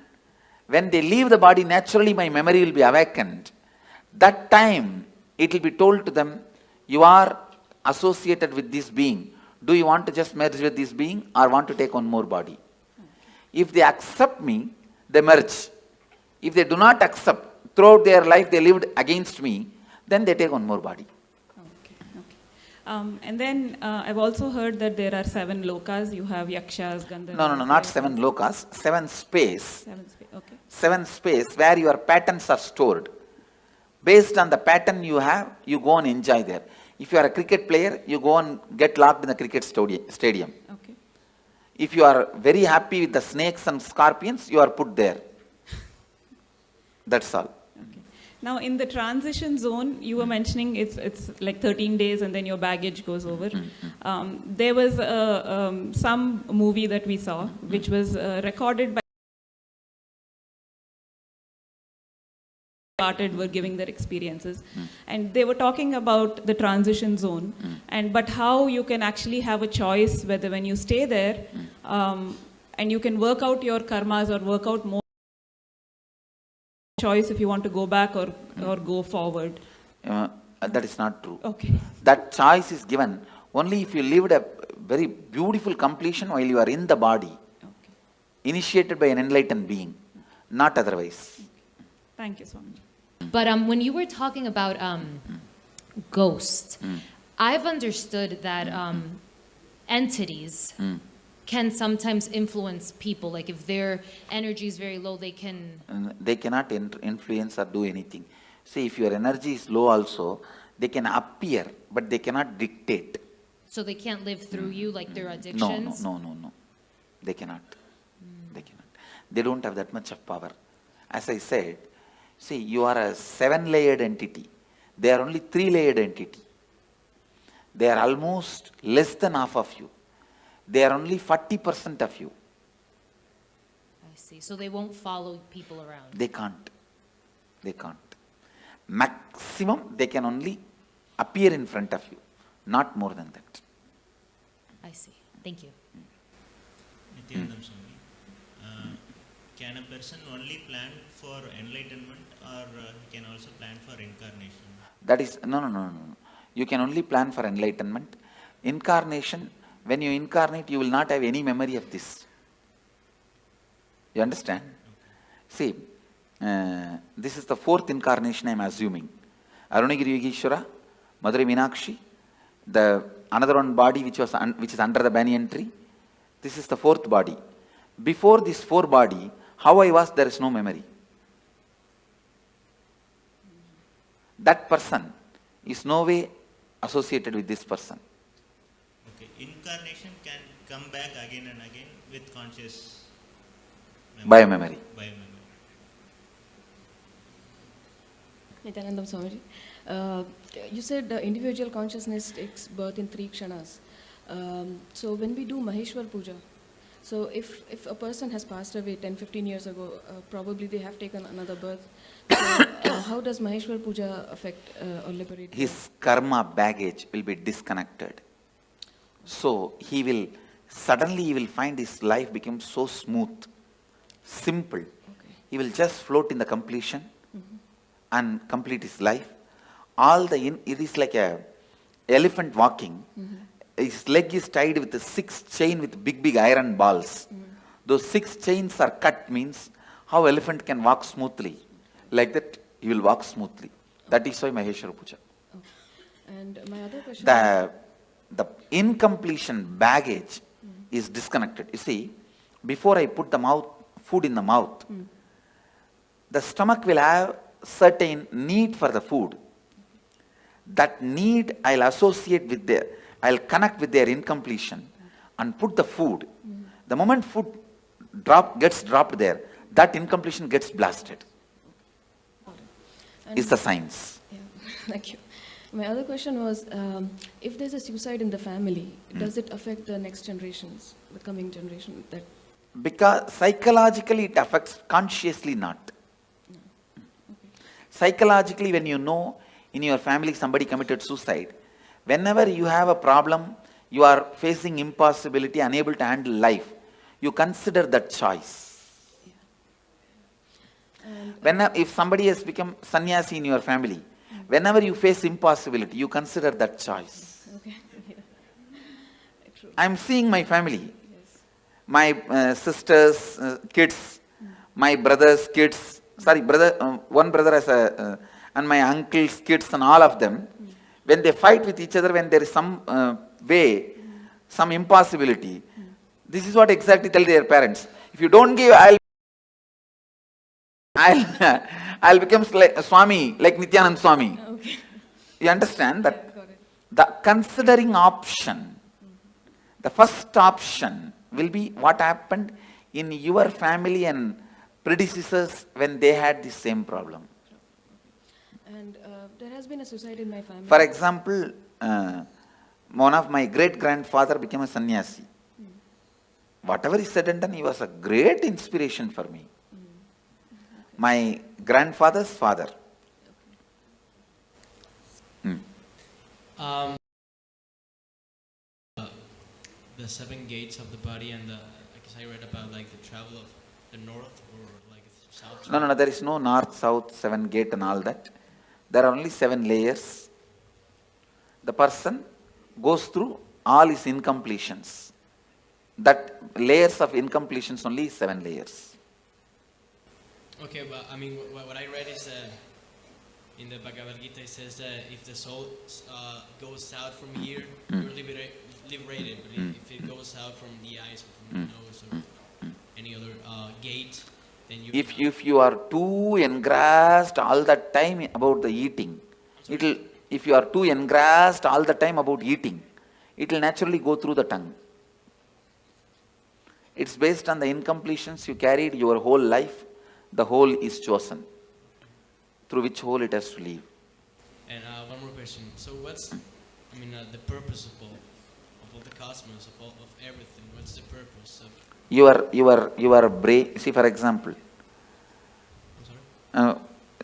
when they leave the body, naturally my memory will be awakened. That time, it will be told to them, you are associated with this being. Do you want to just merge with this being or want to take one more body? If they accept me, they merge. If they do not accept, throughout their life they lived against me, then they take one more body. And then I've also heard that there are 7 lokas. You have yakshas, gandharvas. No, not 7 lokas, 7 space. 7 space, okay. 7 space where your patterns are stored. Based on the pattern you have, you go and enjoy there. If you are a cricket player, you go and get locked in the cricket stadium. Okay. If you are very happy with the snakes and scorpions, you are put there. That's all. Now, in the transition zone, you were mentioning it's like 13 days and then your baggage goes over. There was some movie that we saw, which was recorded by were giving their experiences, and they were talking about the transition zone, but how you can actually have a choice whether when you stay there, and you can work out your karmas or work out more choice if you want to go back or go forward. That is not true. Okay. That choice is given only if you lived a very beautiful completion while you are in the body, initiated by an enlightened being, not otherwise. Thank you so much. But when you were talking about ghosts, I've understood that entities can sometimes influence people. Like if their energy is very low, they can... They cannot influence or do anything. See, if your energy is low also, they can appear, but they cannot dictate. So they can't live through you like their addictions? No. They cannot. They cannot. They don't have that much of power. As I said, see, you are a 7-layered entity. They are only 3-layered entity. They are almost less than half of you. They are only 40% of you. I see. So they won't follow people around? They can't. They can't. Maximum, they can only appear in front of you. Not more than that. I see. Thank you. Nityanandam Swami, can a person only plan for enlightenment or he can also plan for incarnation? That is, no. You can only plan for enlightenment. Incarnation, when you incarnate, you will not have any memory of this. You understand? See, this is the 4th incarnation I am assuming. Arunagiri Yogeshwara, Madurai Meenakshi, the another one body which is under the banyan tree. This is the 4th body. Before this 4 body, how I was, there is no memory. That person is no way associated with this person. Okay, incarnation can come back again and again with conscious memory. By memory. Nityanandam Swamiji, you said individual consciousness takes birth in 3 kshanas. So when we do Maheshwar Puja, so if a person has passed away 10-15 years ago, probably they have taken another birth. So how does Maheshwar Puja affect or liberate His karma baggage will be disconnected. So he will find his life become so smooth, simple. Okay. He will just float in the completion and complete his life. It is like a elephant walking. His leg is tied with a 6 chain with big iron balls. Those 6 chains are cut, means how elephant can walk smoothly. Like that, he will walk smoothly. That is why Maheshwara Puja. And my other question... The incompletion baggage is disconnected. You see, before I put the food in the mouth, the stomach will have certain need for the food. That need I'll associate with I'll connect with their incompletion and put the food. The moment food gets dropped there, that incompletion gets blasted. Is the science. Yeah, thank you. My other question was, if there's a suicide in the family, does it affect the next generations, the coming generation? Because psychologically it affects, consciously not. Psychologically, when you know in your family somebody committed suicide, whenever you have a problem, you are facing impossibility, unable to handle life, you consider that choice. If somebody has become sannyasi in your family, whenever you face impossibility, you consider that choice. Okay. I am seeing my family, my sisters' kids, my brother's kids, one brother has and my uncle's kids and all of them, when they fight with each other, when there is some way, some impossibility, this is what exactly tell their parents. If you don't give, I'll become Swami, like Nityanand Swami. Okay. You understand that? The considering option, the first option will be what happened in your family and predecessors when they had the same problem. And there has been a suicide in my family. For example, one of my great-grandfather became a sannyasi. Whatever he said and done, he was a great inspiration for me. My grandfather's father. The 7 gates of the body and I guess I read about like the travel of the north or like south. No, there is no north, south, 7 gate and all that. There are only 7 layers. The person goes through all his incompletions. That layers of incompletions only is 7 layers. Okay, but I mean, what I read is in the Bhagavad Gita, it says that if the soul goes out from here, you're liberated. But if it goes out from the eyes or from the nose or any other gate, then you. If you are too engrossed all the time about the eating, if you are too engrossed all the time about eating, it will naturally go through the tongue. It's based on the incompletions you carried your whole life. The whole is chosen, through which hole it has to leave. And one more question. So what's, I mean, the purpose of all the cosmos, of everything? What's the purpose of? Your brain. See, for example.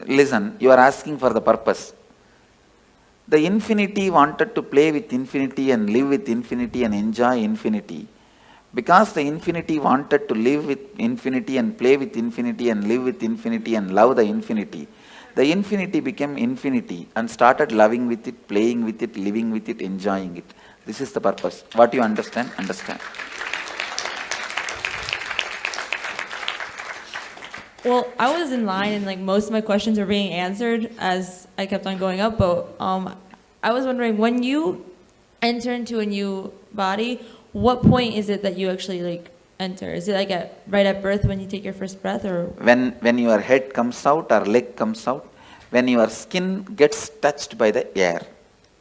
Listen. You are asking for the purpose. The infinity wanted to play with infinity and live with infinity and enjoy infinity. Because the infinity wanted to live with infinity and play with infinity and live with infinity and love the infinity became infinity and started loving with it, playing with it, living with it, enjoying it. This is the purpose. What you understand, understand. Well, I was in line and like most of my questions were being answered as I kept on going up, but I was wondering, when you enter into a new body, what point is it that you actually like enter? Is it like right at birth when you take your first breath, or when your head comes out or leg comes out, when your skin gets touched by the air?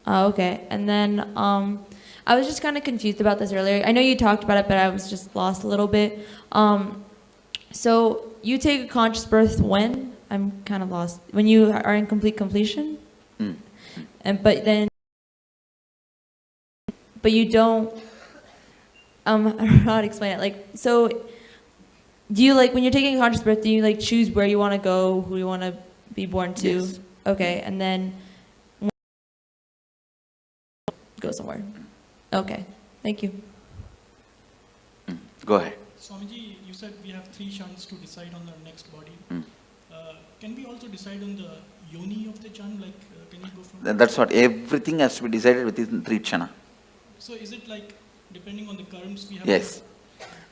Okay. And then I was just kind of confused about this earlier. I know you talked about it, but I was just lost a little bit. So you take a conscious birth when? I'm kind of lost. When you are in complete completion? But you don't. I don't know how to explain it. Like, so do you, like, when you're taking a conscious birth, do you like choose where you want to go, who you want to be born to? Yes. Okay, and then go somewhere. Okay, thank you. Go ahead. Swamiji, you said we have 3 kshanas to decide on the next body. Can we also decide on the yoni of the kshan? Like, can you go from? That's what, everything has to be decided within 3 kshana. So is it like depending on the karms we have? Yes.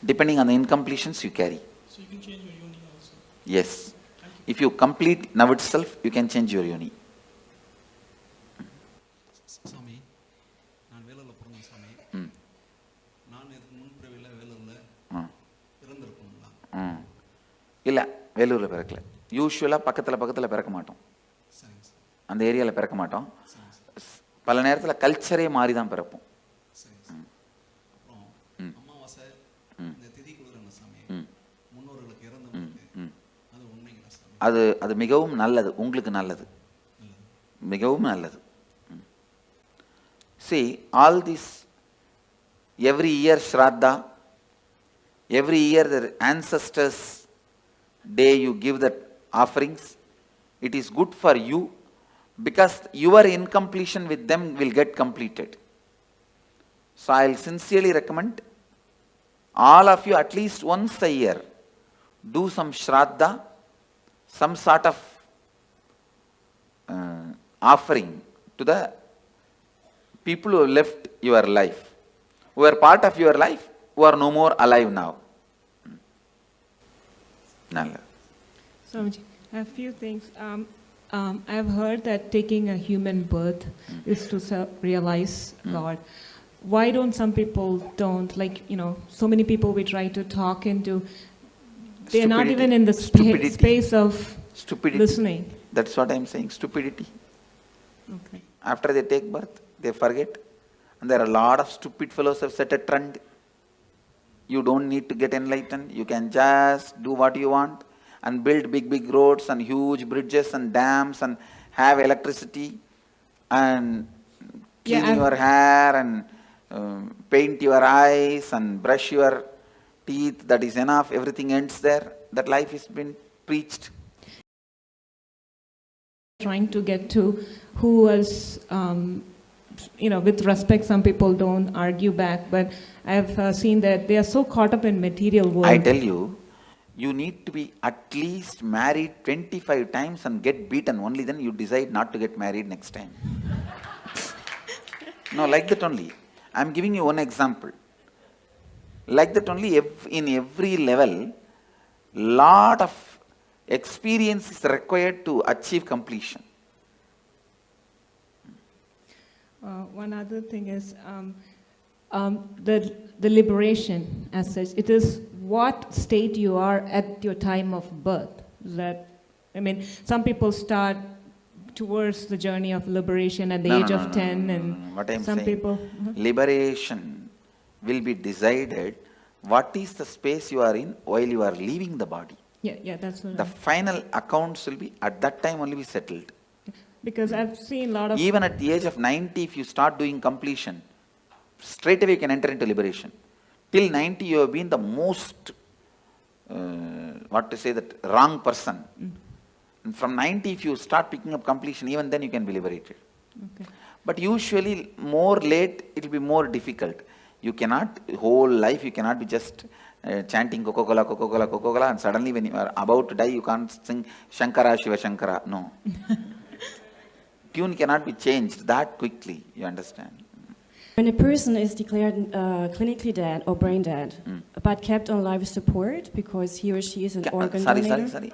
Depending on the incompletions you carry. So you can change your yoni also? Yes. If you complete now itself, you can change your yoni. Swami, நான் வேலூர்ல பிறந்தேன் சாமி. நான் இதுக்கு முன்பிறவில வேலூர்ல பிறந்திருப்போம்ல. இல்ல, வேலூர்ல பிறக்கல. யூசுவலா பக்கத்துல பிறக்க மாட்டோம். அந்த ஏரியால பிறக்க மாட்டோம். பல நேரத்துல கல்ச்சரே மாறி தான் பிறப்போம். அமாவாசை இந்த திதி கொடுக்குறாங்க சாமி. முன்னோர்களுக்கு இறந்தவங்களுக்கு அது உண்மைங்களா சாமி? அது மிகவும் நல்லது, உங்களுக்கு நல்லது, மிகவும் நல்லது. See, all this, every year Shraddha, every year the ancestors' day you give the offerings, it is good for you because your incompletion with them will get completed. So I will sincerely recommend all of you at least once a year do some Shraddha, some sort of offering to the people who have left your life, who are part of your life, who are no more alive now. Nalla. Swamiji, I have a few things. I've heard that taking a human birth is to realize God. Why don't some people don't? Like, you know, so many people we try to talk into, they're not even in the space of listening. That's what I'm saying, stupidity. Okay. After they take birth, they forget. And there are a lot of stupid fellows who have set a trend. You don't need to get enlightened. You can just do what you want and build big roads and huge bridges and dams and have electricity and clean your hair and paint your eyes and brush your teeth. That is enough. Everything ends there. That life has been preached. Trying to get to who was, you know, with respect, some people don't argue back, but I've seen that they are so caught up in material world. I tell you, you need to be at least married 25 times and get beaten. Only then you decide not to get married next time. No, like that only. I'm giving you one example. Like that only, in every level, lot of Experience is required to achieve completion. One other thing is the liberation as such. It is what state you are at your time of birth. That, I mean, some people start towards the journey of liberation at the age of 10, and what I'm some saying, people. Liberation will be decided what is the space you are in while you are leaving the body. Yeah, that's what the final accounts will be at that time only be settled. Because I've seen a lot of... Even at the age of 90, if you start doing completion, straight away you can enter into liberation. Till 90, you have been the most, wrong person. And from 90, if you start picking up completion, even then you can be liberated. Okay. But usually, more late, it will be more difficult. You cannot, whole life, you cannot be just chanting Coca-Cola, Coca-Cola, Coca-Cola, and suddenly when you are about to die, you can't sing Shankara, Shiva Shankara. No. Tune cannot be changed that quickly, you understand. When a person is declared clinically dead or brain dead, but kept on life support because he or she is an organ donator.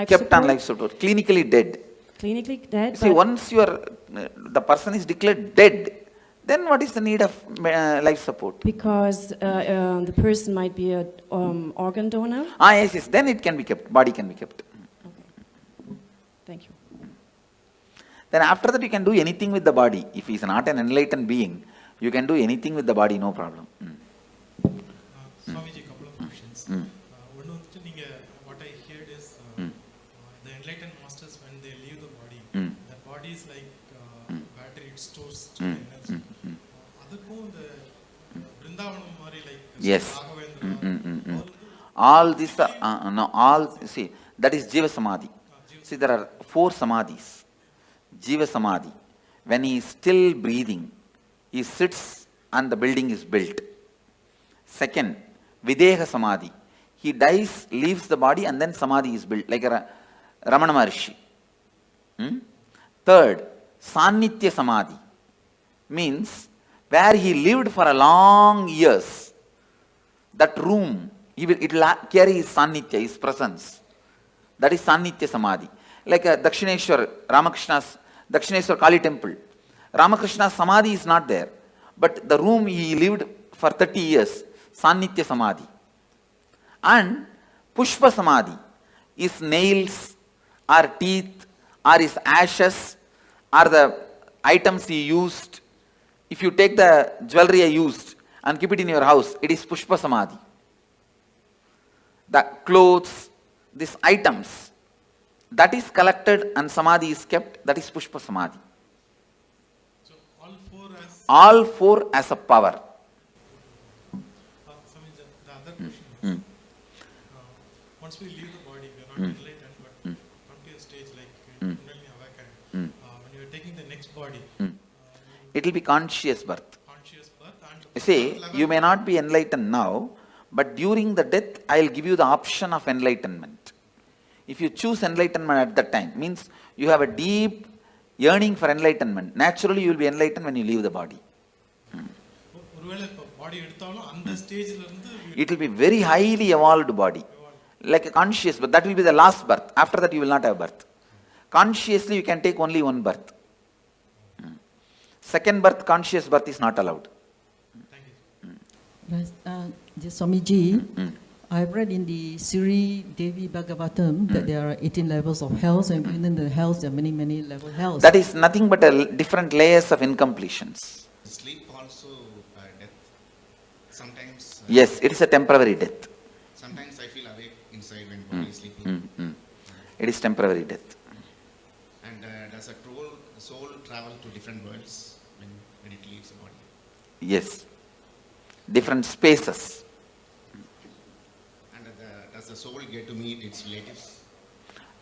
Kept on life support, clinically dead. Clinically dead. See, once you are, the person is declared dead, then what is the need of life support? Because the person might be an organ donor. Yes, then it can be kept, body can be kept. Okay. Thank you. Then after that you can do anything with the body. If he is not an enlightened being, you can do anything with the body, no problem. Swamiji, a couple of questions. One of the thing, what I heard is the enlightened masters, when they leave the body, the body is like battery, it stores energy. Yes. All this, see, that is Jiva Samadhi. See, there are 4 Samadhis. Jiva Samadhi. When he is still breathing, he sits and the building is built. Second, Videha Samadhi. He dies, leaves the body, and then Samadhi is built, like a Ramana Maharshi. Third, Sannitya Samadhi. Means, where he lived for a long years, that room, it will carry his Sannitya, his presence. That is Sannitya Samadhi. Like a Dakshineshwar, Ramakrishna's, Dakshineshwar Kali temple. Ramakrishna's Samadhi is not there. But the room he lived for 30 years, Sannitya Samadhi. And Pushpa Samadhi, his nails, or teeth, or his ashes, or the items he used. If you take the jewelry I used and keep it in your house, it is Pushpa Samadhi. The clothes, these items, that is collected and Samadhi is kept, that is Pushpa Samadhi. So all four as a power. The other question is, once we leave the body, we are not enlightened, but come to a stage like Kundalini awakened. When you are taking the next body, it will be conscious birth. Conscious birth and you see, you may not be enlightened now, but during the death, I will give you the option of enlightenment. If you choose enlightenment at that time, means you have a deep yearning for enlightenment. Naturally, you will be enlightened when you leave the body. It will be very highly evolved body, like a conscious, but that will be the last birth. After that, you will not have birth. Consciously, you can take only one birth. Second birth, conscious birth is not allowed. Swamiji, I've read in the Sri Devi Bhagavatam that there are 18 levels of hells, and within the hells there are many, many level hells. That is nothing but different layers of incompletions. Sleep also death. Sometimes. Yes, it is a temporary death. Sometimes I feel awake inside when body is sleeping. It is temporary death. And does a soul travel to different worlds when it leaves the body? Yes. Different spaces. And does the soul get to meet its relatives?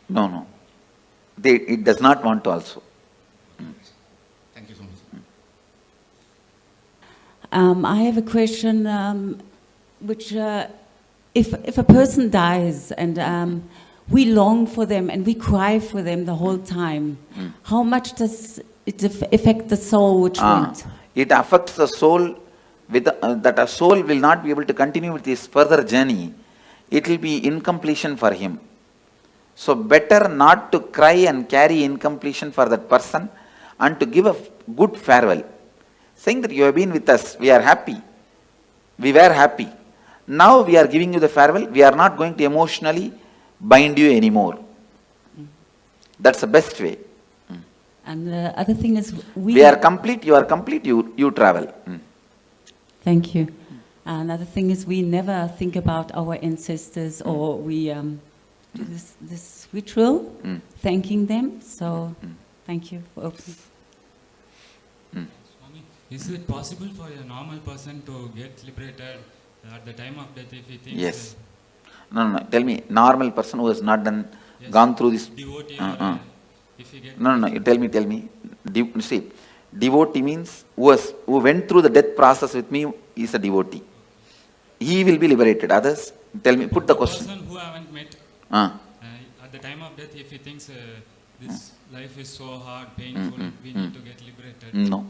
No, no. It does not want to also. Thank you so much. I have a question, which if a person dies and we long for them and we cry for them the whole time, how much does it affect the soul which went? It affects the soul with that a soul will not be able to continue with his further journey. It will be incompletion for him. So better not to cry and carry incompletion for that person and to give a good farewell. Saying that you have been with us, we are happy. We were happy. Now we are giving you the farewell. We are not going to emotionally bind you anymore. That's the best way. And the other thing is we are complete, you are complete, you travel. Thank you. Another thing is we never think about our ancestors or we do this ritual, thanking them. So thank you for opening. Swami, is it possible for a normal person to get liberated at the time of death if he thinks? Yes. No. Tell me, normal person who has not gone through this. Devotee if he gets. No. You tell me. See, devotee means who went through the death process with me is a devotee. He will be liberated. Others, tell me. Put the question. Person who I haven't met. At the time of death, if he thinks this life is so hard, painful, we need to get liberated. No.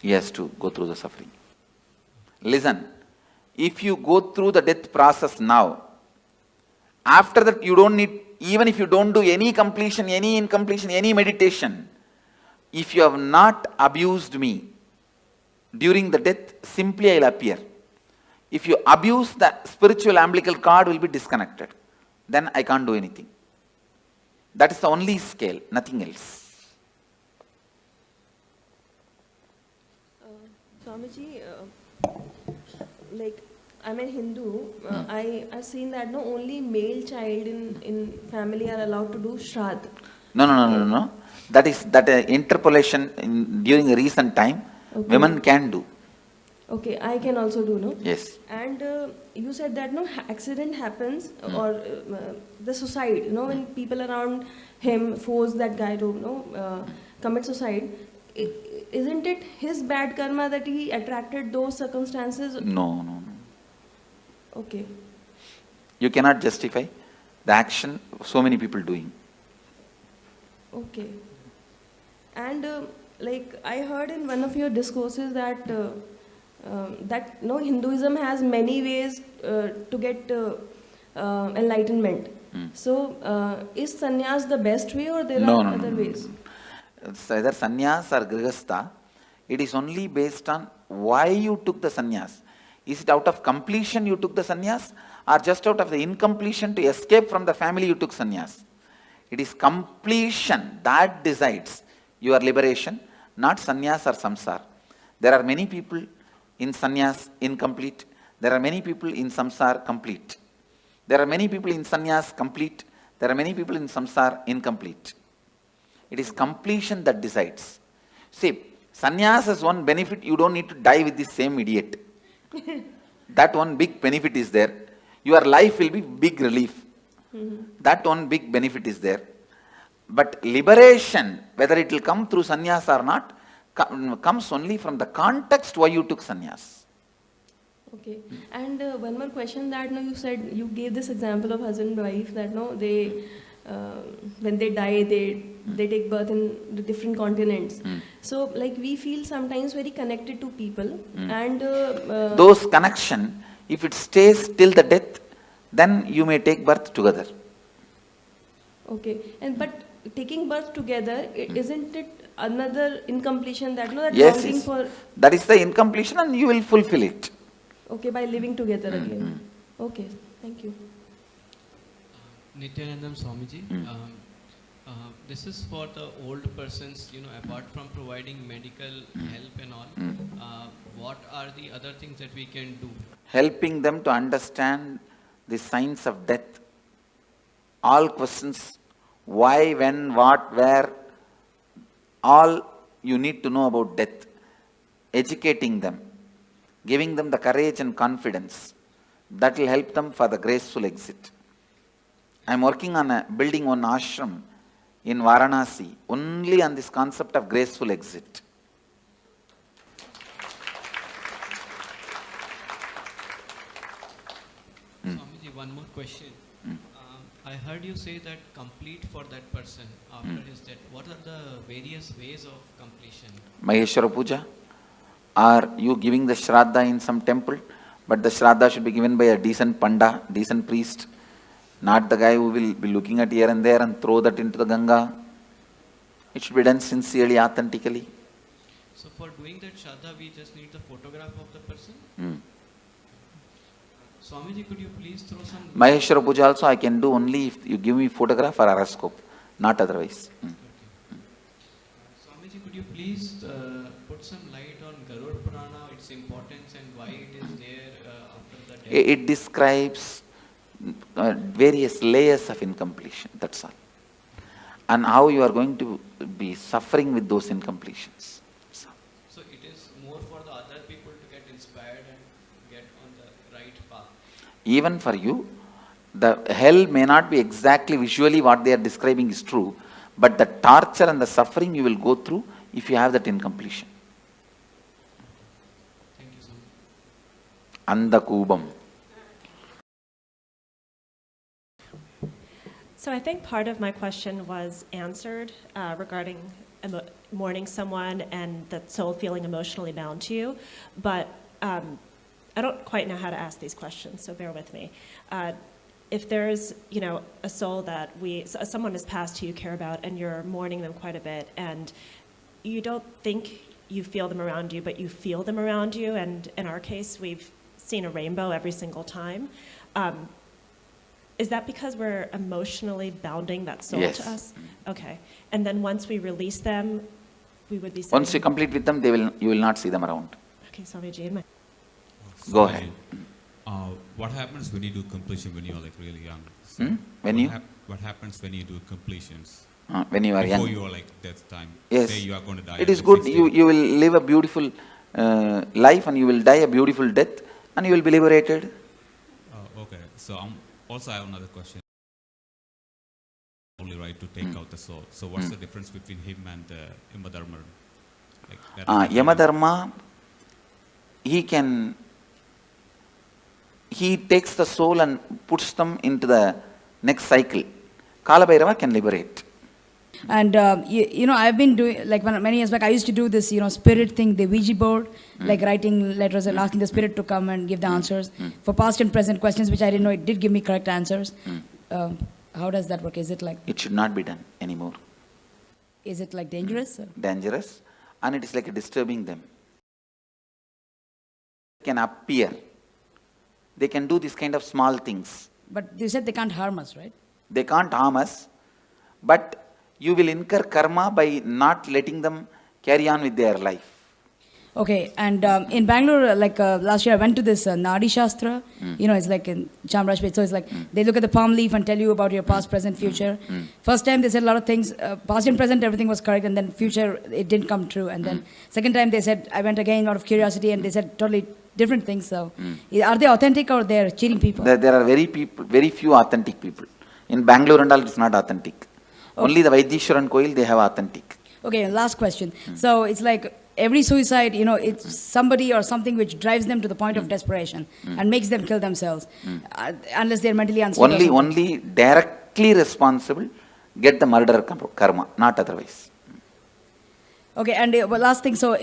He has to go through the suffering. Listen, if you go through the death process now, after that you don't need, even if you don't do any completion, any incompletion, any meditation, if you have not abused me during the death, simply I will appear. If you abuse, the spiritual umbilical cord will be disconnected. Then I can't do anything. That is the only scale, nothing else. Swamiji, like I'm a Hindu, I've seen that no only male child in family are allowed to do Shraddh. No. That is interpolation during a recent time. Okay. Women can do. Okay, I can also do, no? Yes. And you said that no accident happens or the suicide, when people around him force that guy to commit suicide. Isn't it his bad karma that he attracted those circumstances? No. Okay. You cannot justify the action so many people doing. Okay. And like I heard in one of your discourses that Hinduism has many ways to get enlightenment. So is sannyas the best way or there are other ways? It's either sannyas or grihastha. It is only based on why you took the sannyas. Is it out of completion you took the sannyas or just out of the incompletion to escape from the family you took sannyas? It is completion that decides your liberation, not sannyas or samsara. There are many people in sannyas incomplete. There are many people in samsara complete. There are many people in sannyas complete. There are many people in samsara incomplete. It is completion that decides. See, sannyas has one benefit, you don't need to die with the same idiot. That one big benefit is there. Your life will be big relief. That one big benefit is there. But liberation, whether it will come through sannyas or not, comes only from the context why you took sannyas. Okay. And one more question that you said, you gave this example of husband and wife that they when they die, they take birth in the different continents. So like we feel sometimes very connected to people and those connection, if it stays till the death, then you may take birth together. Okay. And but taking birth together, isn't it another incompletion that that yes, longing for? That is the incompletion and you will fulfill it. Okay, by living together again. Okay, thank you. Nityanandam Swamiji, this is for the old persons, apart from providing medical help and all, what are the other things that we can do? Helping them to understand the signs of death. All questions, why, when, what, where, all you need to know about death. Educating them, giving them the courage and confidence. That will help them for the graceful exit. I am working on building one ashram in Varanasi, only on this concept of graceful exit. Swamiji, one more question. I heard you say that complete for that person after his death. What are the various ways of completion? Maheshwara Puja. Are you giving the Shraddha in some temple? But the Shraddha should be given by a decent Panda, decent priest. Not the guy who will be looking at here and there and throw that into the Ganga. It should be done sincerely, authentically. So for doing that Shraddha, we just need the photograph of the person? Swamiji, could you please throw some... Maheshwara Puja also I can do only if you give me photograph or horoscope, not otherwise. Swamiji, could you please put some light on Garud Purana, its importance and why it is there after the death? It describes various layers of incompletion, that's all. And how you are going to be suffering with those incompletions. So it is more for the other people to get inspired and get on the right path. Even for you, the hell may not be exactly visually what they are describing is true, but the torture and the suffering you will go through if you have that incompletion. Thank you so Anda much. Kubam. So I think part of my question was answered regarding mourning someone and the soul feeling emotionally bound to you, but I don't quite know how to ask these questions, so bear with me. If there's, a soul that someone has passed who you care about and you're mourning them quite a bit, and you don't think you feel them around you, but you feel them around you, and in our case, we've seen a rainbow every single time. Is that because we're emotionally bounding that soul to us? Okay. And then once we release them, we would be... Once you complete with them, you will not see them around. Okay, Swamiji. Go ahead. What happens when you do completion when you are like really young? What happens when you do completions? When you are young. Before you are like death time. Yes. Say you are going to die. It is good. You will live a beautiful life and you will die a beautiful death and you will be liberated. Okay. So also I have another question. Only right to take out the soul. So what's the difference between him and Yamadharma? Yamadharma, he takes the soul and puts them into the next cycle. Kalabhairava can liberate. And I've been doing, like many years back, I used to do this, spirit thing, the Ouija board, like writing letters and asking the spirit to come and give the answers. For past and present questions, which I didn't know, it did give me correct answers. How does that work? Is it like... It should not be done anymore. Is it like dangerous? Dangerous. And it is like disturbing them. Can appear. They can do this kind of small things. But you said they can't harm us, right? They can't harm us, but you will incur karma by not letting them carry on with their life. Okay, and in Bangalore, last year I went to this Nadi Shastra, it's like in Chamrajpet, so it's like they look at the palm leaf and tell you about your past, present, future. First time they said a lot of things, past and present everything was correct, and then future it didn't come true, and then second time they said, I went again out of curiosity and they said totally different things, so are they authentic or they're cheating people? There are very few authentic people. In Bangalore and all it's not authentic. Okay. Only the Vaidishwaran Koil they have authentic. Okay, last question. So it's like every suicide, it's somebody or something which drives them to the point of desperation and makes them kill themselves, unless they're mentally unstable. Only directly responsible get the murder karma, not otherwise. Okay, and last thing, so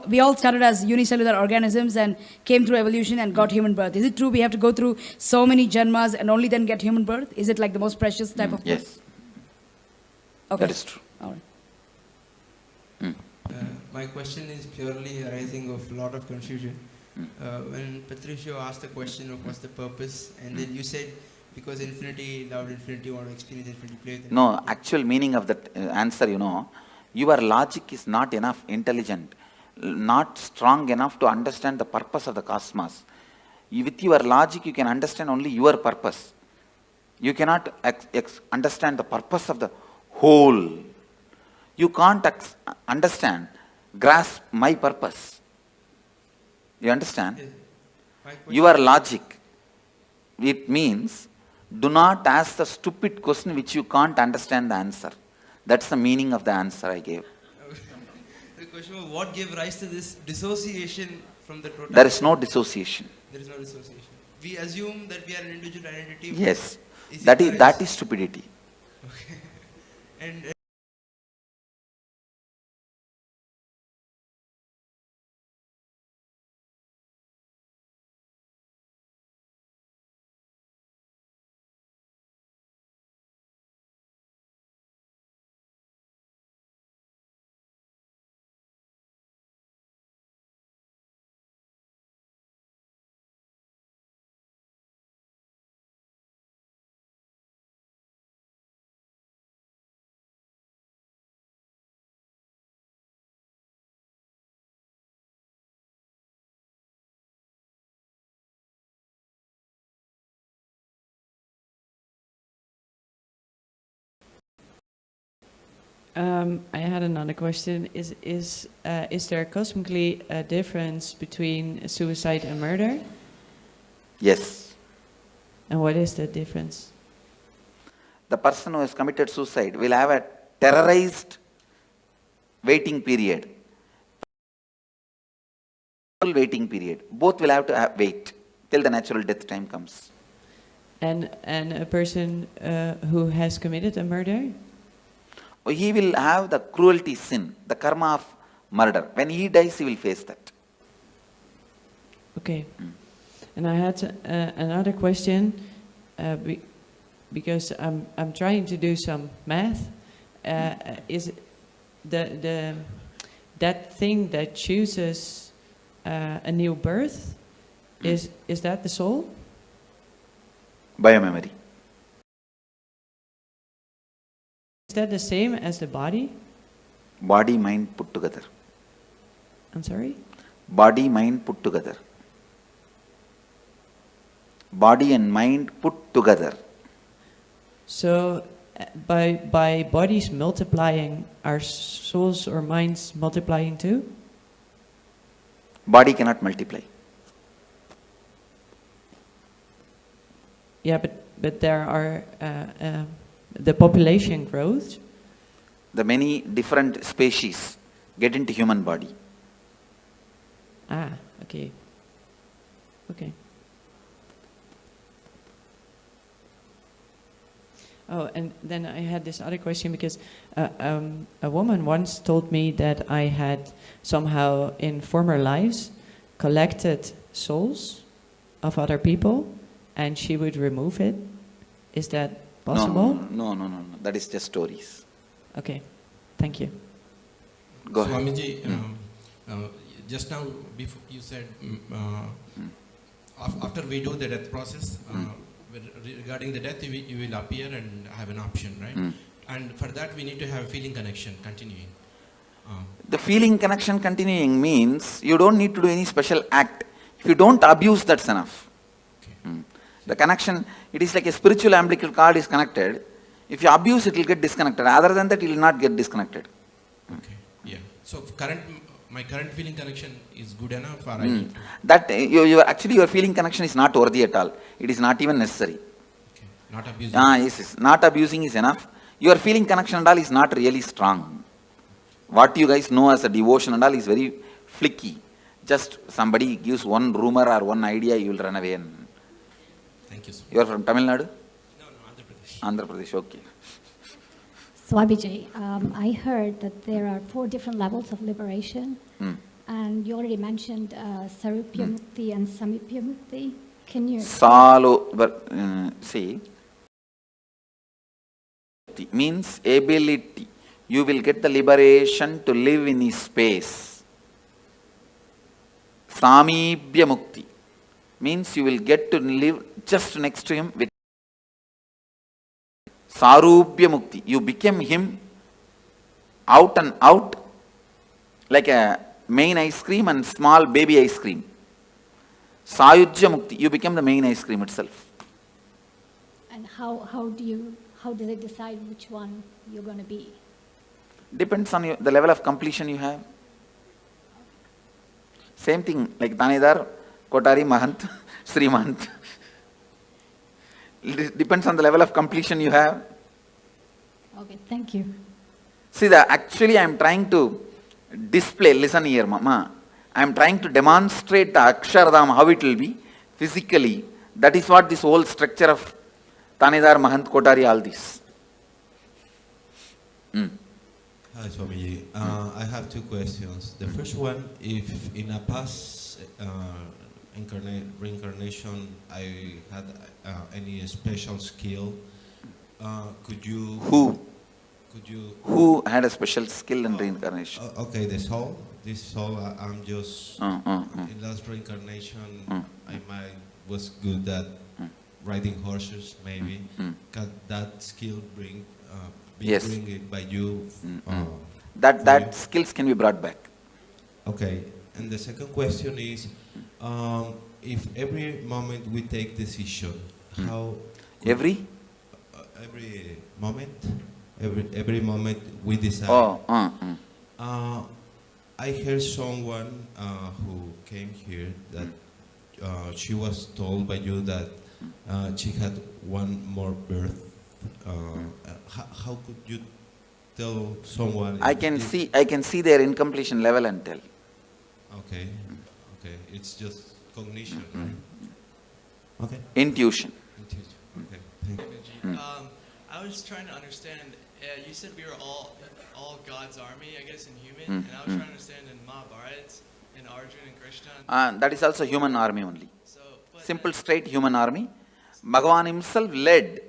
we all started as unicellular organisms and came through evolution and got human birth. Is it true we have to go through so many janmas and only then get human birth? Is it like the most precious type of birth? Yes. Okay. That is true. All right. My question is purely arising of a lot of confusion. When Patricio asked the question of what's the purpose, and then you said because infinity, loved infinity, want to experience infinity, play with infinity. No, actual meaning of that answer, your logic is not enough intelligent, not strong enough to understand the purpose of the cosmos. With your logic, you can understand only your purpose. You cannot understand the purpose of the whole. You can't grasp my purpose. You understand? Your logic, it means, do not ask the stupid question which you can't understand the answer. That's the meaning of the answer I gave. The question was, what gave rise to this dissociation from the totality? There is no dissociation. There is no dissociation. We assume that we are an individual identity. Yes. That is stupidity. Okay. And I had another question. Is there cosmically a difference between suicide and murder? Yes. And what is the difference? The person who has committed suicide will have a terrorized waiting period. Waiting period. Both will have to wait till the natural death time comes. And a person who has committed a murder? He will have the cruelty sin, the karma of murder. When he dies, he will face that. Okay. And I had another question, because I'm trying to do some math. Is that thing that chooses a new birth, is that the soul? Biomemory. Is that the same as the body? Body, mind put together. I'm sorry? Body, mind put together. Body and mind put together. So by bodies multiplying, are souls or minds multiplying too? Body cannot multiply. Yeah, but there are the population grows. The many different species get into human body. Ah, okay. Okay. Oh, and then I had this other question because a woman once told me that I had somehow in former lives collected souls of other people and she would remove it. Is that possible? No. That is just stories. Okay, thank you. Go ahead. Swamiji, just now before you said after we do the death process, regarding the death, you will appear and have an option, right? And for that, we need to have a feeling connection continuing. The feeling connection continuing means you don't need to do any special act. If you don't abuse, that's enough. Okay. The connection, it is like a spiritual umbilical cord is connected. If you abuse, it will get disconnected. Other than that, it will not get disconnected. Okay. Yeah. So my current feeling connection is good enough, or I need to... That actually your feeling connection is not worthy at all. It is not even necessary. Okay. Not abusing. Yes. Not abusing is enough. Your feeling connection and all is not really strong. What you guys know as a devotion and all is very flicky. Just somebody gives one rumor or one idea, you will run away. And thank you, sir. You are from Tamil Nadu? No, Andhra Pradesh. Andhra Pradesh, okay. Swamiji, I heard that there are 4 different levels of liberation, and you already mentioned Sarupya Mukti and Samipya Mukti. Can you... See, means ability. You will get the liberation to live in his space. Samibhya Mukti means you will get to live just next to him with Sarupya Mukti. You became him out and out like a main ice cream and small baby ice cream. Sayujya Mukti. You become the main ice cream itself. And how do they decide which one you're going to be? Depends on the level of completion you have. Same thing like Tanedar, Kotari, Mahant, Sri Mahant. It depends on the level of completion you have. Okay, thank you. See, actually I am trying to display, listen here, Mama. I am trying to demonstrate the Akshardham, how it will be physically. That is what this whole structure of Tanedar, Mahant, Kotari, all this. Hi Swamiji, I have 2 questions. The first one, if in a past reincarnation I had any special skill, could you... Who had a special skill in reincarnation? Okay, this soul, I'm just... In last reincarnation, I was good at riding horses, maybe. Can that skill bring it by you? That skills can be brought back. Okay, and the second question is, if every moment we take decision, how... Every moment every moment we decide. I heard someone who came here that she was told by you that she had one more birth. How could you tell someone? I can see their incompletion level and tell. Okay, okay, it's just cognition, right? Okay. Intuition. Okay, thank you. I was trying to understand. You said we were all God's army, I guess, in human, and I was trying to understand in Mahabharata, in Arjuna and Krishna. That is also human army only. Simple, straight human army. Bhagavan himself led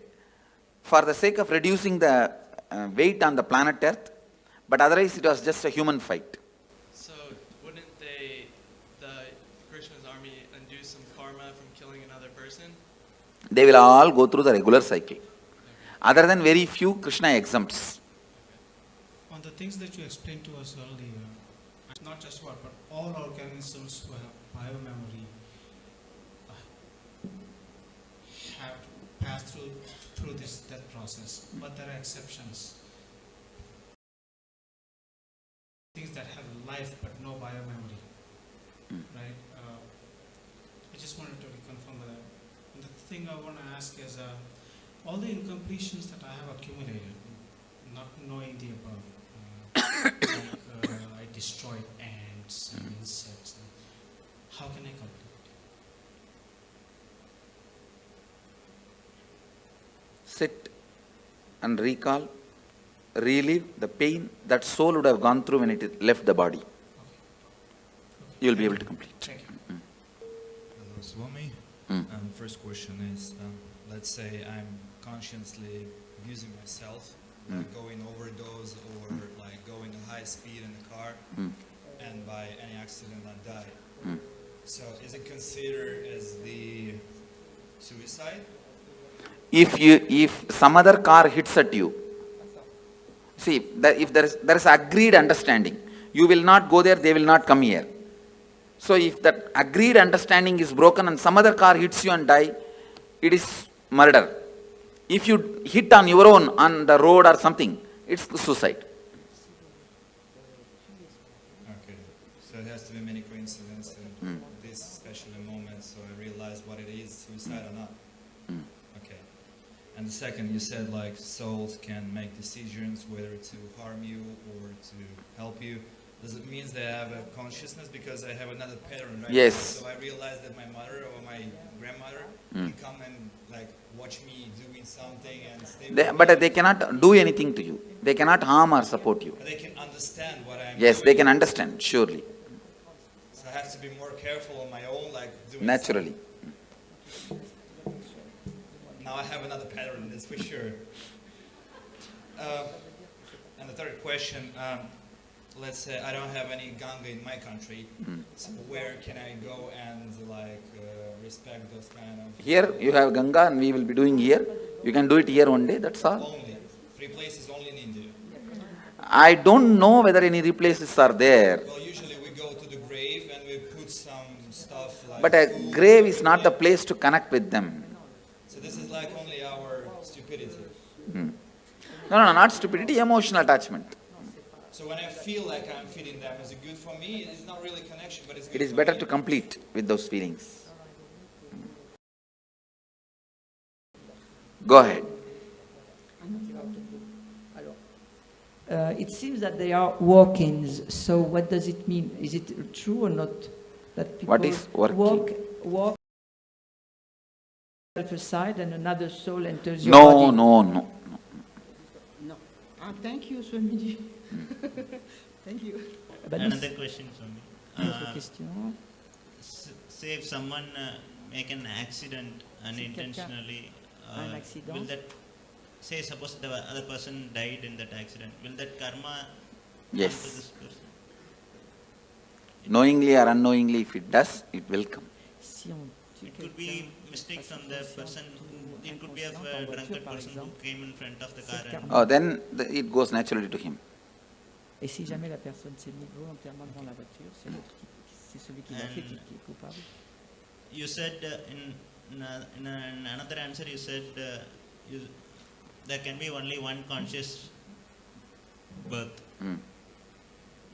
for the sake of reducing the weight on the planet Earth, but otherwise it was just a human fight. So wouldn't the Krishna's army undo some karma from killing another person? They will all go through the regular cycle. Other than very few, Krishna exempts. On the things that you explained to us earlier, not just what, but all organisms who have biomemory have to pass through this death process, but there are exceptions. Things that have life but no biomemory, right? I just wanted to reconfirm that. And the thing I want to ask is, all the incompletions that I have accumulated, not knowing the above, I destroyed ants and insects. How can I complete? Sit and recall, relive the pain that soul would have gone through when it left the body. You will be able to complete. Thank you. Hello, Swami. First question is, let's say I'm consciously abusing myself, like going overdose or like going at high speed in the car, and by any accident I die. So is it considered as the suicide? If some other car hits at you, see, if there is agreed understanding, you will not go there, they will not come here. So if that agreed understanding is broken and some other car hits you and die, it is murder. If you hit on your own on the road or something, it's suicide. Okay, so it has to be many coincidences in this special moment, so I realize what it is, suicide or not. Okay. And the second, you said like souls can make decisions whether to harm you or to help you. Does it mean they have a consciousness? Because I have another pattern, right? Yes. So I realize that my mother or my grandmother can come and like watch me doing something and stay with me. But they cannot do anything to you. They cannot harm or support you. But they can understand what I'm Yes, doing. they can understand, surely. So I have to be more careful on my own, like doing Naturally. something. Now I have another pattern, that's for sure. And the third question, let's say I don't have any Ganga in my country, so where can I go and like respect those kind of... Here you have Ganga and we will be doing here. You can do it here one day, that's all. Only. 3 places only in India. I don't know whether any places are there. Well, usually we go to the grave and we put some stuff like... But a grave is not the place to connect with them. So this is like only our stupidity. No, not stupidity, emotional attachment. So when I feel like I'm feeding them, is it good for me? It's not really connection, but it's good It is for better me. to complete with those feelings. Go ahead. It seems that they are walk-ins. So what does it mean? Is it true or not that people What is walk-in? walk aside and another soul enters your No, body? no. Thank you, Swamiji. Thank you. Another question, Swami. Say if someone make an accident unintentionally, will that, say suppose the other person died in that accident, will that karma Yes. come to this person? Knowingly or unknowingly, if it does, it will come. It could be mistake from the person, it could be a drunkard person who came in front of the car and... Oh, then it goes naturally to him. Et si jamais la personne s'est mise volontairement devant la voiture, c'est celui qui l'a fait qui est coupable. You said in another answer, you said there can be only one conscious birth.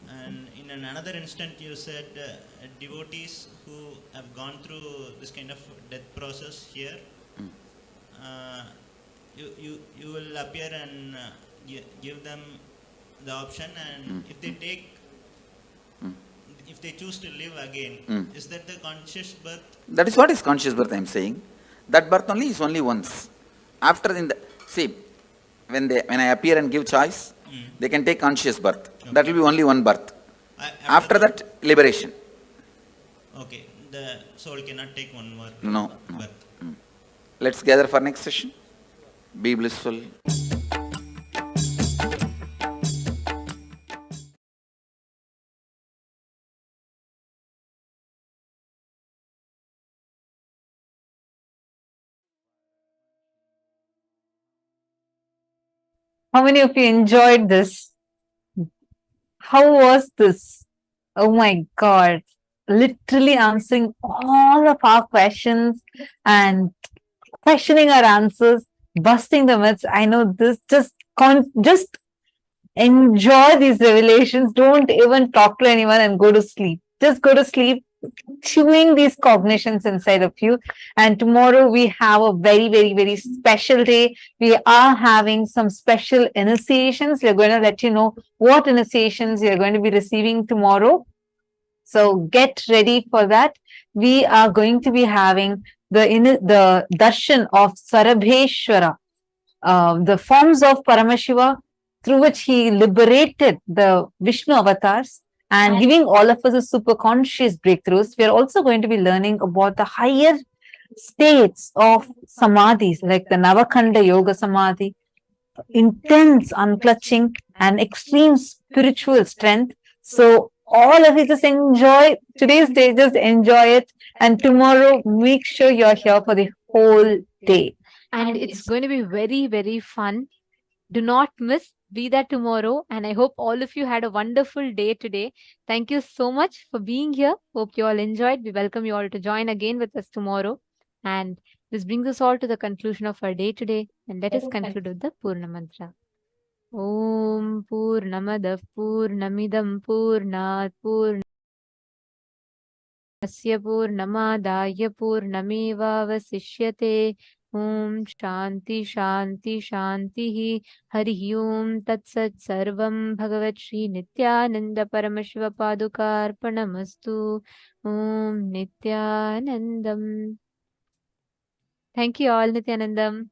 And in another instant, you said devotees who have gone through this kind of death process here, you will appear and give them the option, and if they take, if they choose to live again, is that the conscious birth? That is what is conscious birth, I am saying. That birth only is only once. After in the, see, when I appear and give choice, they can take conscious birth. Okay. That will be only one birth. After that, liberation. Okay, the soul cannot take one more birth. Let's gather for next session. Be blissful. How many of you enjoyed this? How was this? Oh my God. Literally answering all of our questions and questioning our answers, busting the myths. I know this, just enjoy these revelations. Don't even talk to anyone and go to sleep. Just go to sleep, chewing these cognitions inside of you. And tomorrow we have a very, very, very special day. We are having some special initiations. We're going to let you know what initiations you're going to be receiving tomorrow. So get ready for that. We are going to be having the darshan of Sarabheshwara, the forms of Paramashiva, through which he liberated the Vishnu avatars and giving all of us a super conscious breakthroughs. We are also going to be learning about the higher states of samadhis, like the Navakhanda Yoga Samadhi, intense unclutching and extreme spiritual strength. So all of you just enjoy today's day, just enjoy it. And tomorrow, make sure you're here for the whole day. And it's going to be very, very fun. Do not miss. Be there tomorrow. And I hope all of you had a wonderful day today. Thank you so much for being here. Hope you all enjoyed. We welcome you all to join again with us tomorrow. And this brings us all to the conclusion of our day today. And let us conclude with the Purna Mantra. Om Purnamadav Purnamidam Purnat Purnasya Purnamadaya Purnamevavasishyate. Om Shanti Shanti Shanti Hari Om Tat Sat Sarvam Bhagavat Shri Nityananda Paramashiva Padukarpanamastu. Om Nityanandam. Thank you all, Nityanandam.